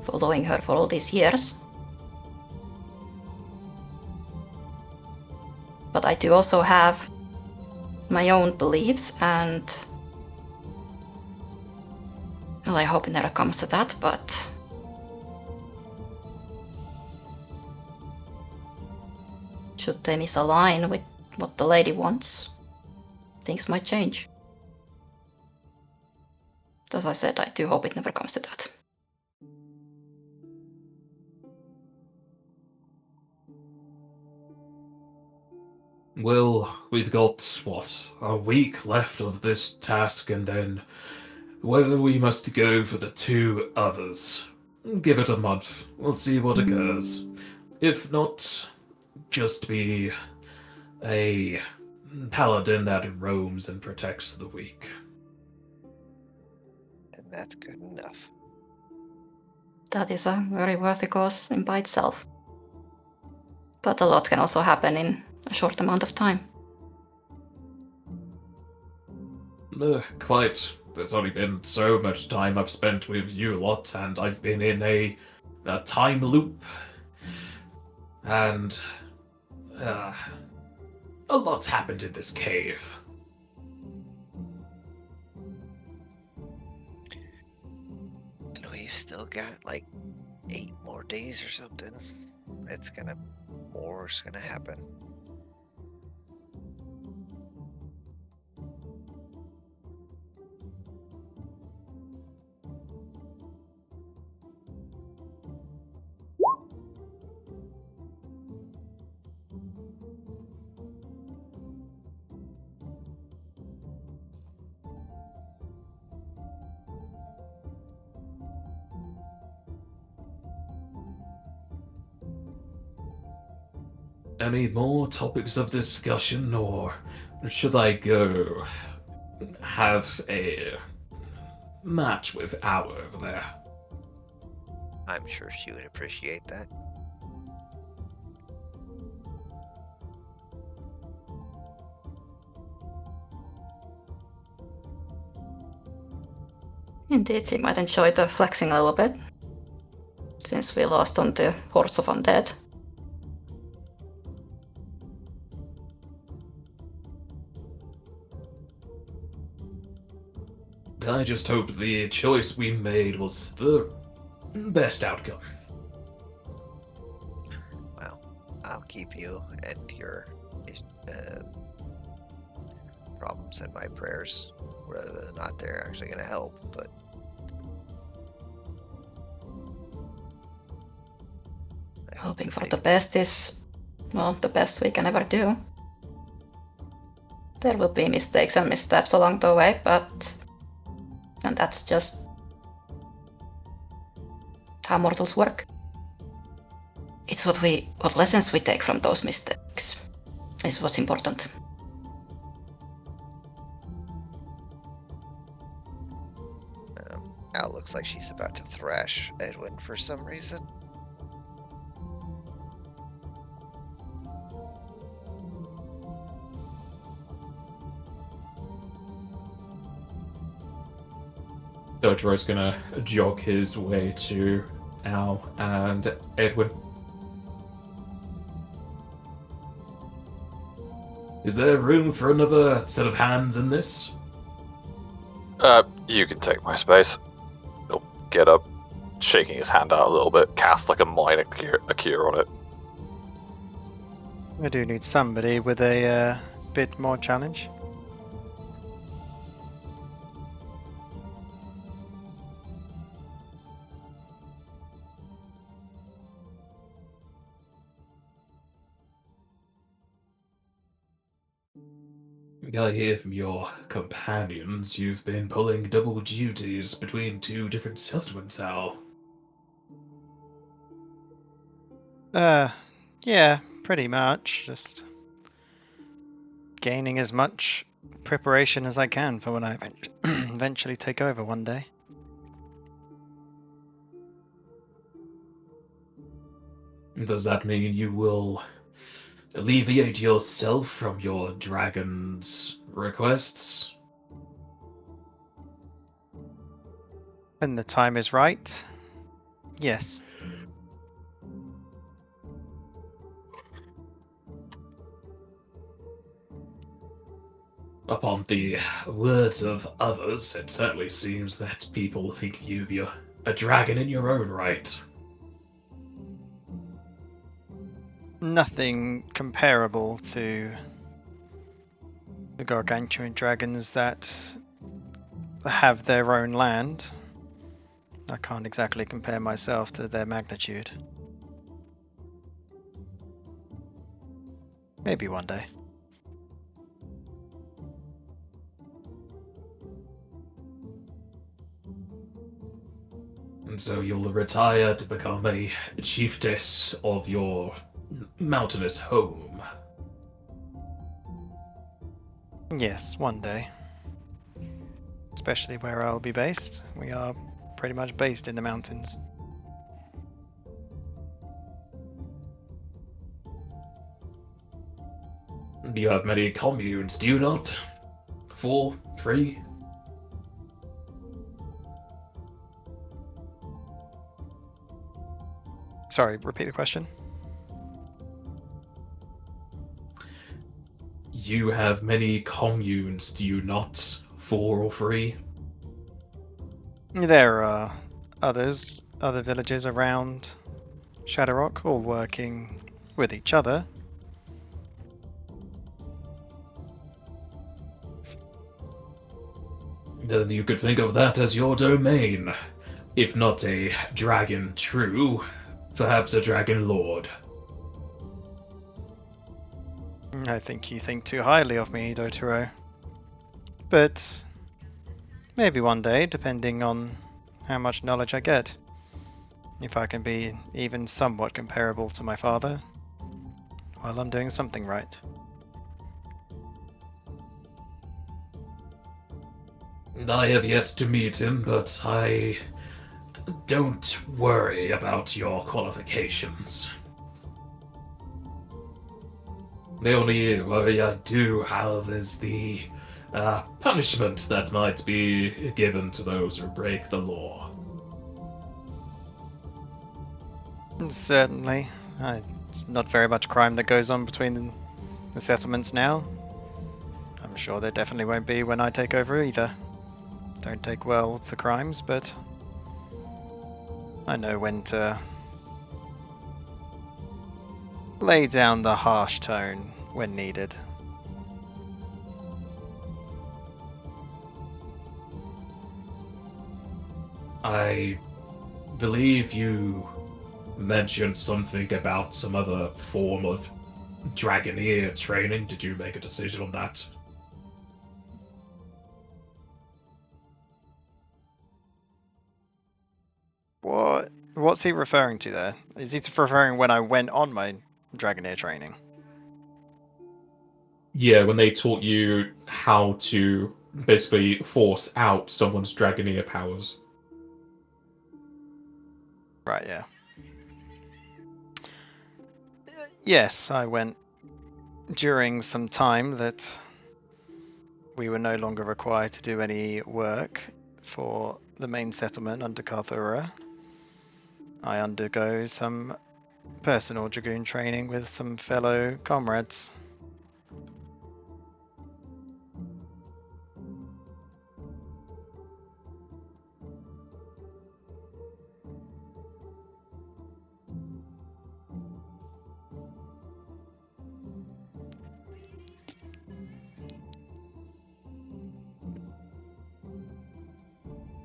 following her for all these years. But I do also have my own beliefs, and well, I hope it never comes to that, but should they misalign with what the lady wants, things might change. As I said, I do hope it never comes to that. Well, we've got, a week left of this task, and then whether we must go for the 2 others. Give it a month. We'll see what occurs. If not, just be a paladin that roams and protects the weak. And that's good enough. That is a very worthy cause in by itself. But a lot can also happen in a short amount of time. Quite. There's only been so much time I've spent with you lot, and I've been in a time loop. And a lot's happened in this cave. And we've still got like 8 more days or something. More's gonna happen. Any more topics of discussion, or should I go have a match with Hour over there? I'm sure she would appreciate that. Indeed, she might enjoy the flexing a little bit, since we lost on the hordes of undead. I just hope the choice we made was the best outcome. Well, I'll keep you and your problems in my prayers, whether or not they're actually going to help, but Hoping for the best is, well, the best we can ever do. There will be mistakes and missteps along the way, and that's just how mortals work. It's what lessons we take from those mistakes is what's important. Al looks like she's about to thrash Edwin for some reason. Dojiro's gonna jog his way to Al and Edwin. Is there room for another set of hands in this? You can take my space. He'll get up, shaking his hand out a little bit, cast like a minor cure on it. I do need somebody with a bit more challenge. I hear from your companions you've been pulling double duties between two different settlements, Al. Yeah, pretty much. Just gaining as much preparation as I can for when I eventually take over one day. Does that mean you will alleviate yourself from your dragon's requests? When the time is right, yes. Upon the words of others, it certainly seems that people think you're a dragon in your own right. Nothing comparable to the gargantuan dragons that have their own land. I can't exactly compare myself to their magnitude. Maybe one day. And so you'll retire to become a chiefess of your mountainous home. Yes, one day. Especially where I'll be based. We are pretty much based in the mountains. You have many communes, do you not? 4, 3? Sorry, repeat the question. You have many communes, do you not? 4 or 3? There are other villages around Shadowrock, all working with each other. Then you could think of that as your domain. If not a dragon true, perhaps a dragon lord. I think you think too highly of me, Dotaro. But maybe one day, depending on how much knowledge I get. If I can be even somewhat comparable to my father, well, I'm doing something right. I have yet to meet him, but I don't worry about your qualifications. The only worry I do have is the punishment that might be given to those who break the law. Certainly. It's not very much crime that goes on between the settlements now. I'm sure there definitely won't be when I take over either. Don't take well to crimes, but I know when to lay down the harsh tone when needed. I believe you mentioned something about some other form of Dragoneer training. Did you make a decision on that? what's he referring to there? Is he referring when I went on my Dragoneer training? Yeah, when they taught you how to basically force out someone's Dragoneer powers. Right, yeah. Yes, I went during some time that we were no longer required to do any work for the main settlement under Karthurra. I undergo some personal Dragoon training with some fellow comrades.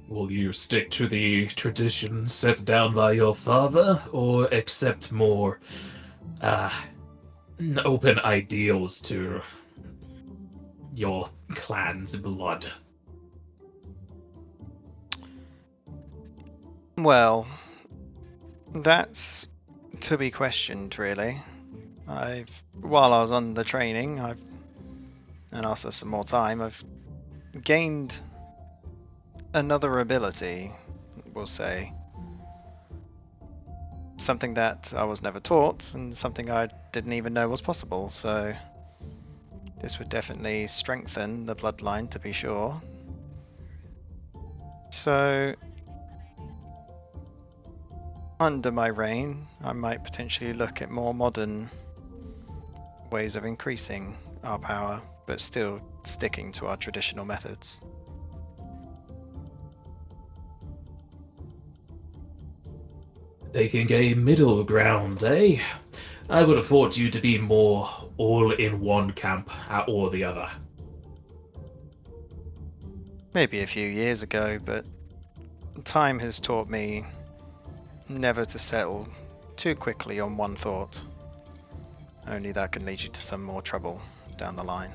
Will you stick to the tradition set down by your father, or accept more open ideals to your clan's blood? Well, that's to be questioned, really. While I was on the training, and also some more time, I've gained another ability, we'll say. Something that I was never taught, and something I didn't even know was possible, so this would definitely strengthen the bloodline, to be sure. So, under my reign, I might potentially look at more modern ways of increasing our power, but still sticking to our traditional methods. Taking a middle ground, eh? I would have thought you to be more all in one camp or the other. Maybe a few years ago, but time has taught me never to settle too quickly on one thought. Only that can lead you to some more trouble down the line.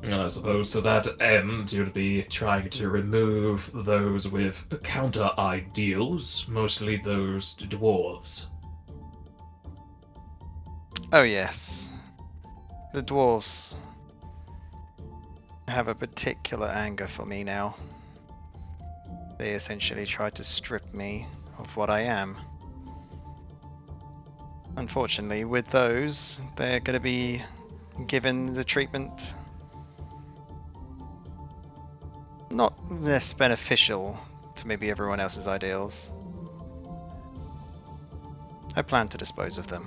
And I suppose to that end, you'd be trying to remove those with counter ideals, mostly those dwarves. Oh yes, the dwarves have a particular anger for me now. They essentially try to strip me of what I am. Unfortunately, with those, they're going to be given the treatment not less beneficial to maybe everyone else's ideals. I plan to dispose of them.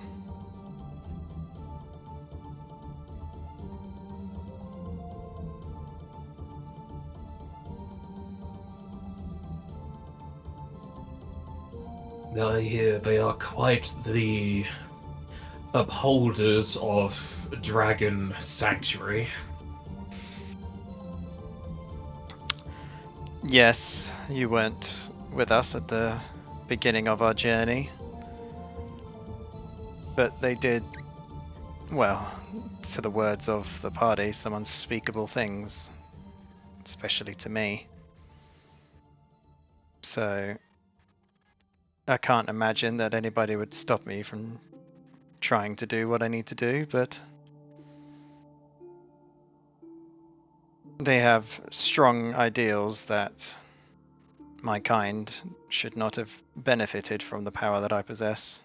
I hear they are quite the upholders of Dragon Sanctuary. Yes, you weren't with us at the beginning of our journey, but they did, well, to the words of the party, some unspeakable things, especially to me. So I can't imagine that anybody would stop me from trying to do what I need to do, but they have strong ideals that my kind should not have benefited from the power that I possess.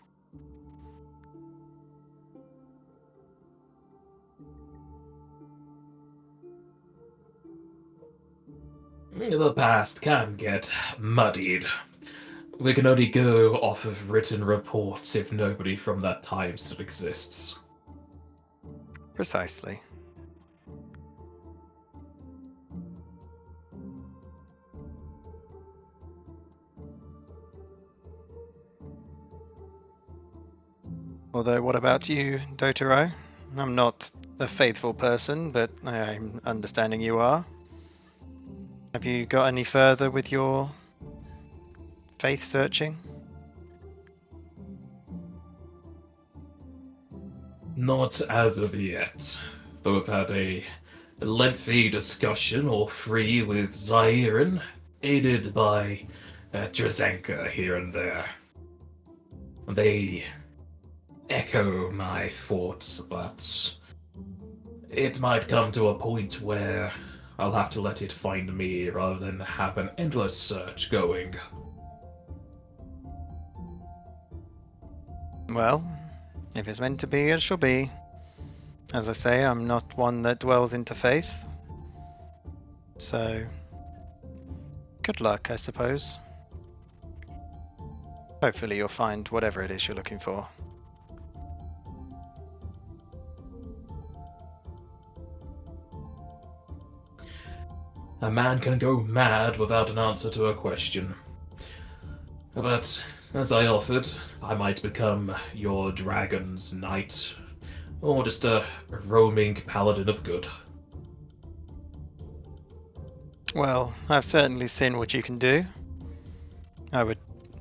The past can get muddied. We can only go off of written reports if nobody from that time still exists. Precisely. Although, what about you, Dotaro? I'm not a faithful person, but I'm understanding you are. Have you got any further with your faith searching? Not as of yet, though I've had a lengthy discussion or three with Zairin, aided by Drzenka here and there. They echo my thoughts, but it might come to a point where I'll have to let it find me rather than have an endless search going. Well, if it's meant to be, it shall be. As I say, I'm not one that dwells into faith. So, good luck, I suppose. Hopefully you'll find whatever it is you're looking for. A man can go mad without an answer to a question. But, as I offered, I might become your dragon's knight, or just a roaming paladin of good. Well, I've certainly seen what you can do. I would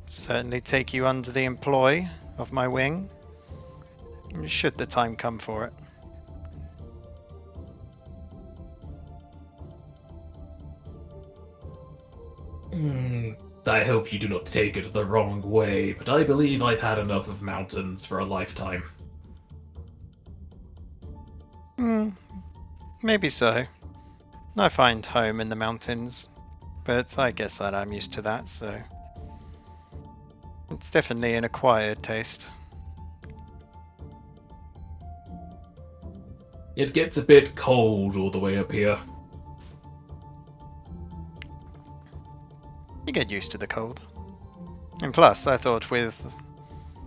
certainly take you under the employ of my wing, should the time come for it. I hope you do not take it the wrong way, but I believe I've had enough of mountains for a lifetime. Maybe so. I find home in the mountains, but I guess that I'm used to that, so... It's definitely an acquired taste. It gets a bit cold all the way up here. You get used to the cold. And plus, I thought with,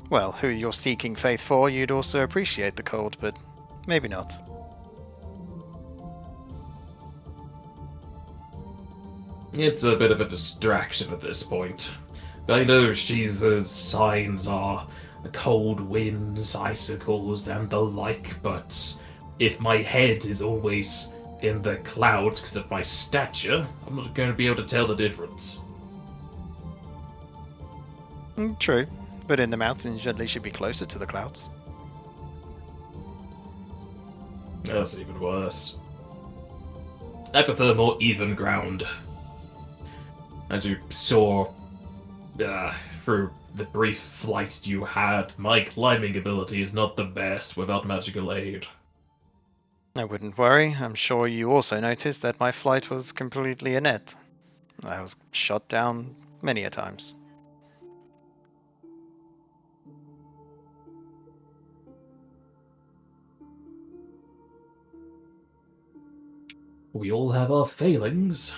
well, who you're seeking faith for, you'd also appreciate the cold, but maybe not. It's a bit of a distraction at this point. I know Shiva's signs are cold winds, icicles, and the like, but if my head is always in the clouds because of my stature, I'm not going to be able to tell the difference. True, but in the mountains you at least should be closer to the clouds. That's even worse. I prefer more even ground. As you saw through the brief flight you had, my climbing ability is not the best without magical aid. I wouldn't worry. I'm sure you also noticed that my flight was completely inept. I was shot down many a times. We all have our failings.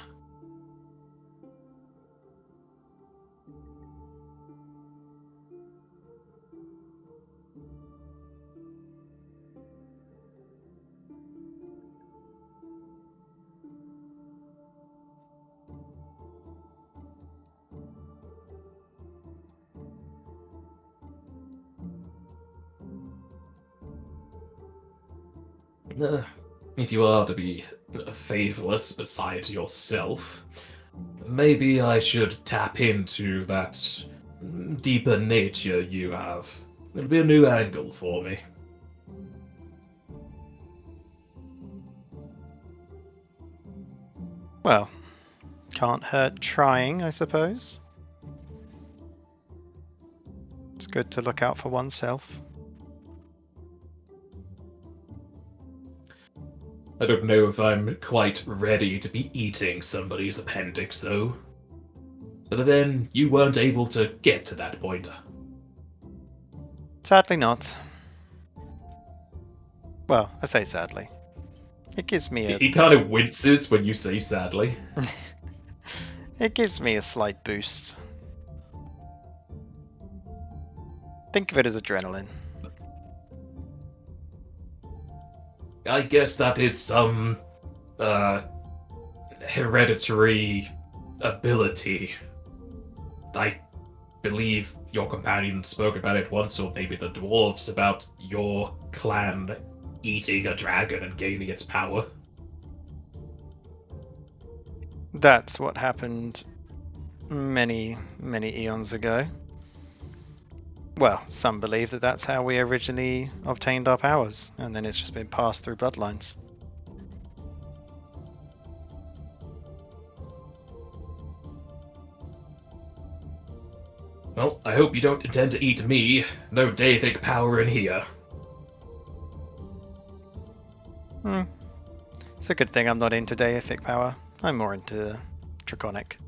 If you are to be faithless beside yourself, maybe I should tap into that deeper nature you have. It'll be a new angle for me. Well, can't hurt trying, I suppose. It's good to look out for oneself. I don't know if I'm quite ready to be eating somebody's appendix, though. But then, you weren't able to get to that point. Sadly not. Well, I say sadly. It gives me a... He kind of winces when you say sadly. It gives me a slight boost. Think of it as adrenaline. I guess that is some hereditary ability. I believe your companion spoke about it once, or maybe the dwarves, about your clan eating a dragon and gaining its power. That's what happened many, many eons ago. Well, some believe that that's how we originally obtained our powers, and then it's just been passed through bloodlines. Well, I hope you don't intend to eat me. No Davic power in here. It's a good thing I'm not into deific power. I'm more into draconic.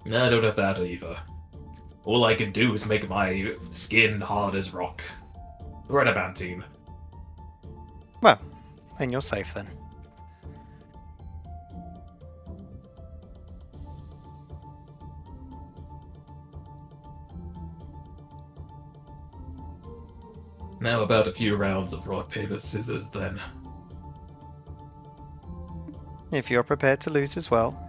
No, I don't have that either. All I can do is make my skin hard as rock. We're at a band team. Well, then you're safe then. Now about a few rounds of rock, paper, scissors, then. If you're prepared to lose as well.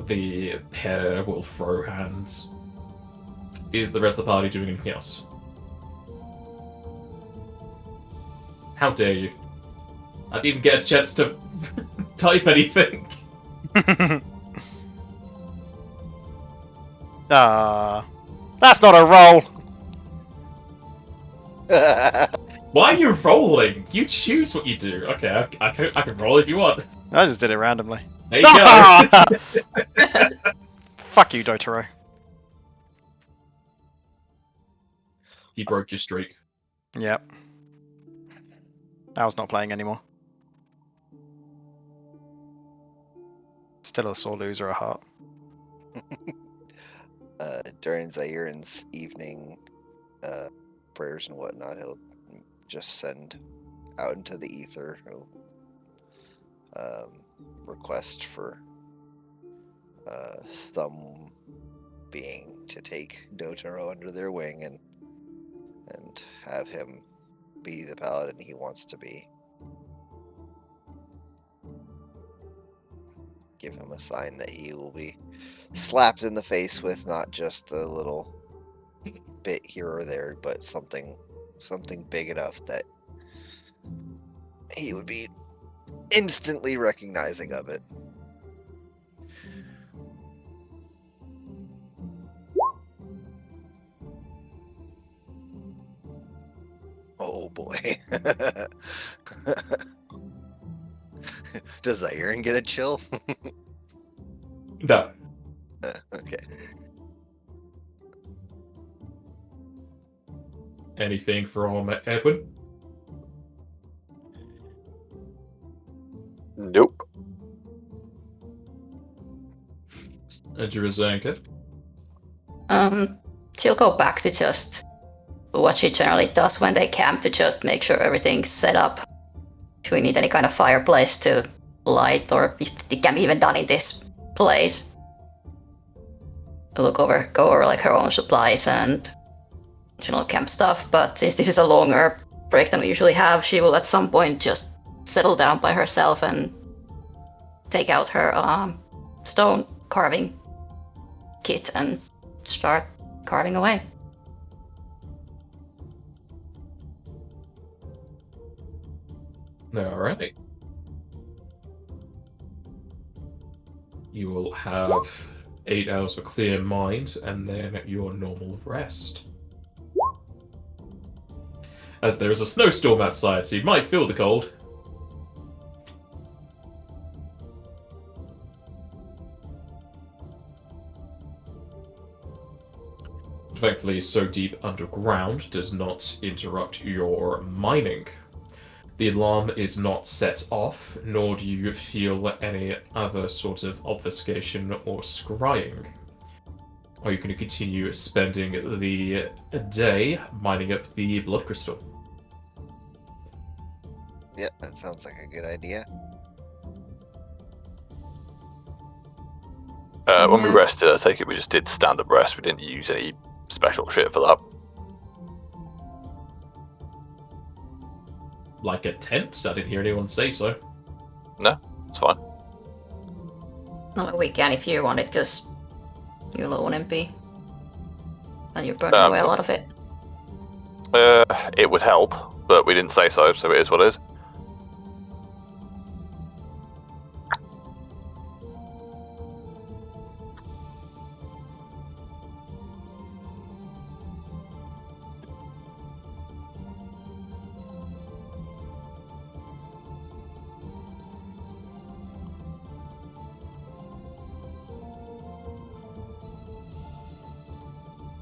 The pair will throw hands. Is the rest of the party doing anything else? How dare you? I didn't even get a chance to type anything. That's not a roll! Why are you rolling? You choose what you do. Okay, I can roll if you want. I just did it randomly. There you go. Fuck you, Dotaro. He broke your streak. Yep. I was not playing anymore. Still a sore loser at heart. During Zairin's evening prayers and whatnot, he'll just send out into the ether. He'll request for some being to take Dotaro under their wing and have him be the paladin he wants to be. Give him a sign that he will be slapped in the face with not just a little bit here or there, but something big enough that he would be instantly recognizing of it. Oh boy. Does Zairin get a chill? No. Okay. Anything from Edwin? Nope. Jerizanka? She'll go back to just what she generally does when they camp, to just make sure everything's set up. Do we need any kind of fireplace to light, or if it can be even done in this place? Go over like her own supplies and general camp stuff, but since this is a longer break than we usually have, she will at some point just settle down by herself and take out her stone carving kit and start carving away. Alright. You will have 8 hours of clear mind and then your normal rest. As there is a snowstorm outside, so you might feel the cold. Thankfully, so deep underground does not interrupt your mining. The alarm is not set off, nor do you feel any other sort of obfuscation or scrying. Are you going to continue spending the day mining up the blood crystal? Yep, that sounds like a good idea. When we rested, I take it we just did stand-up rest. We didn't use any special shit for that. Like a tent? I didn't hear anyone say so. No, it's fine. No, we can if you want it, because you're low on MP. And you're burning away a lot of it. It would help, but we didn't say so, so it is what it is.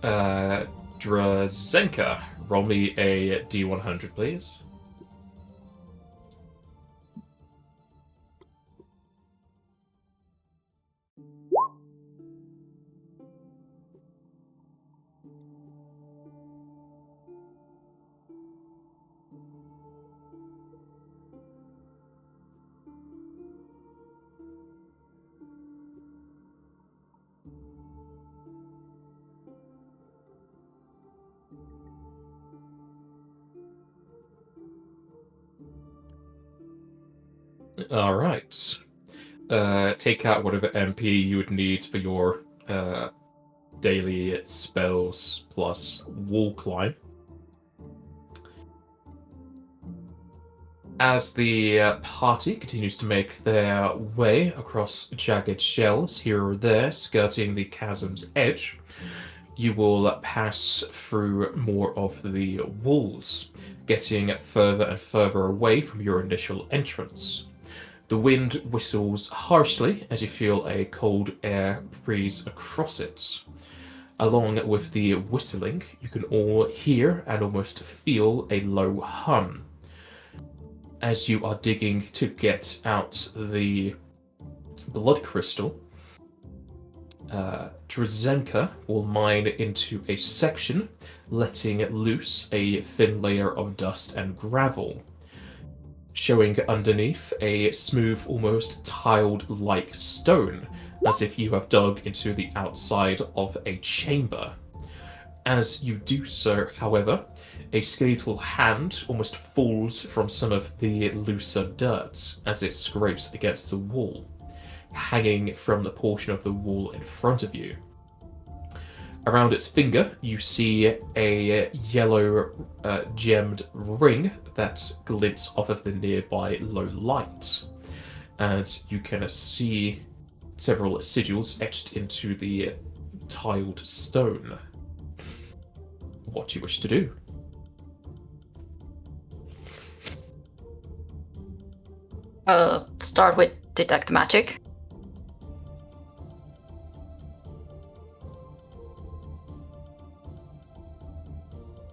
Drazenka, roll me a D100, please. All right. Take out whatever MP you would need for your daily spells plus wall climb. As the party continues to make their way across jagged shelves here or there, skirting the chasm's edge, you will pass through more of the walls, getting further and further away from your initial entrance. The wind whistles harshly as you feel a cold air breeze across it. Along with the whistling, you can all hear and almost feel a low hum. As you are digging to get out the blood crystal, Drazenka will mine into a section, letting loose a thin layer of dust and gravel, showing underneath a smooth, almost tiled-like stone, as if you have dug into the outside of a chamber. As you do so, however, a skeletal hand almost falls from some of the looser dirt as it scrapes against the wall, hanging from the portion of the wall in front of you. Around its finger, you see a yellow gemmed ring that glints off of the nearby low light, as you can see several sigils etched into the tiled stone. What do you wish to do? Start with detect magic.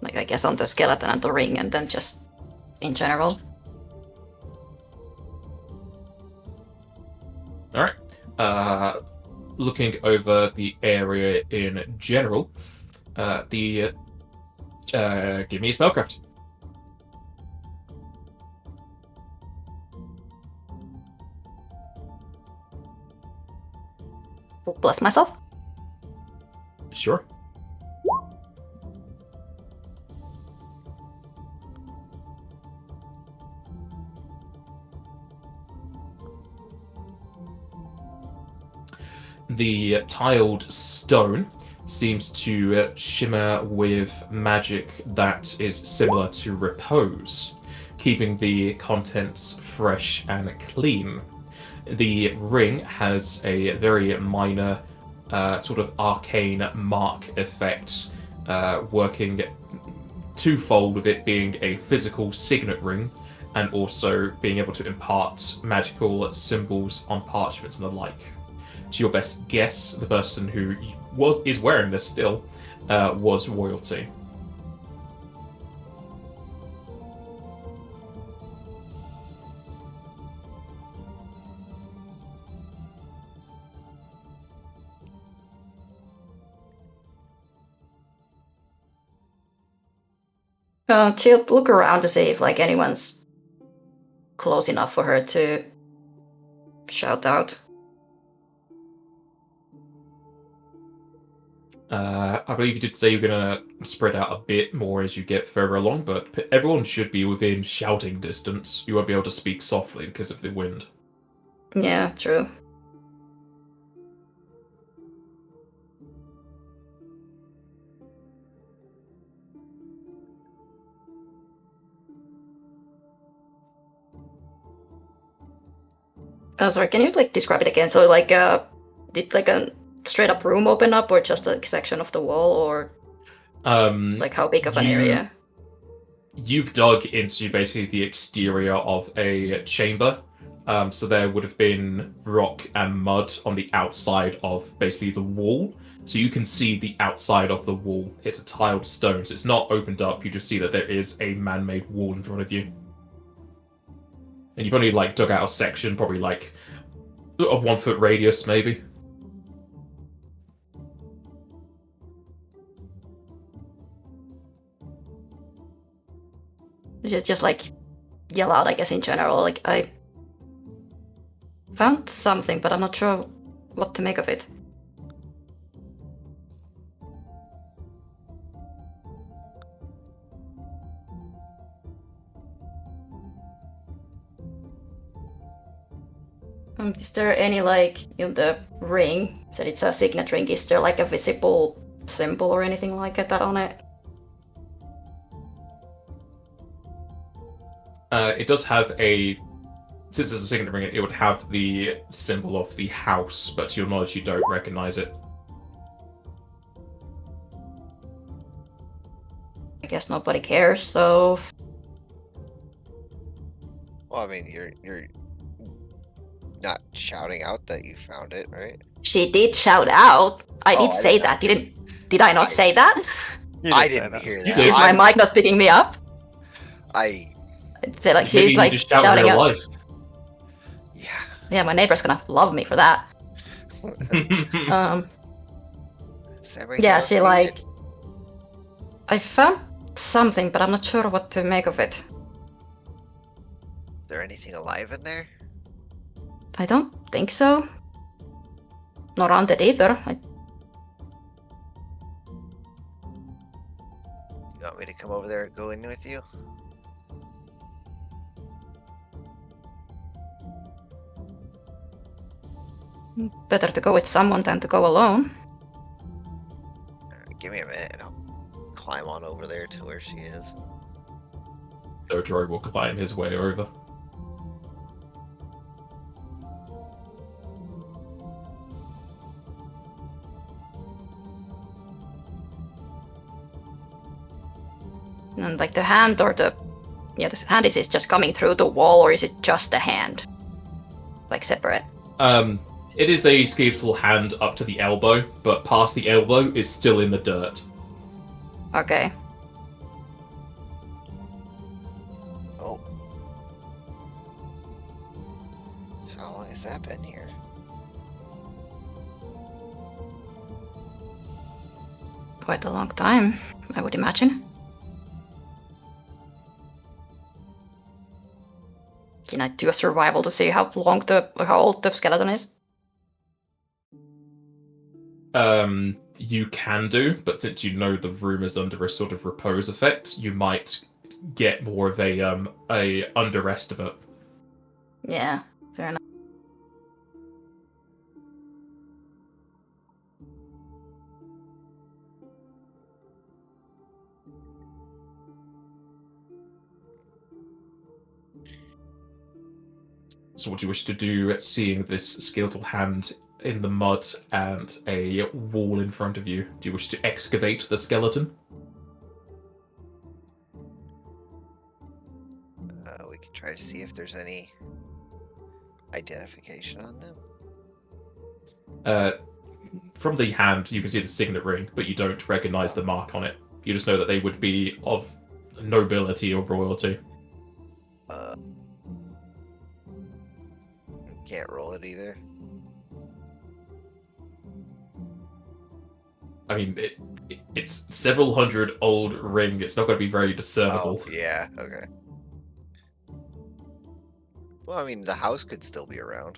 Like, I guess on the skeleton and the ring, and then just in general. Alright. Looking over the area in general, give me a spellcraft. Bless myself. Sure. The tiled stone seems to shimmer with magic that is similar to repose, keeping the contents fresh and clean. The ring has a very minor sort of arcane mark effect, working twofold, with it being a physical signet ring and also being able to impart magical symbols on parchments and the like. To your best guess, the person who is wearing this still was royalty. She'll look around to see if like anyone's close enough for her to shout out. I believe you did say you're going to spread out a bit more as you get further along, but everyone should be within shouting distance. You won't be able to speak softly because of the wind. Yeah, true. Sorry, can you like describe it again? So like, did like a straight up room open up, or just a section of the wall, or like how big of an area? You've dug into basically the exterior of a chamber, so there would have been rock and mud on the outside of basically the wall, So you can see the outside of the wall. It's a tiled stone, so it's not opened up. You just see that there is a man-made wall in front of you. And you've only like dug out a section, probably like a 1 foot radius, maybe. Just like yell out, I guess, in general. Like, I found something, but I'm not sure what to make of it. Is there any, like, in the ring, that it's a signet ring, is there like a visible symbol or anything like that on it? It does have a... Since it's a signet ring, it would have the symbol of the house, but to your knowledge, you don't recognize it. I guess nobody cares, so... Well, I mean, you're not shouting out that you found it, right? She did shout out. I Oh, did I say didn't- that. Did I not say that? You I say didn't that. hear You that. did. Is my mic not picking me up? I I'd say, like, Maybe she's you like just shout in shouting real out. life. yeah. Yeah, my neighbor's gonna love me for that. Is everything Yeah, okay, she like... I found something, but I'm not sure what to make of it. Is there anything alive in there? I don't think so. Nor undead either. You want me to come over there and go in with you? Better to go with someone than to go alone. Alright, give me a minute and I'll climb on over there to where she is. Dojaro will climb his way over. And like the hand or the... Yeah, the hand is just coming through the wall, or is it just a hand? Like separate? It is a skeletal hand up to the elbow, but past the elbow is still in the dirt. Okay. Oh. How long has that been here? Quite a long time, I would imagine. Can I do a survival to see how old the skeleton is? You can do, but since you know the room is under a sort of repose effect, you might get more of a underestimate. Yeah, fair enough. So what do you wish to do seeing this skeletal hand in the mud and a wall in front of you? Do you wish to excavate the skeleton? We can try to see if there's any identification on them. From the hand, you can see the signet ring, but you don't recognize the mark on it. You just know that they would be of nobility or royalty. Can't roll it either. I mean, it's several hundred old ring. It's not going to be very discernible. Oh, yeah, okay. Well, I mean, the house could still be around.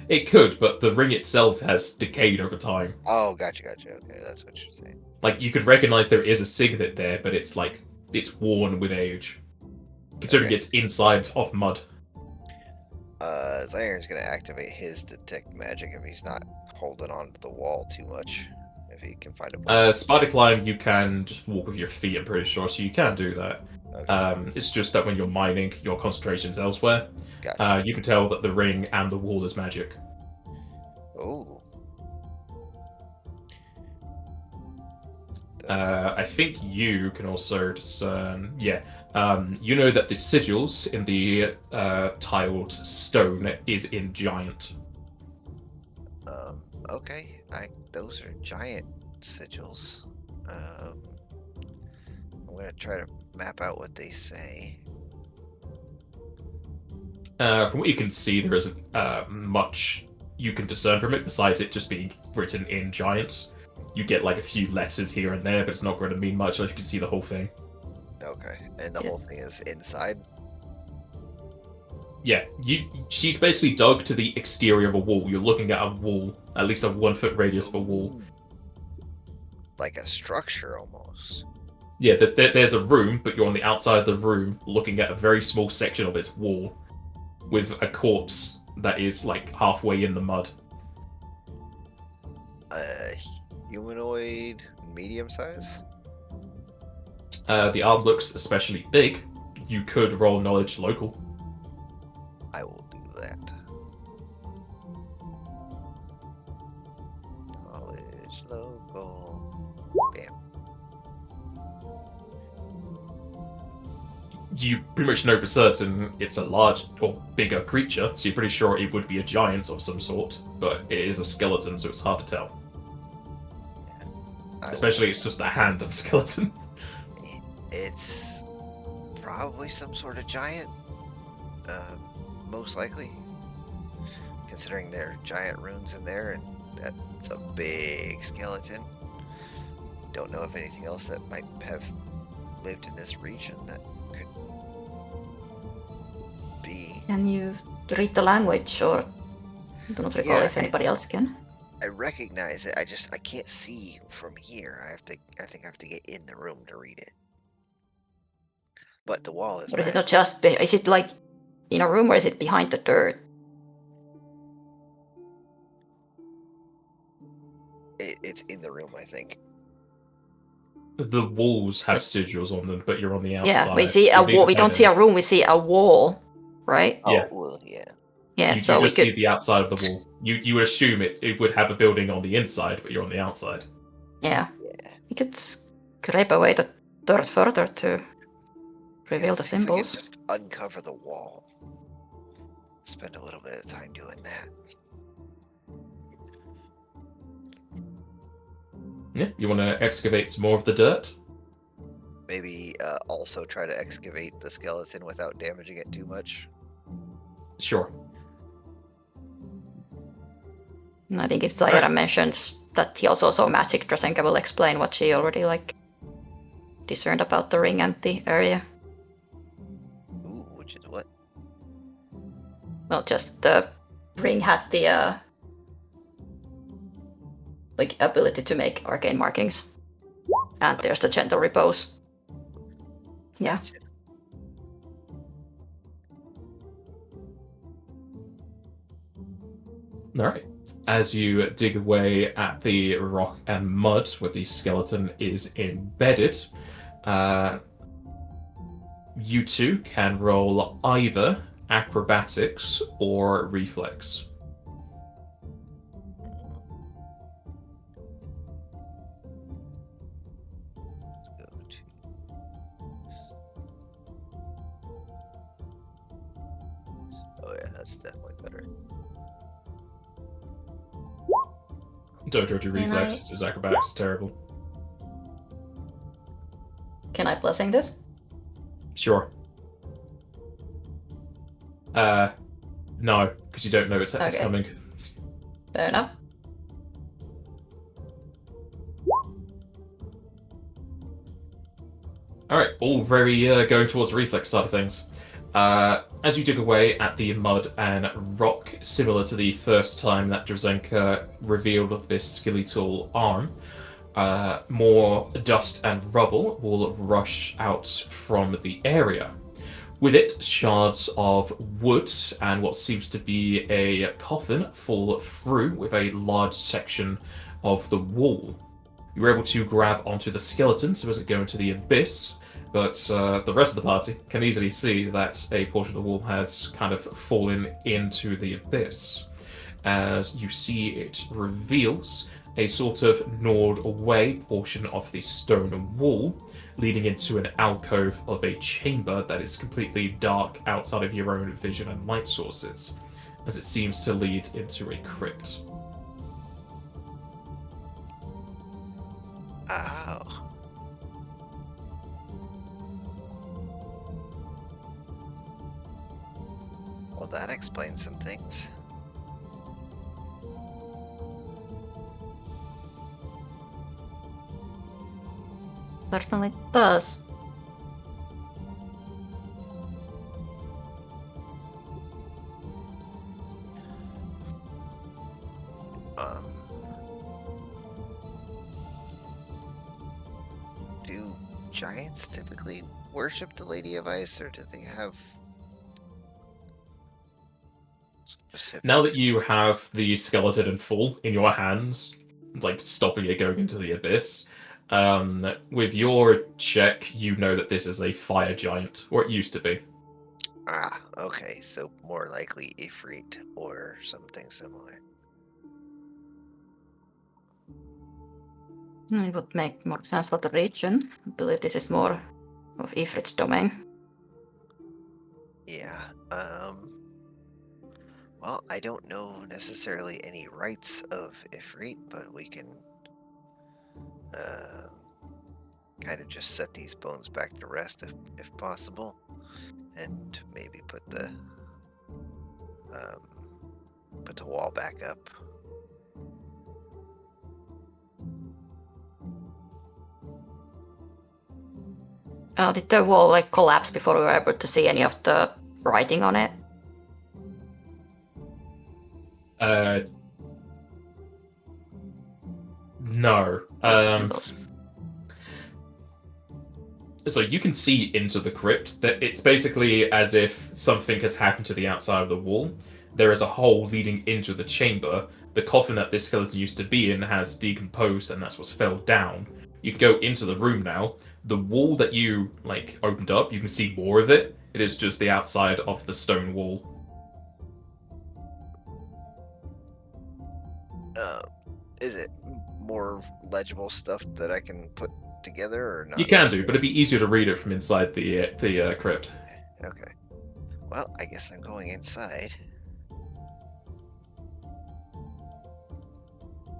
It could, but the ring itself has decayed over time. Oh, gotcha. Okay, that's what you're saying. Like, you could recognize there is a signet there, but it's like, it's worn with age. Considering Okay. it's inside of mud. Zyron's gonna activate his detect magic if he's not holding on to the wall too much. If he can find a place. Spider climb, you can just walk with your feet, I'm pretty sure, so you can do that. Okay, It's just that when you're mining, your concentration's elsewhere. gotcha. You can tell that the ring and the wall is magic. Ooh. I think you can also discern... Yeah. You know that the sigils in the tiled stone is in giant. Okay. those are giant sigils. I'm gonna try to map out what they say. From what you can see, there isn't much you can discern from it besides it just being written in giant. You get like a few letters here and there, but it's not going to mean much unless you can see the whole thing. Okay, and the whole thing is inside. Yeah, she's basically dug to the exterior of a wall. You're looking at a wall, at least a 1 foot radius of a wall. Like a structure almost. Yeah, there's a room, but you're on the outside of the room looking at a very small section of its wall with a corpse that is like halfway in the mud. Humanoid, medium size? The arm looks especially big. You could roll knowledge local. I will do that. Knowledge local. Bam. You pretty much know for certain it's a large or bigger creature, so you're pretty sure it would be a giant of some sort, but it is a skeleton, so it's hard to tell. Especially it's just the hand of the skeleton. It's probably some sort of giant. Most likely. Considering there are giant runes in there, and that's a big skeleton. Don't know of anything else that might have lived in this region that could be. Can you read the language, or I do not recall if anybody else can? I recognize it. I can't see from here. I think I have to get in the room to read it. But the wall is. Or is it not just? Is it like in a room, or is it behind the dirt? It's in the room, I think. The walls have sigils on them, but you're on the outside. Yeah, we see a wall. We don't see a room. We see a wall, right? Yeah. Oh, well, yeah. Yeah, you so just we could see the outside of the wall. You would assume it would have a building on the inside, but you're on the outside. Yeah. We could scrape away the dirt further to reveal the symbols. Just uncover the wall. Spend a little bit of time doing that. Yeah, you want to excavate some more of the dirt? Maybe also try to excavate the skeleton without damaging it too much. Sure. I think if Zaira mentions that he also saw magic, Drasenka will explain what she already discerned about the ring and the area. Ooh, which is what? Well, just the ring had the ability to make arcane markings. And there's the gentle repose. Yeah. Gotcha. Alright. As you dig away at the rock and mud where the skeleton is embedded, you two can roll either acrobatics or reflex. Oh yeah, that's definitely better. Don't do reflex, it's acrobatics, it's terrible. Can I blessing this? Sure. No, because you don't know it's coming. Fair enough. Alright, all very going towards the reflex side of things. As you dig away at the mud and rock, similar to the first time that Drasenka revealed this skeletal arm, more dust and rubble will rush out from the area. With it, shards of wood and what seems to be a coffin fall through with a large section of the wall. You're able to grab onto the skeleton so as it go into the abyss, but the rest of the party can easily see that a portion of the wall has kind of fallen into the abyss. As you see, it reveals a sort of gnawed away portion of the stone wall, leading into an alcove of a chamber that is completely dark outside of your own vision and light sources, as it seems to lead into a crypt. Oh. Well, that explains some things. Certainly does. Do giants typically worship the Lady of Ice, or do they have specific? Now that you have the skeleton in full in your hands, like stopping it going into the abyss, with your check, you know that this is a fire giant, or it used to be. Ah, okay, so more likely Ifrit or something similar. It would make more sense for the region. I believe this is more of Ifrit's domain. Yeah. Well, I don't know necessarily any rights of Ifrit, but we can kind of just set these bones back to rest if possible, and maybe put the wall back up. Did the wall like collapse before we were able to see any of the writing on it? No. Like the symbols. So you can see into the crypt. That it's basically as if something has happened to the outside of the wall. There is a hole leading into the chamber. The coffin that this skeleton used to be in has decomposed, and that's what's fell down. You can go into the room now. The wall that you opened up, you can see more of it. It is just the outside of the stone wall. Is it more legible stuff that I can put together or not? You can do, but it'd be easier to read it from inside the crypt. Okay. Well, I guess I'm going inside.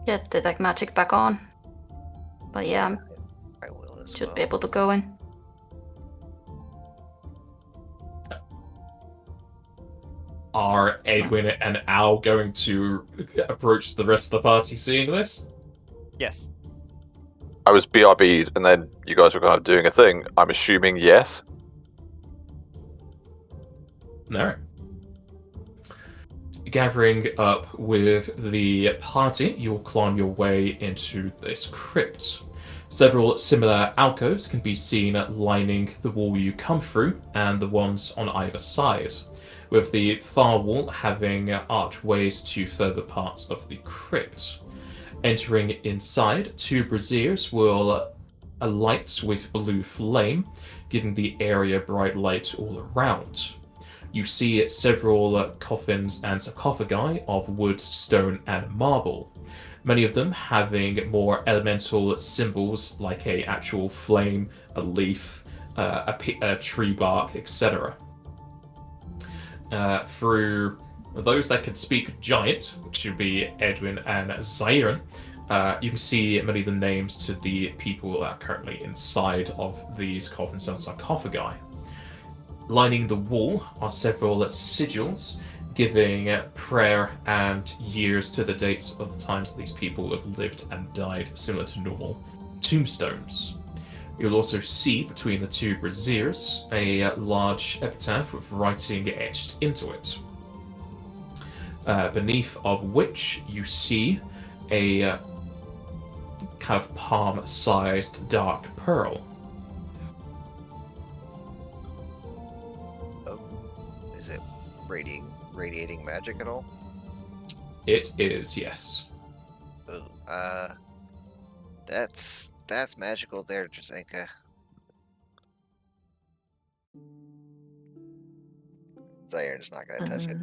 Get the like magic back on. But yeah, I will as should well. be able to go in. Are Edwin and Al going to approach the rest of the party seeing this? Yes. I was BRB'd, and then you guys were kind of doing a thing. I'm assuming yes. No. Gathering up with the party, you'll climb your way into this crypt. Several similar alcoves can be seen lining the wall you come through and the ones on either side, with the far wall having archways to further parts of the crypt. Entering inside, two braziers will alight with blue flame, giving the area bright light all around. You see several coffins and sarcophagi of wood, stone, and marble, many of them having more elemental symbols like a actual flame, a leaf, a tree bark, etc. Through those that could speak giant, which would be Edwin and Zairon, you can see many of the names to the people that are currently inside of these coffins and sarcophagi. Lining the wall are several sigils giving prayer and years to the dates of the times these people have lived and died, similar to normal tombstones. You'll also see between the two braziers a large epitaph with writing etched into it, beneath of which you see a kind of palm-sized dark pearl. Is it radiating magic at all? It is, yes. Ooh, that's magical there, Jazenka. Zairon's not gonna touch it.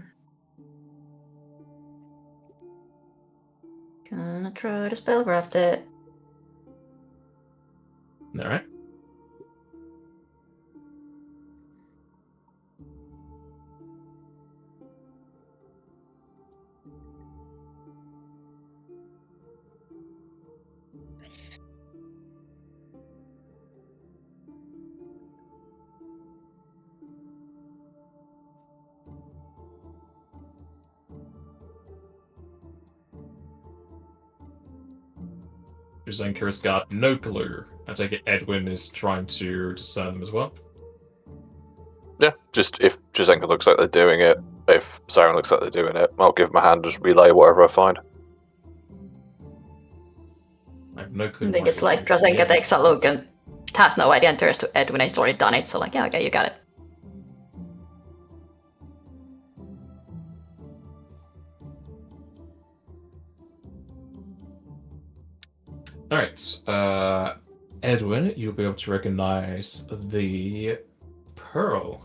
Gonna try to spellcraft it. Alright. Jazenka has got no clue. I take it Edwin is trying to discern them as well. Yeah, just if Jazenka looks like they're doing it, if Siren looks like they're doing it, I'll give them a hand, just relay whatever I find. I have no clue. I think why it's this like is Drazenka here. takes a look and has no idea and turns to Edwin and he's already done it, so like, yeah, okay, you got it. Alright, Edwin, you'll be able to recognize the pearl.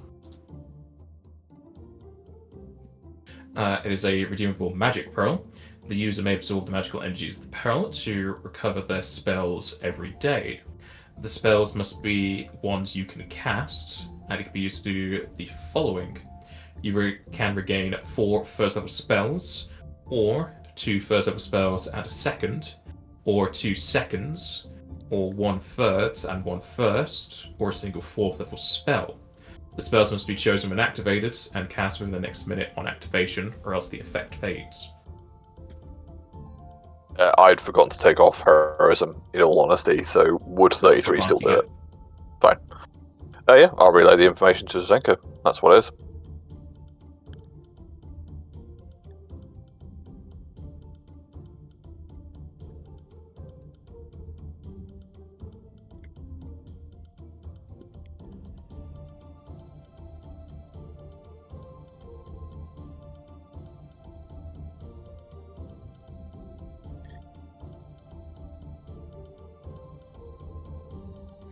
It is a redeemable magic pearl. The user may absorb the magical energies of the pearl to recover their spells every day. The spells must be ones you can cast, and it can be used to do the following. You can regain 4 first level spells, or 2 first level spells and a second, or 2 seconds, or 1/3 and 1/1, or a single 4th level spell. The spells must be chosen when activated and cast within the next minute on activation, or else the effect fades. I'd forgotten to take off heroism, in all honesty, so would 33 still do it? Fine. Yeah, I'll relay the information to Jazenka. That's what it is.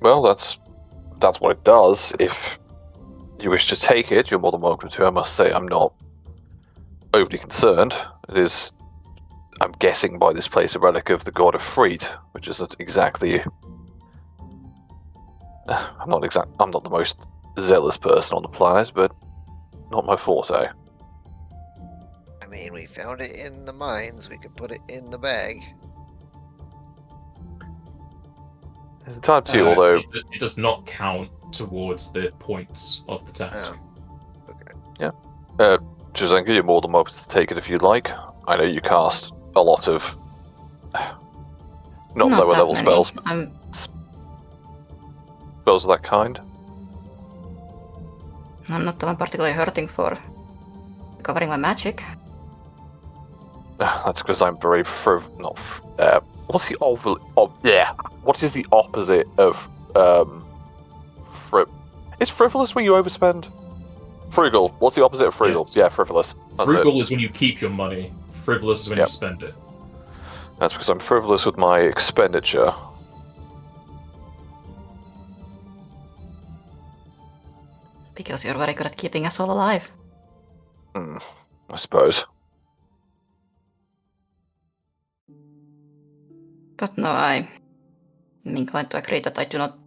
Well, that's what it does. If you wish to take it, you're more than welcome to. I must say, I'm not overly concerned. It is, I'm guessing by this place, a relic of the god of Freed, which isn't exactly. I'm not the most zealous person on the planet, but not my forte. I mean, we found it in the mines. We could put it in the bag. It's entirely up to you, although it does not count towards the points of the task. Okay. Jazenka, you're more than welcome to take it if you'd like. I know you cast a lot of not lower that level many. spells, spells of that kind. I'm not the one particularly hurting for recovering my magic. That's because I'm very what's the what is the opposite of is frivolous when you overspend? Frugal. What's the opposite of frugal? Yes. Yeah, frivolous. That's Frugal is when you keep your money. Frivolous is when you spend it. That's because I'm frivolous with my expenditure. Because you're very good at keeping us all alive. I suppose. But no, I'm inclined to agree that I do not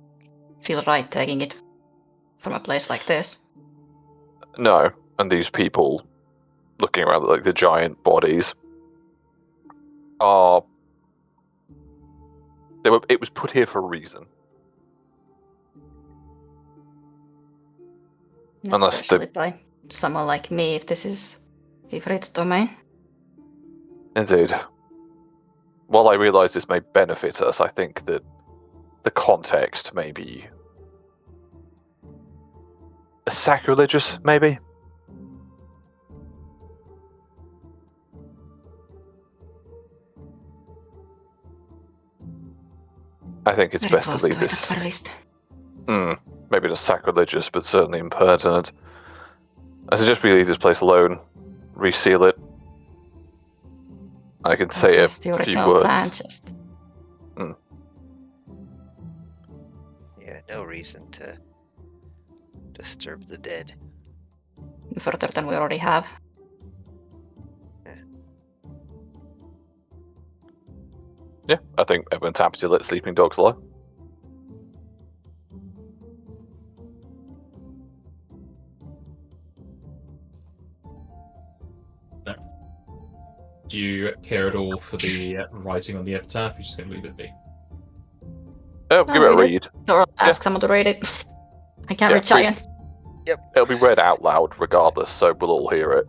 feel right taking it from a place like this. No, and these people looking around like the giant bodies are. It was put here for a reason. Especially by someone like me, if this is Ifrit's domain. Indeed. While I realise this may benefit us, I think that the context may be sacrilegious, maybe? I think it's Very best to close leave to it, this. at very least. Maybe not sacrilegious, but certainly impertinent. I suggest we leave this place alone, reseal it. I can say a The few original words. plan, just Yeah, no reason to disturb the dead. further than we already have. Yeah, I think everyone's happy to let sleeping dogs lie. Do you care at all for the writing on the epitaph? You're just going to leave it be. Give it a read. Or ask someone to read it. I can't read read. giant. It'll be read out loud regardless, so we'll all hear it.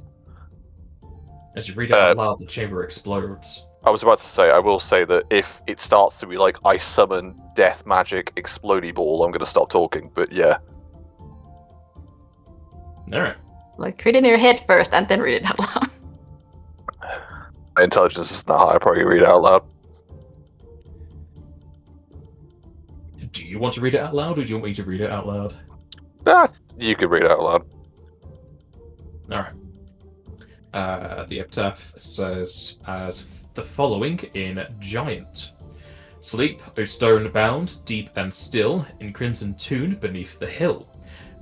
As you read it out loud, the chamber explodes. I was about to say, I will say that if it starts to be like, I summon death magic explodey ball, I'm going to stop talking, but yeah. Alright. Like, read it in your head first and then read it out loud. My intelligence is not high, I probably read it out loud. Do you want to read it out loud, or do you want me to read it out loud? You can read it out loud. Alright. The epitaph says as the following in Giant. Sleep, O stone bound, deep and still, in crimson tune beneath the hill.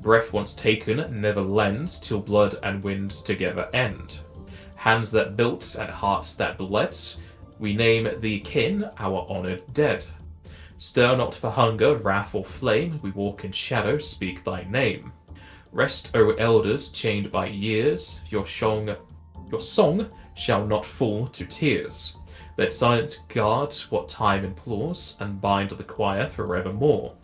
Breath once taken never lends, till blood and wind together end. Hands that built and hearts that bled, we name thee kin, our honoured dead. Stir not for hunger, wrath, or flame, we walk in shadow, speak thy name. Rest, O elders, chained by years, your song shall not fall to tears. Let silence guard what time implores, and bind the choir forevermore.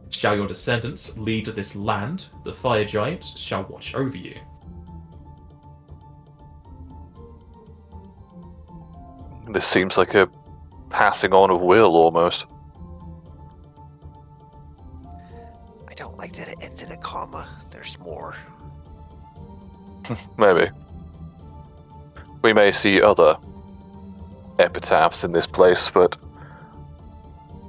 Shall your descendants lead this land, the fire giants shall watch over you. This seems like a passing on of will, almost. I don't like that it ends in a comma. There's more. Maybe. We may see other epitaphs in this place, but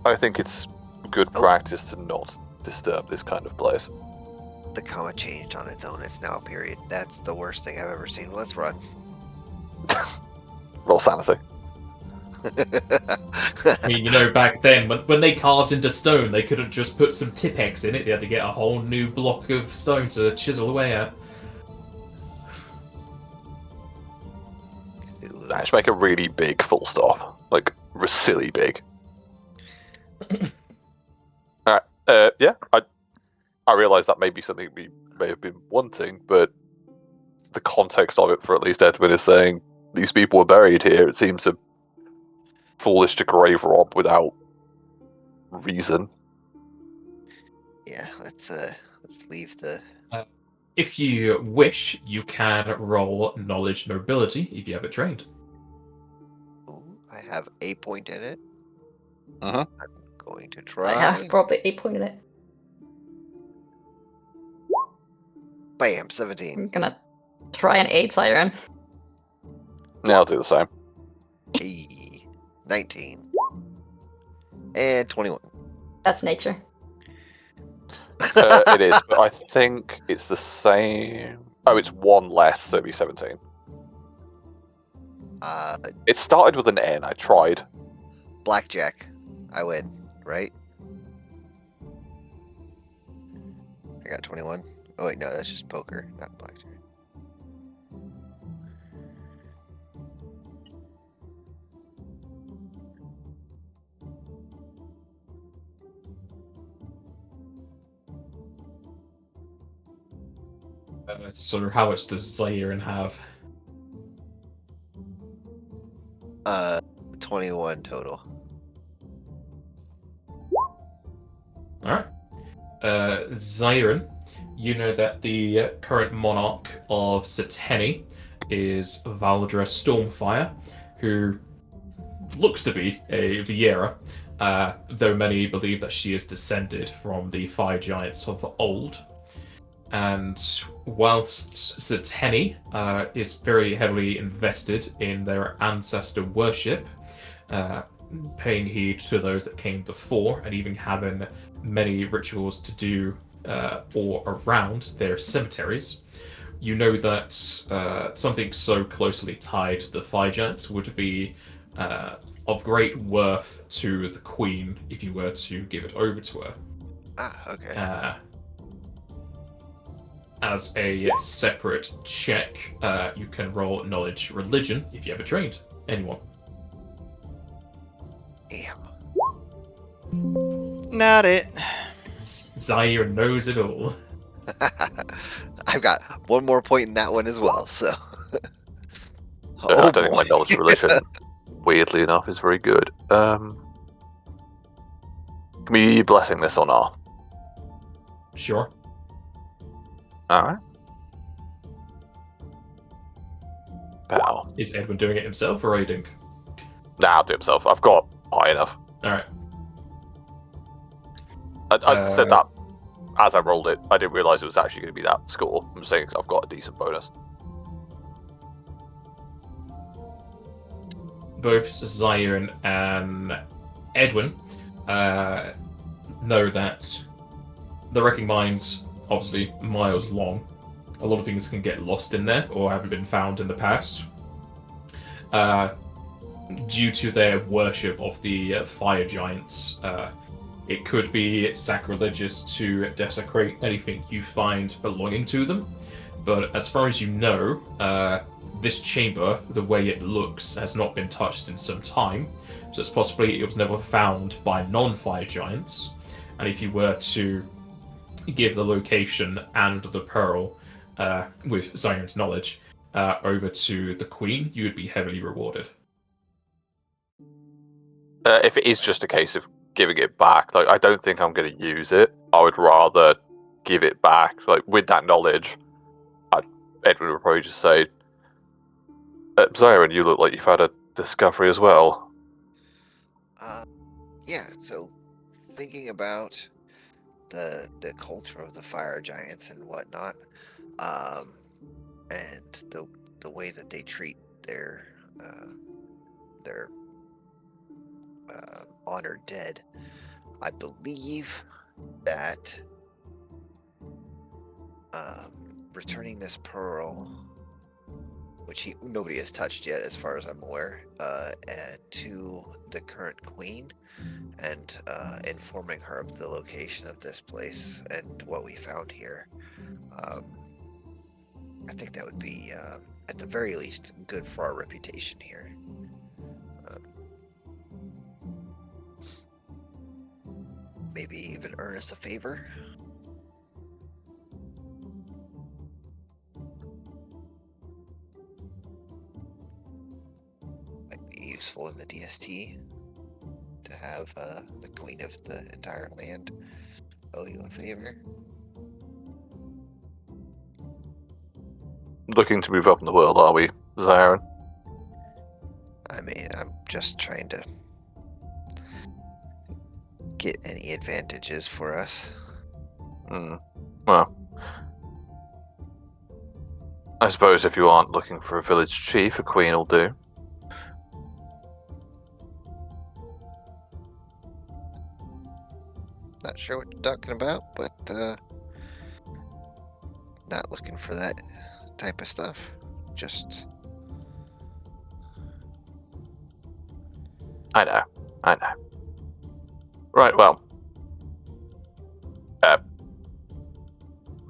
I think it's good practice to not disturb this kind of place. The comma changed on its own. It's now a period. That's the worst thing I've ever seen. Let's run. Roll sanity. I mean, you know, back then, when they carved into stone, they couldn't just put some Tipex in it. They had to get a whole new block of stone to chisel away at. I should make a really big full stop. Like, silly big. Alright, yeah, I realise that may be something we may have been wanting, but the context of it, for at least Edwin, is saying these people were buried here. It seems foolish to grave rob without reason. Yeah, let's leave the. If you wish, you can roll knowledge nobility if you have it trained. Ooh, I have a point in it. Uh-huh. I'm going to try. I have probably a point in it. Bam, 17. I'm gonna try an 8 siren. Yeah, I'll do the same. Hey, 19. And 21. That's nature. It is, but I think it's the same. Oh, it's one less, so it'd be 17. It started with an N. I tried. Blackjack. I win, right? I got 21. Oh wait, no, that's just poker, not blackjack. So how much does Zaire have? 21 total. Alright. Zyron, you know that the current monarch of Seteni is Valdra Stormfire, who looks to be a Viera, though many believe that she is descended from the fire giants of old. And whilst Seteni is very heavily invested in their ancestor worship, paying heed to those that came before, and even having many rituals to do or around their cemeteries, you know that something so closely tied to the fire giants would be of great worth to the queen if you were to give it over to her. Ah, okay. As a separate check, you can roll knowledge religion if you ever trained anyone. Damn. Not it. Zaire knows it all. I've got one more point in that one as well, so. I don't think my knowledge religion, weirdly enough, is very good. Can we blessing this or not? Sure. Alright. Bow. Is Edwin doing it himself or aiding? Nah, I'll do it myself. I've got high enough. All right. I said that as I rolled it. I didn't realise it was actually going to be that score. I'm saying I've got a decent bonus. Both Zion and Edwin know that the wrecking mine's obviously miles long. A lot of things can get lost in there or haven't been found in the past. Due to their worship of the fire giants, it could be sacrilegious to desecrate anything you find belonging to them. But as far as you know, this chamber, the way it looks, has not been touched in some time. So it's possibly it was never found by non-fire giants. And if you were to give the location and the pearl, with Zion's knowledge, over to the Queen, you would be heavily rewarded. If it is just a case of giving it back, like I don't think I'm going to use it. I would rather give it back. Like with that knowledge, Edwin would probably just say, "Zion, you look like you've had a discovery as well." Yeah. So, thinking about the culture of the fire giants and whatnot, and the way that they treat their honored dead, I believe that returning this pearl, which nobody has touched yet, as far as I'm aware, to the current queen, and informing her of the location of this place and what we found here. I think that would be, at the very least, good for our reputation here. Maybe even earn us a favor. Might be useful in the DST to have the queen of the entire land owe you a favor. Looking to move up in the world, are we, Zion? I mean, I'm just trying to get any advantages for us. Well, I suppose if you aren't looking for a village chief, a queen will do. Not sure what you're talking about, but not looking for that type of stuff. Just I know. Right, well.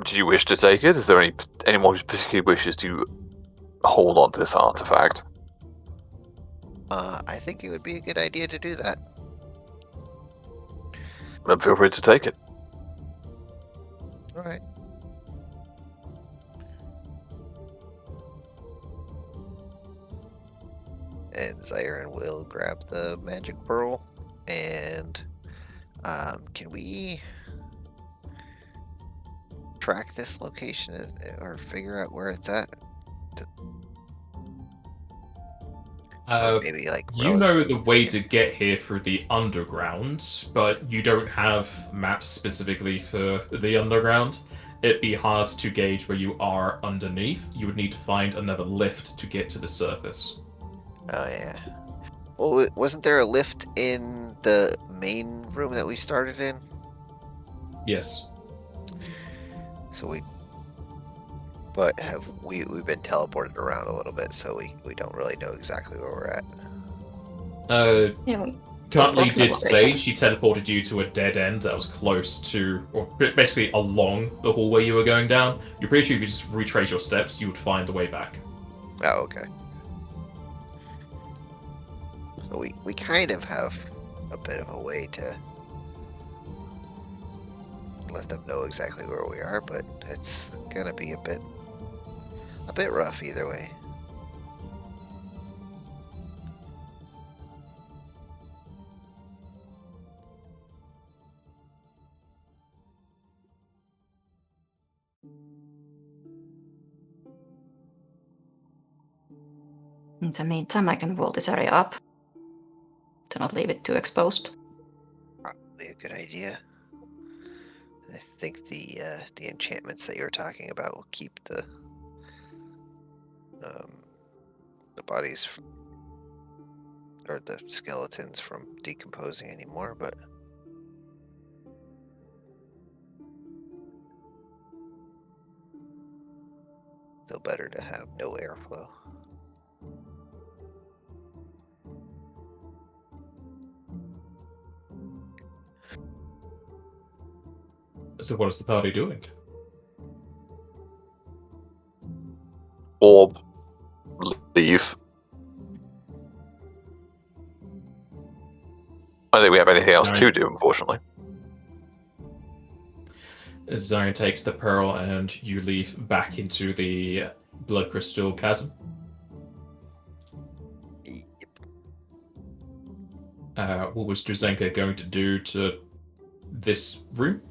Do you wish to take it? Is there anyone who particularly wishes to hold on to this artifact? I think it would be a good idea to do that. Then feel free to take it. All right. And Zyron will grab the magic pearl, and can we track this location or figure out where it's at? Or maybe like You know the way to get here through the underground, but you don't have maps specifically for the underground. It'd be hard to gauge where you are underneath. You would need to find another lift to get to the surface. Oh yeah. Well, wasn't there a lift in the main room that we started in? Yes. So but we've been teleported around a little bit, so we don't really know exactly where we're at. Yeah, Currently approximate did say location. she teleported you to a dead end that was close to, or basically along the hallway you were going down. You're pretty sure if you just retrace your steps, you would find the way back. Oh, okay. So we kind of have a bit of a way to let them know exactly where we are, but it's gonna be a bit rough either way. In the meantime, I can wall this area up. to not leave it too exposed. Probably a good idea. I think the enchantments that you're talking about will keep the bodies or the skeletons from decomposing anymore, but still better to have no airflow. So what is the party doing? Orb, leave. I don't think we have anything else to do, unfortunately. Zion takes the pearl and you leave back into the blood crystal chasm. What was Druzenka going to do to this room?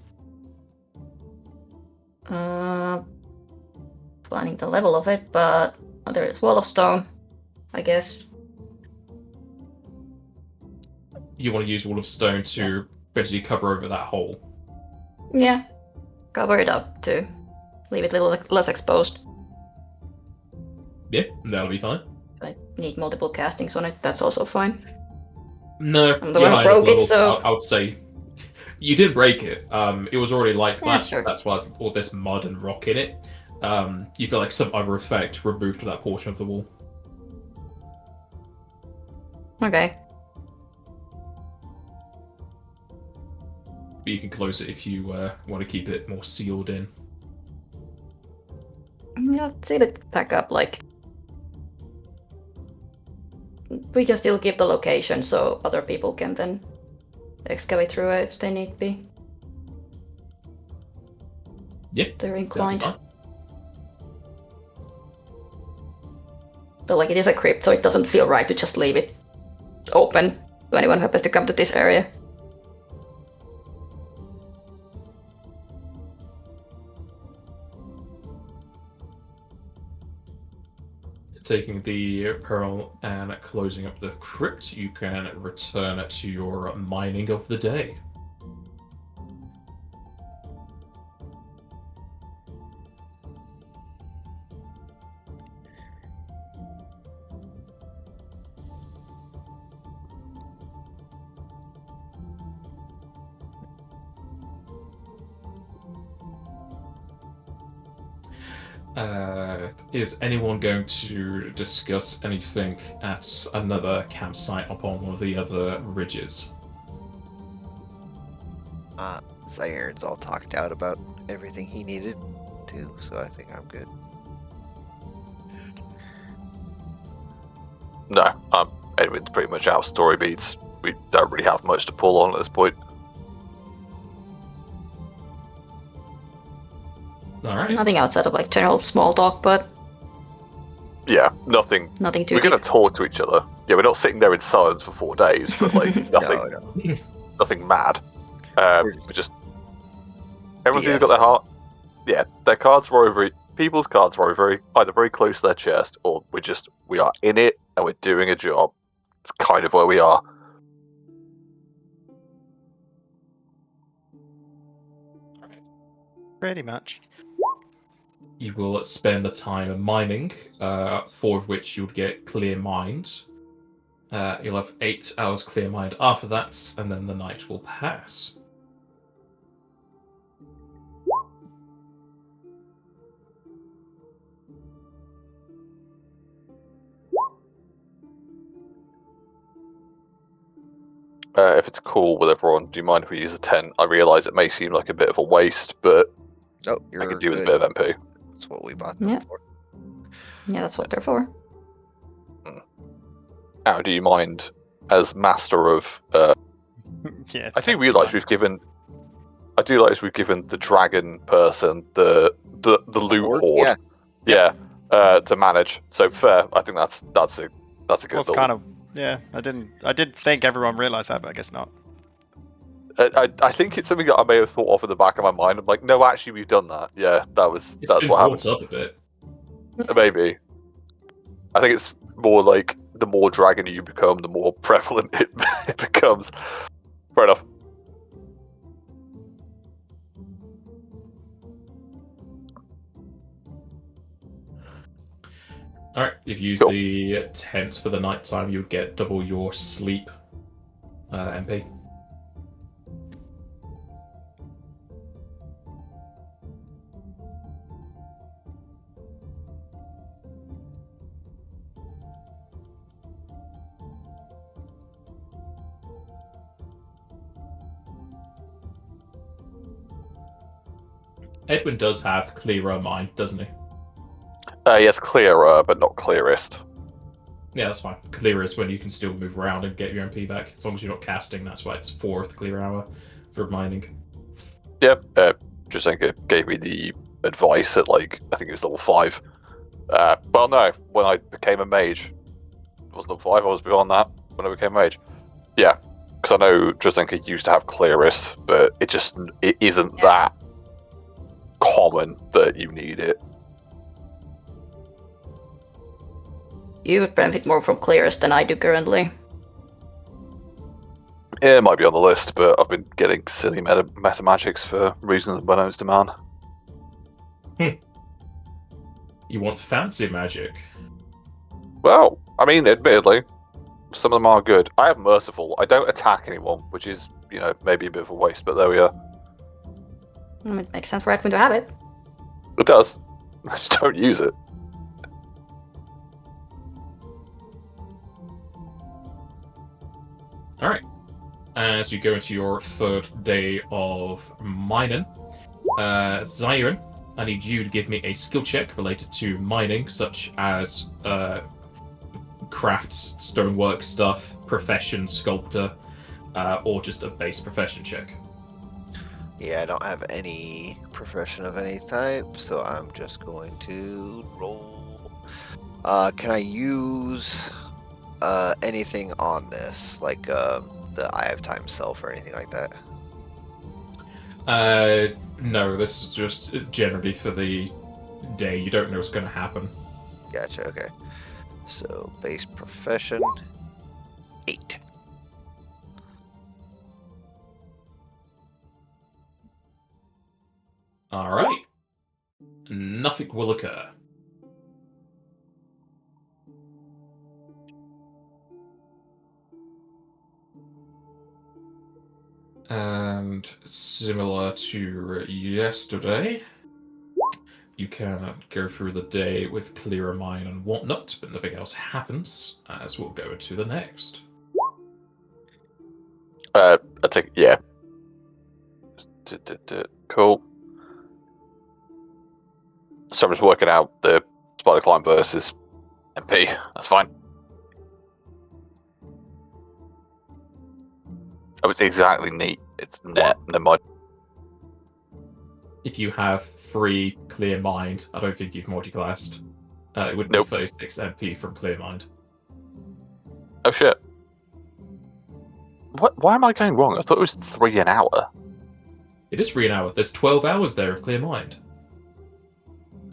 Planning the level of it, but there is wall of stone, I guess. You want to use Wall of Stone to basically cover over that hole. Yeah, cover it up to leave it a little less exposed. Yeah, that'll be fine. If I need multiple castings on it, that's also fine. No, I'm the one who broke it, so... I would say you did break it. It was already like that. Sure. That's why there's all this mud and rock in it. You feel like some other effect removed that portion of the wall. Okay. But you can close it if you want to keep it more sealed in. Yeah, seal it back up, like... We can still keep the location so other people can then excavate through it if they need be. Yeah, they're inclined. that'd be But like it is a crypt, so it doesn't feel right to just leave it open to anyone who happens to come to this area. Taking the pearl and closing up the crypt, you can return to your mining of the day. Is anyone going to discuss anything at another campsite upon one of the other ridges? Zaire's all talked out about everything he needed to, so I think I'm good. No, Edwin's pretty much out of story beats. We don't really have much to pull on at this point. Alright. Nothing outside of like general small talk, but Yeah, nothing. nothing too We're deep. going to talk to each other. Yeah, we're not sitting there in silence for 4 days, but like nothing, No. nothing mad. We're We just everyone's either BS. got their heart. Yeah, their cards were over. People's cards were either very close to their chest, or we are in it and we're doing a job. It's kind of where we are. Pretty much. You will spend the time mining, 4 of which you'll get clear mind. You'll have 8 hours clear mind after that, and then the night will pass. If it's cool with everyone, do you mind if we use a tent? I realise it may seem like a bit of a waste, but No, I you're could do with a good. bit of MP. That's what we bought them Yeah. for. Yeah, that's what they're for. Now, do you mind, as master of? Yeah. I do that's realise fine. we've given. I do realise we've given the dragon person the loot Horde? horde. Yeah. Yeah. To manage. So fair. I think that's a good Was build. kind of I did think everyone realised that, but I guess not. I think it's something that I may have thought of in the back of my mind. I'm like, no, actually, we've done that. Yeah, It's that's been what brought happened. up a bit. Maybe. I think it's more like the more dragon you become, the more prevalent it becomes. Fair enough. Alright, if you use Cool. the tent for the nighttime, you would get double your sleep MP. Edwin does have clearer mind, doesn't he? Yes, clearer, but not clearest. Yeah, that's fine. Clear is when you can still move around and get your MP back. As long as you're not casting, that's why it's 4th clear hour for mining. Yep, Jasenka gave me the advice at, like, I think it was level 5. Well, no, when I became a mage. It wasn't level 5, I was beyond that when I became a mage. Yeah, because I know Jasenka used to have clearest, but it isn't that common that you need it. You would benefit more from clearest than I do currently. Yeah, it might be on the list, but I've been getting silly meta magics for reasons unknown to man. You want fancy magic? Well, I mean, admittedly, some of them are good. I have merciful. I don't attack anyone, which is, maybe a bit of a waste, but there we are. It makes sense for Edwin to have it. It does. I just don't use it. Alright. As you go into your 3rd day of mining, Zion, I need you to give me a skill check related to mining, such as crafts, stonework stuff, profession, sculptor, or just a base profession check. Yeah, I don't have any profession of any type, so I'm just going to roll. Can I use anything on this, like the Eye of Time self or anything like that? No, this is just generally for the day. You don't know what's going to happen. Gotcha. Okay. So base profession 8. Alright. Nothing will occur. And similar to yesterday, you can go through the day with clearer mind and whatnot, but nothing else happens, as we'll go into the next. I think, yeah. Cool. So I'm just working out the spider climb versus MP. That's fine. Oh, it's exactly neat. It's net. Never mind. If you have 3 clear mind, I don't think you've multiclassed. It would Nope. be 36 MP from clear mind. Oh shit. What? Why am I going wrong? I thought it was 3 an hour. It is 3 an hour. There's 12 hours there of clear mind.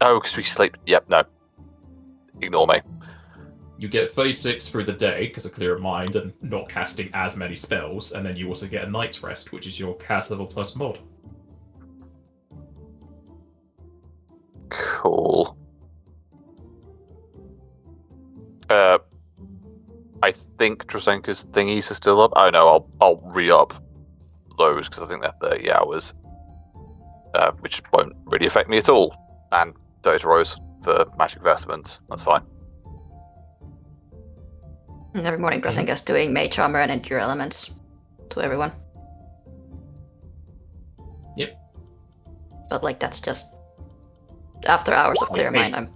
Oh, because we sleep. Yep, no. Ignore me. You get 36 through the day because of clear mind and not casting as many spells, and then you also get a night's rest, which is your cast level plus mod. Cool. I think Drasenka's thingies are still up. Oh no, I'll re-up those because I think they're 30 hours, which won't really affect me at all. And 30 rows for magic vestments. That's fine. And every morning, Drasenka's doing mage armor and endure elements to everyone. Yep. But like that's just after hours of clear mind. I'm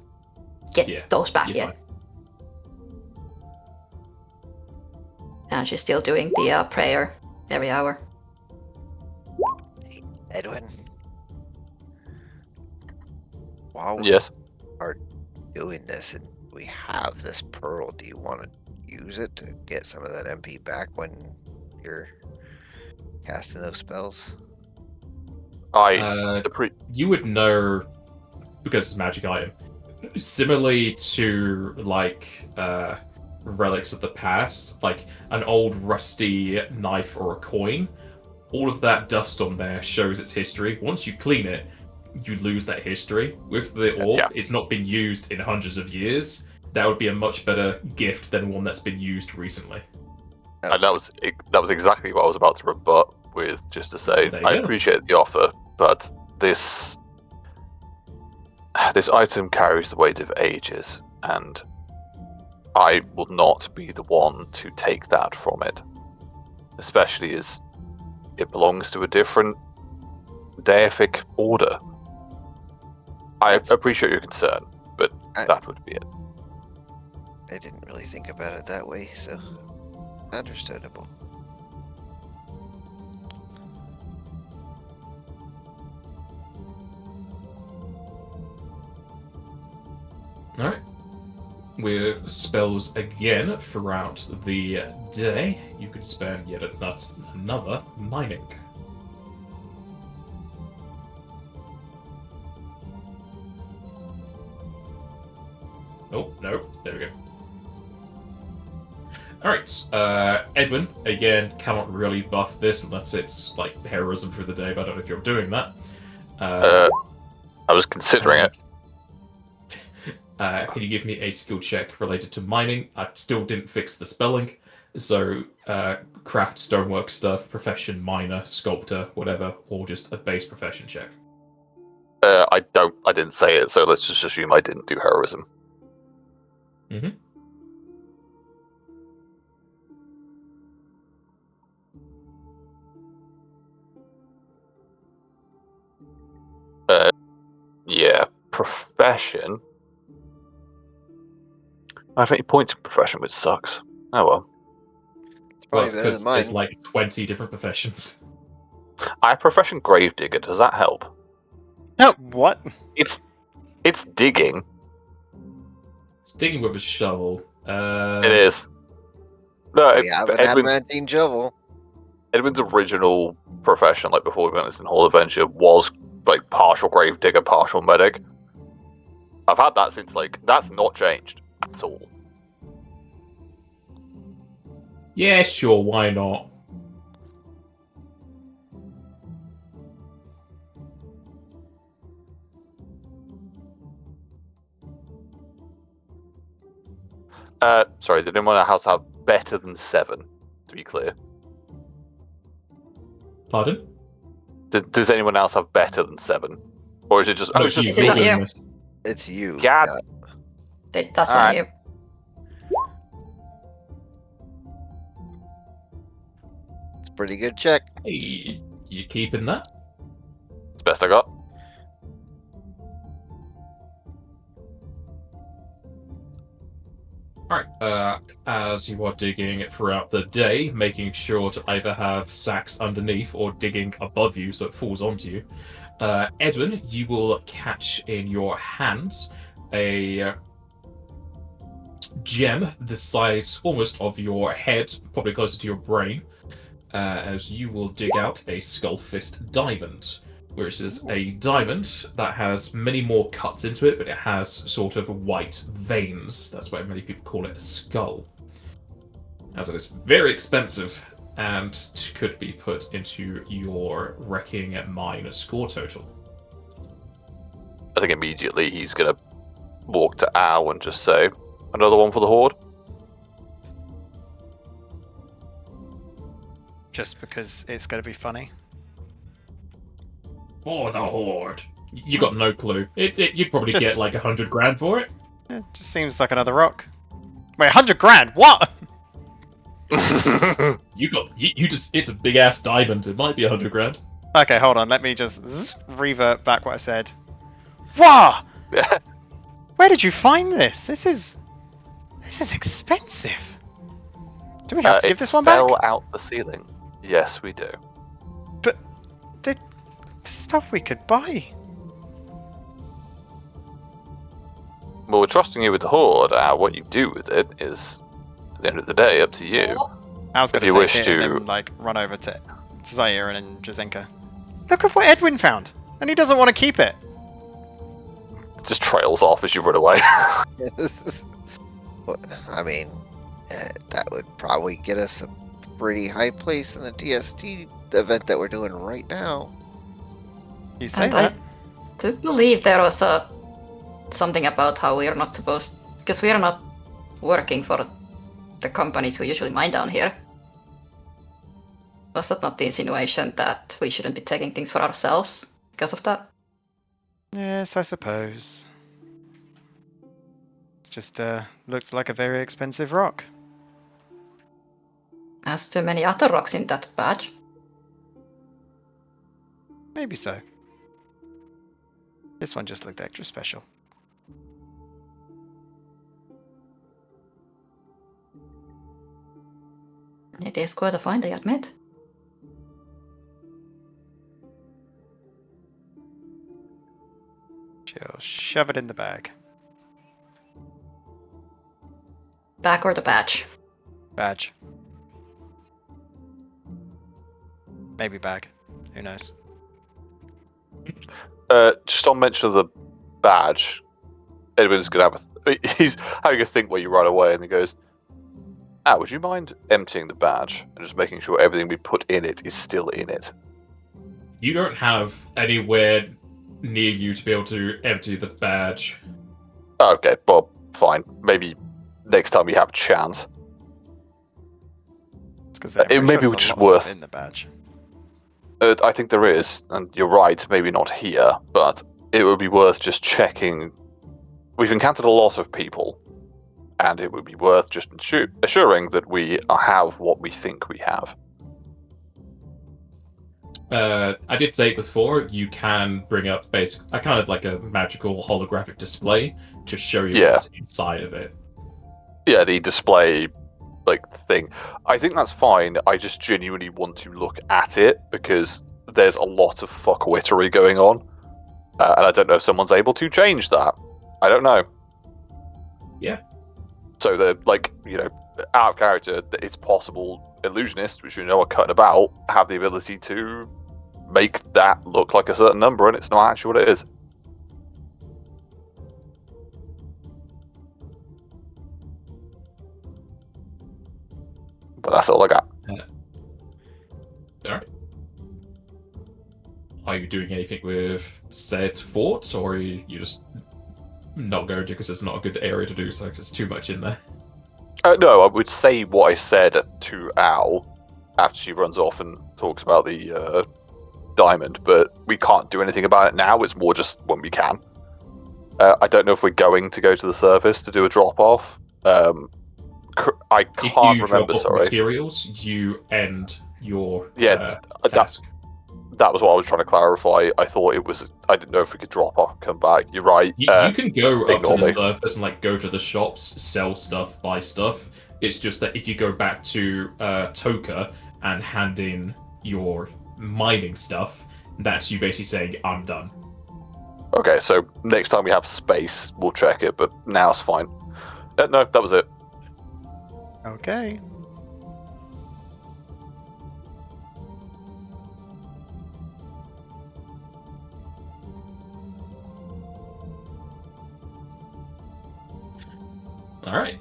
get those back yet. And she's still doing the prayer every hour. Hey, Edwin. While we Yes. are doing this and we have this pearl, do you want to use it to get some of that MP back when you're casting those spells? You would know, because it's a magic item, similarly to like relics of the past, like an old rusty knife or a coin, all of that dust on there shows its history. Once you clean it, you lose that history. With the orb, it's not been used in hundreds of years. That would be a much better gift than one that's been used recently. And that was exactly what I was about to rebut with, just to say, I appreciate the offer, but this item carries the weight of ages, and I will not be the one to take that from it, especially as it belongs to a different deific order. I appreciate your concern, but that would be it. I didn't really think about it that way, so understandable. Alright. With spells again throughout the day, you could spend yet another mining. Oh, no, there we go. Alright, Edwin, again, cannot really buff this unless it's like heroism for the day, but I don't know if you're doing that. I was considering it. Can you give me a skill check related to mining? I still didn't fix the spelling, so craft, stonework stuff, profession, miner, sculptor, whatever, or just a base profession check. I didn't say it, so let's just assume I didn't do heroism. Mm-hmm. Yeah, profession. I have 8 points in profession, which sucks. Oh well. It's probably better than mine. There's like 20 different professions. I have profession gravedigger. Does that help? No, what? It's digging. It's digging with a shovel. It is. No, Yeah, I have an antique shovel. Edwin's original profession, like before we went this in Hall Adventure, was like partial gravedigger, partial medic. I've had that since that's not changed at all. Yeah, sure, why not? Sorry, did anyone in the house have better than 7? To be clear. Pardon? Does anyone else have better than 7, or is it just? No, it's just Is it on you? It's you. God. That's on you. It's a pretty good check. Hey, you keeping that? It's best I got. Alright, as you are digging throughout the day, making sure to either have sacks underneath or digging above you so it falls onto you, Edwin, you will catch in your hands a gem the size almost of your head, probably closer to your brain, as you will dig out a Skullfist diamond, which is a diamond that has many more cuts into it, but it has sort of white veins. That's why many people call it a skull. As it is very expensive and could be put into your wrecking mine score total. I think immediately he's gonna walk to Al and just say, "Another one for the Horde." Just because it's going to be funny. For the Horde. You got no clue. You'd probably get like 100 grand for it. It just seems like another rock. Wait, 100 grand? What? It's a big ass diamond. It might be 100 grand. Okay, hold on. Let me just revert back what I said. Wow! Where did you find this? This is expensive. Do we have to give this one back? It fell out the ceiling. Yes, we do. But the stuff we could buy. Well, we're trusting you with the Horde. What you do with it is, at the end of the day, up to you. I was going to take it and then, like, run over to Zaire and Jazenka. Look at what Edwin found, and he doesn't want to keep it. It just trails off as you run away. I mean, That would probably get us a pretty high place in the DST event that we're doing right now. You say And that. I do believe there was something about how we are not supposed, because we are not working for the companies who usually mine down here. Was that not the insinuation that we shouldn't be taking things for ourselves because of that? Yes, I suppose. It just looks like a very expensive rock. As too many other rocks in that badge. Maybe so. This one just looked extra special. It is quite a find, I admit. Just shove it in the bag. Bag or the badge? Badge. Maybe bag. Who knows? Just on mention of the badge, Edwin's gonna have he's having a think where you run away, and he goes, would you mind emptying the badge and just making sure everything we put in it is still in it? You don't have anywhere near you to be able to empty the badge. Okay, well, fine. Maybe next time we have a chance. It's because It maybe there's just a lot of worth- stuff in the badge. I think there is, and you're right, maybe not here, but it would be worth just checking. We've encountered a lot of people, and it would be worth just assuring that we have what we think we have. I did say before, you can bring up a kind of like a magical holographic display to show you Yeah. what's inside of it. Yeah, the display thing. I think that's fine. I just genuinely want to look at it because there's a lot of fuckwittery going on, and I don't know if someone's able to change that. I don't know. Yeah. So the out of character, it's possible illusionists, which are cutting about, have the ability to make that look like a certain number, and it's not actually what it is. But that's all I got. Alright. Are you doing anything with said fort, or are you just not going to because it's not a good area to do so because there's too much in there? No, I would say what I said to Al after she runs off and talks about the diamond, but we can't do anything about it now. It's more just when we can. I don't know if we're going to go to the surface to do a drop-off. I If can't you remember, drop off sorry. materials, you end your Yeah, task. That was what I was trying to clarify. I thought it was. I didn't know if we could drop off and come back. You're right. You can go up to ignore the me. surface and go to the shops, sell stuff, buy stuff. It's just that if you go back to Toka and hand in your mining stuff, that's you basically saying, I'm done. Okay, so next time we have space, we'll check it, but now it's fine. No, that was it. Okay. Alright.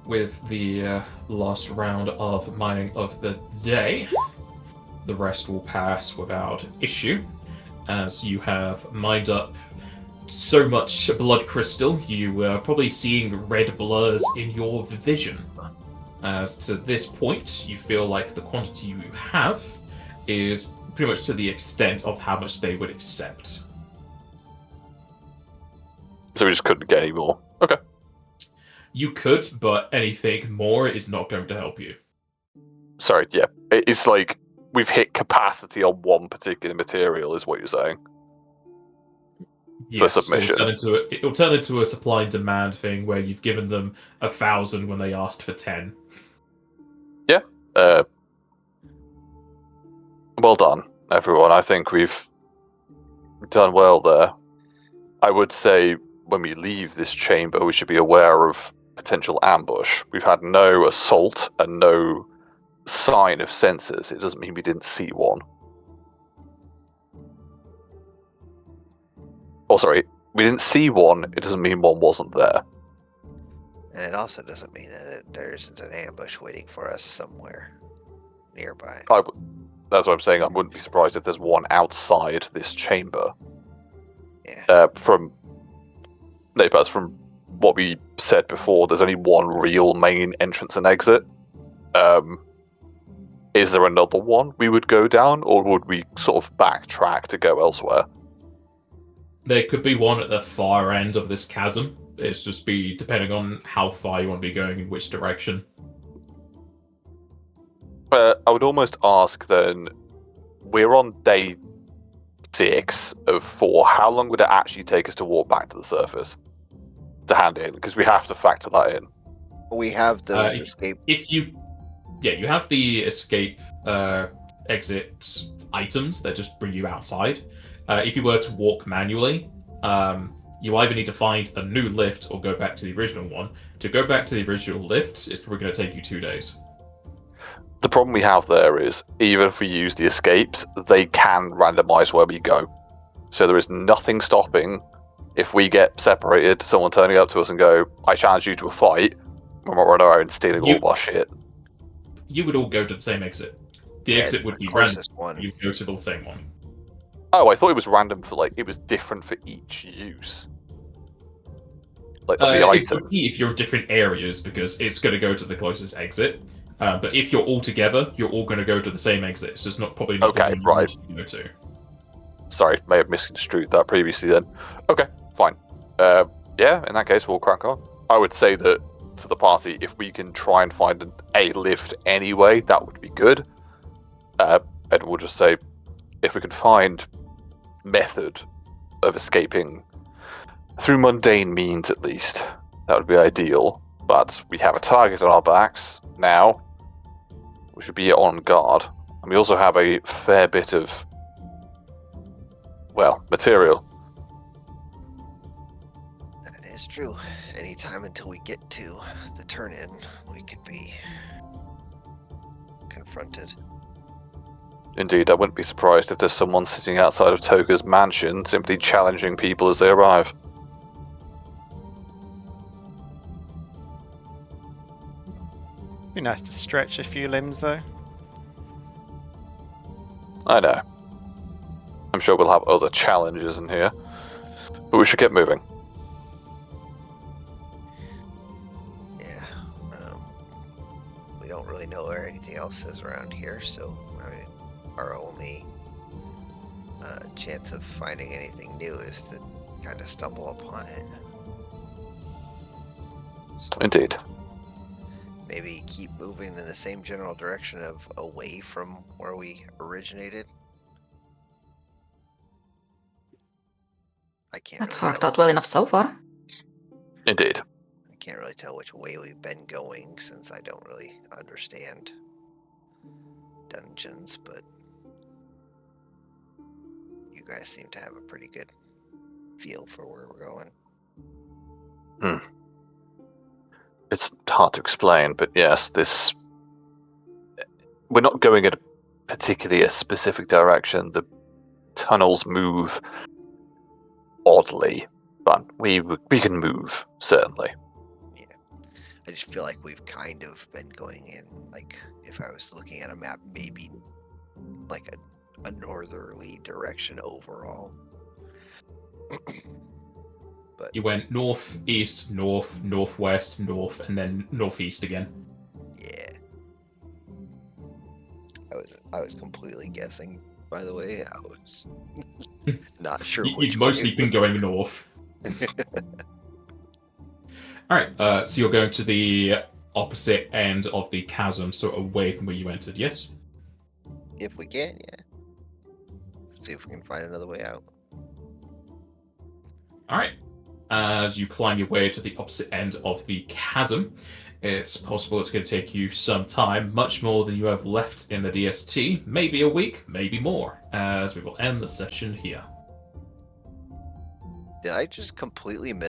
With the last round of mining of the day, the rest will pass without issue, as you have mined up so much blood crystal, you are probably seeing red blurs in your vision. As to this point, you feel like the quantity you have is pretty much to the extent of how much they would accept. So we just couldn't get any more. Okay. You could, but anything more is not going to help you. Sorry, yeah. It's like we've hit capacity on one particular material, is what you're saying. Yes, submission. It'll turn into a supply and demand thing where you've given them 1,000 when they asked for 10. Yeah. Well done, everyone. I think we've done well there. I would say when we leave this chamber, we should be aware of potential ambush. We've had no assault and no sign of sensors. It doesn't mean we didn't see one. Oh, sorry. We didn't see one. It doesn't mean one wasn't there. And it also doesn't mean that there isn't an ambush waiting for us somewhere nearby. That's what I'm saying. I wouldn't be surprised if there's one outside this chamber. Yeah. From what we said before, there's only one real main entrance and exit. Is there another one we would go down, or would we sort of backtrack to go elsewhere? There could be one at the far end of this chasm. It's just be depending on how far you want to be going in which direction. I would almost ask then, we're on day 6 of 4. How long would it actually take us to walk back to the surface? To hand in, because we have to factor that in. We have those escape. You have the escape exit items that just bring you outside. If you were to walk manually, you either need to find a new lift or go back to the original one. To go back to the original lift, it's probably going to take you 2 days. The problem we have there is, even if we use the escapes, they can randomize where we go. So there is nothing stopping, if we get separated, someone turning up to us and go, I challenge you to a fight, we're not running around stealing all of our shit. You would all go to the same exit. The exit would be random. You go to the same one. Oh, I thought it was random for, it was different for each use. Of the It item. would be if you're in different areas, because it's going to go to the closest exit. But if you're all together, you're all going to go to the same exit. It's just probably not the one you want to go to. Sorry, may have misconstrued that previously then. Okay, fine. Yeah, in that case, we'll crack on. I would say that to the party, if we can try and find a lift anyway, that would be good. And we'll just say, if we can find method of escaping through mundane means at least, that would be ideal. But we have a target on our backs now. We should be on guard. And we also have a fair bit of, material. That is true. Anytime until we get to the turn-in, we could be confronted. Indeed, I wouldn't be surprised if there's someone sitting outside of Toga's mansion simply challenging people as they arrive. Be nice to stretch a few limbs, though. I know. I'm sure we'll have other challenges in here, but we should get moving. Yeah. We don't really know where anything else is around here, so our only chance of finding anything new is to kind of stumble upon it. So Indeed. maybe keep moving in the same general direction of away from where we originated. I can't. That's really worked tell. out well enough so far. Indeed. I can't really tell which way we've been going since I don't really understand dungeons, but you guys seem to have a pretty good feel for where we're going. It's hard to explain, but yes, we're not going in particularly a specific direction. The tunnels move oddly, but we can move, certainly. Yeah. I just feel like we've kind of been going in, if I was looking at a map, maybe like a northerly direction overall. But You went north, east, north, northwest, north, and then northeast again. yeah. I was completely guessing, by the way. I was not sure which You've mostly way. been going north. Alright, so you're going to the opposite end of the chasm, so away from where you entered, yes? If we can, yeah. See if we can find another way out. Alright. As you climb your way to the opposite end of the chasm, it's possible it's going to take you some time, much more than you have left in the DST, maybe a week, maybe more, as we will end the session here. Did I just completely miss